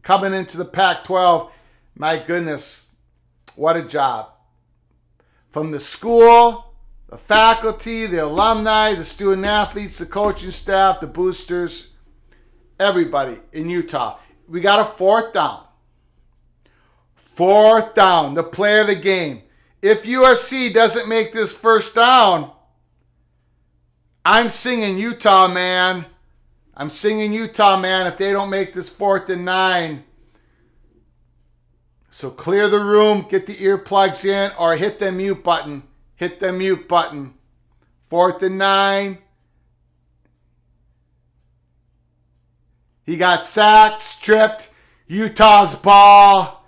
coming into the Pac-12. My goodness, what a job. From the school, the faculty, the alumni, the student athletes, the coaching staff, the boosters, everybody in Utah. We got a 4th down. 4th down, the play of the game. If USC doesn't make this 1st down, I'm singing Utah, man. I'm singing Utah, man, if they don't make this 4th and 9. So clear the room, get the earplugs in, or hit the mute button. Hit the mute button. 4th and 9. He got sacked, stripped. Utah's ball.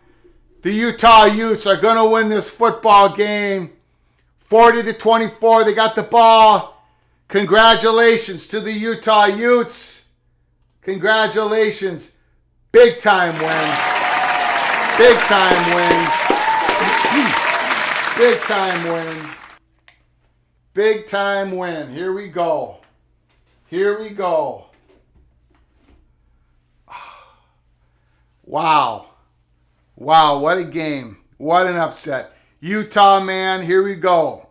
The Utah Utes are going to win this football game. 40-24, they got the ball. Congratulations to the Utah Utes. Congratulations. Big time win. Big time win. Big time win. Big time win. Here we go. Here we go. Wow. Wow, what a game. What an upset. Utah, man, here we go.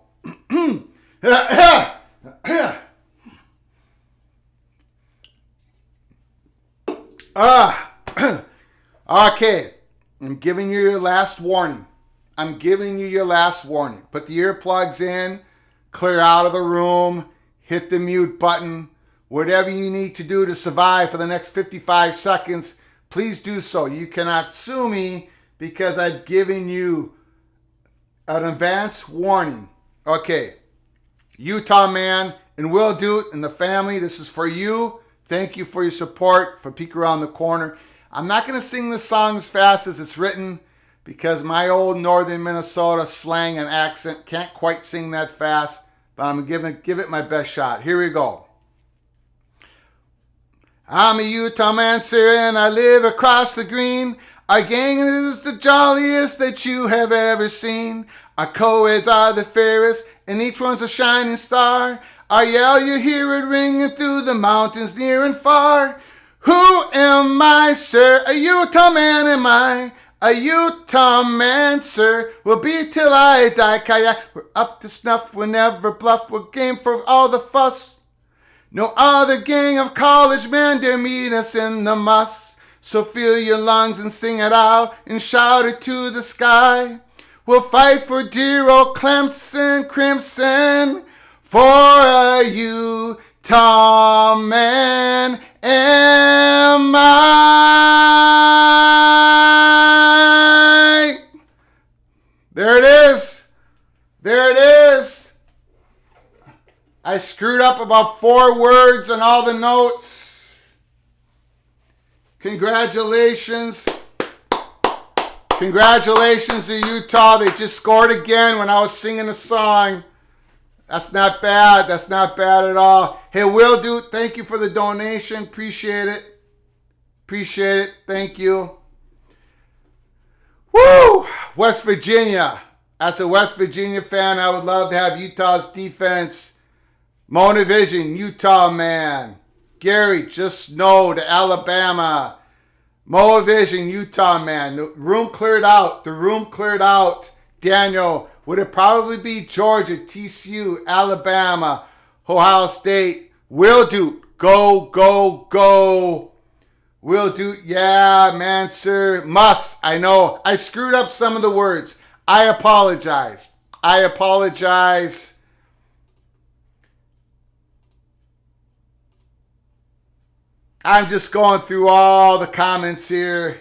Okay, I'm giving you your last warning. I'm giving you your last warning. Put the earplugs in, clear out of the room, hit the mute button. Whatever you need to do to survive for the next 55 seconds, please do so. You cannot sue me because I've given you an advance warning. Okay, Utah, man, and Will Do It and the family, this is for you. Thank you for your support for Peek Around the Corner. I'm not going to sing the song as fast as it's written because my old northern Minnesota slang and accent can't quite sing that fast, but I'm going to give it my best shot. Here we go. I'm a Utah man, sir, and I live across the green. Our gang is the jolliest that you have ever seen. Our co-eds are the fairest, and each one's a shining star. Our yell, you hear it ringing through the mountains near and far. Who am I, sir? A Utah man am I. A Utah man, sir, will be till I die. Kaya, we're up to snuff, we're never bluff, we're game for all the fuss. No other gang of college men dare meet us in the muss. So fill your lungs and sing it out and shout it to the sky. We'll fight for dear old Clemson Crimson, for a Utah man am I. There it is. There it is. I screwed up about 4 words on all the notes. Congratulations. Congratulations to Utah. They just scored again when I was singing the song. That's not bad. That's not bad at all. Hey, Will Dude, thank you for the donation. Appreciate it. Appreciate it. Thank you. Woo! West Virginia. As a West Virginia fan, I would love to have Utah's defense. Mona Vision, Utah man. Gary, just no to Alabama. Moa Vision, Utah man. The room cleared out. The room cleared out. Daniel, would it probably be Georgia, TCU, Alabama, Ohio State? Will do. Go, go, go. Will do. Yeah, man, sir. Must. I know. I screwed up some of the words. I apologize. I apologize. I'm just going through all the comments here.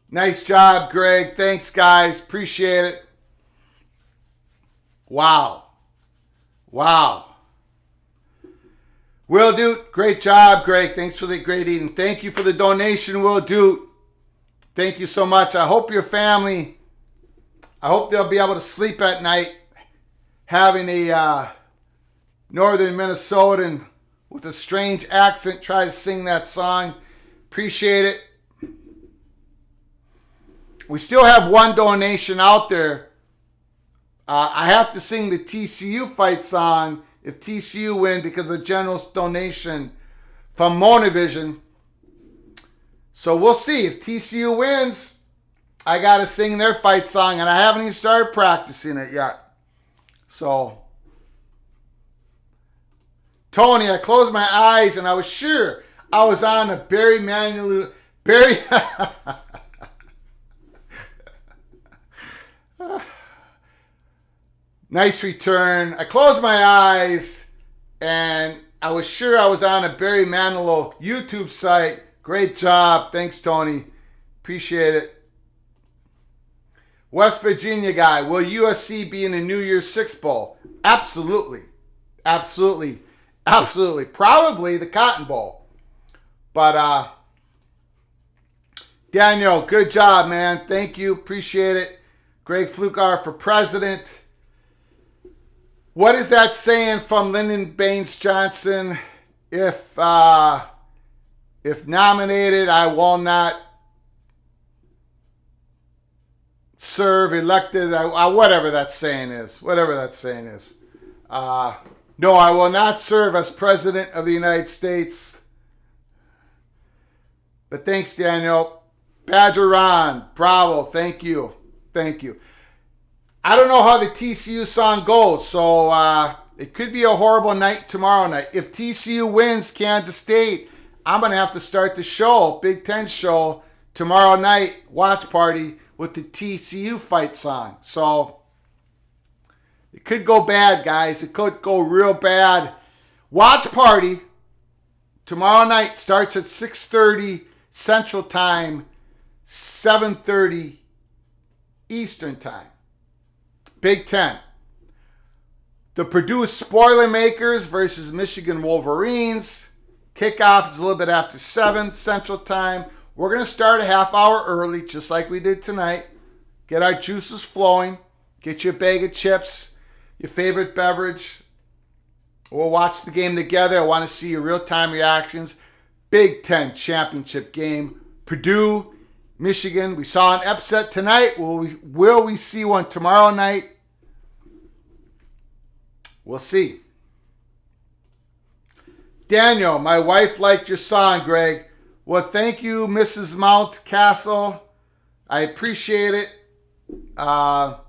Nice job, Greg. Thanks, guys. Appreciate it. Wow. Wow. Will Doot, great job, Greg. Thanks for the great eating. Thank you for the donation, Will Doot. Thank you so much. I hope your family, I hope they'll be able to sleep at night having a northern Minnesotan with a strange accent try to sing that song. Appreciate it. We still have one donation out there. I have to sing the TCU fight song if TCU win because of generous donation from Monavision. So we'll see. If TCU wins, I got to sing their fight song, and I haven't even started practicing it yet. So, Tony, I closed my eyes, and I was sure I was on a Barry Manilow. Barry... Nice return. I closed my eyes, and I was sure I was on a Barry Manilow YouTube site. Great job. Thanks, Tony. Appreciate it. West Virginia guy. Will USC be in the New Year's Six Bowl? Absolutely. Absolutely. Absolutely. Probably the Cotton Bowl. But, Daniel, good job, man. Thank you. Appreciate it. Greg Flukar for president. What is that saying from Lyndon Baines Johnson? If nominated, I will not serve. Elected, whatever that saying is. Whatever that saying is. No, I will not serve as president of the United States. But thanks, Daniel. Badger Ron, bravo. Thank you. Thank you. I don't know how the TCU song goes, so it could be a horrible night tomorrow night. If TCU wins Kansas State, I'm going to have to start the show, Big Ten show, tomorrow night, watch party, with the TCU fight song. So it could go bad, guys. It could go real bad. Watch party tomorrow night starts at 6:30 Central Time, 7:30 Eastern Time. Big Ten. The Purdue Spoilermakers versus Michigan Wolverines. Kickoff is a little bit after 7 Central Time. We're going to start a half hour early, just like we did tonight. Get our juices flowing. Get your bag of chips, your favorite beverage. We'll watch the game together. I want to see your real-time reactions. Big Ten championship game. Purdue, Michigan. We saw an upset tonight. Will we see one tomorrow night? We'll see. Daniel, my wife liked your song, Greg. Well, thank you, Mrs. Mountcastle. I appreciate it. I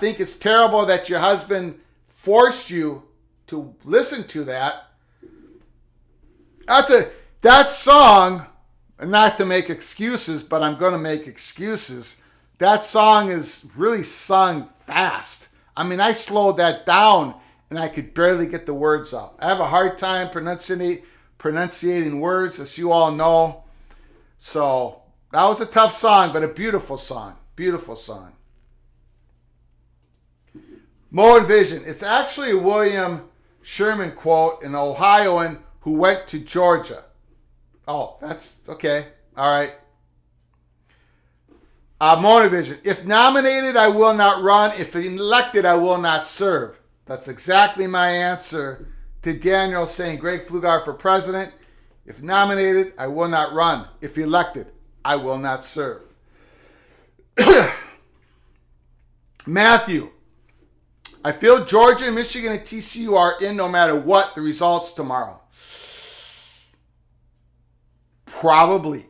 think it's terrible that your husband forced you to listen to that. That song, and not to make excuses, but I'm going to make excuses. That song is really sung fast. I mean, I slowed that down, and I could barely get the words out. I have a hard time pronunciating words, as you all know. So that was a tough song, but a beautiful song. Beautiful song. Mo and Vision. It's actually a William Sherman quote, an Ohioan who went to Georgia. Oh, that's okay. All right. Motivision. If nominated, I will not run. If elected, I will not serve. That's exactly my answer to Daniel saying Greg Pflugar for president. If nominated, I will not run. If elected, I will not serve. Matthew. I feel Georgia and Michigan and TCU are in no matter what the results tomorrow. Probably.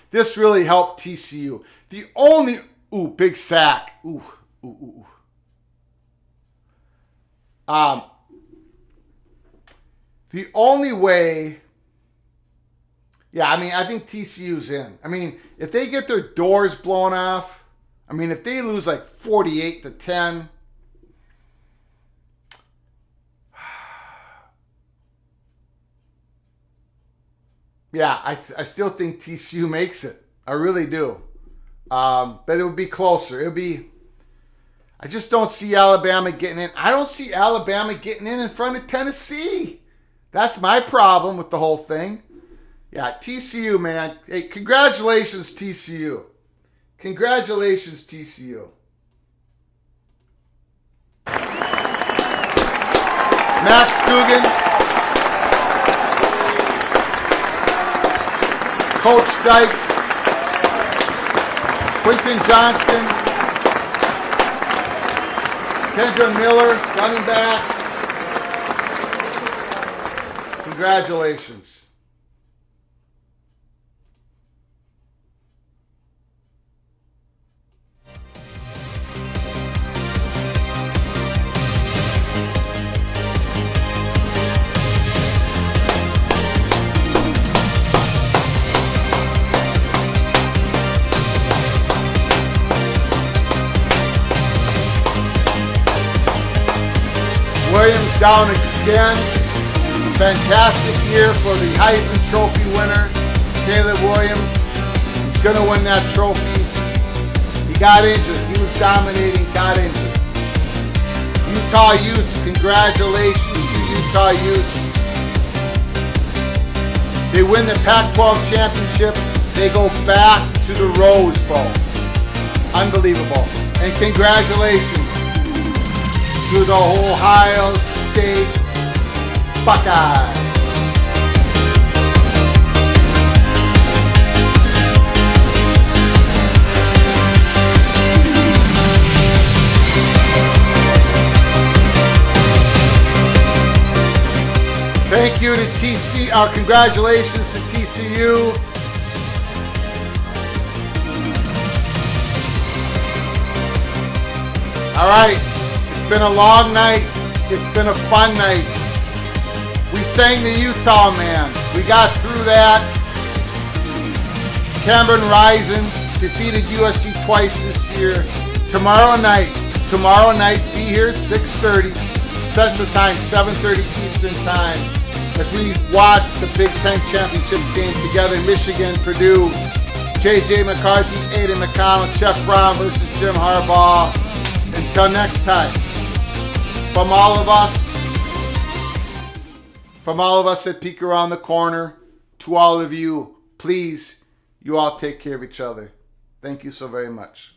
This really helped TCU. The only, big sack. The only way, I think TCU's in. I mean, if they get their doors blown off, if they lose like 48-10, I still think TCU makes it. I really do. But it would be closer. I just don't see Alabama getting in. I don't see Alabama getting in front of Tennessee. That's my problem with the whole thing. Yeah, TCU, man. Hey, congratulations, TCU. Congratulations, TCU. Max Dugan. Coach Dykes, Quinton Johnston, Kendra Miller, running back. Congratulations. Williams down again. Fantastic year for the Heisman Trophy winner, Caleb Williams. He's going to win that trophy. He got injured. He was dominating, got injured. Utah Utes, congratulations to Utah Utes. They win the Pac-12 championship. They go back to the Rose Bowl. Unbelievable. And congratulations to the Ohio State Buckeyes. Thank you to TC. Our congratulations to TCU. All right. It's been a long night. It's been a fun night. We sang the Utah Man. We got through that. Cameron Rising defeated USC twice this year. Tomorrow night, be here 6:30 Central Time, 7:30 Eastern Time, as we watch the Big Ten Championship game together. Michigan, Purdue, J.J. McCarthy, Aiden McConnell, Jeff Brown versus Jim Harbaugh. Until next time. From all of us at Peek Around the Corner, to all of you, please, you all take care of each other. Thank you so very much.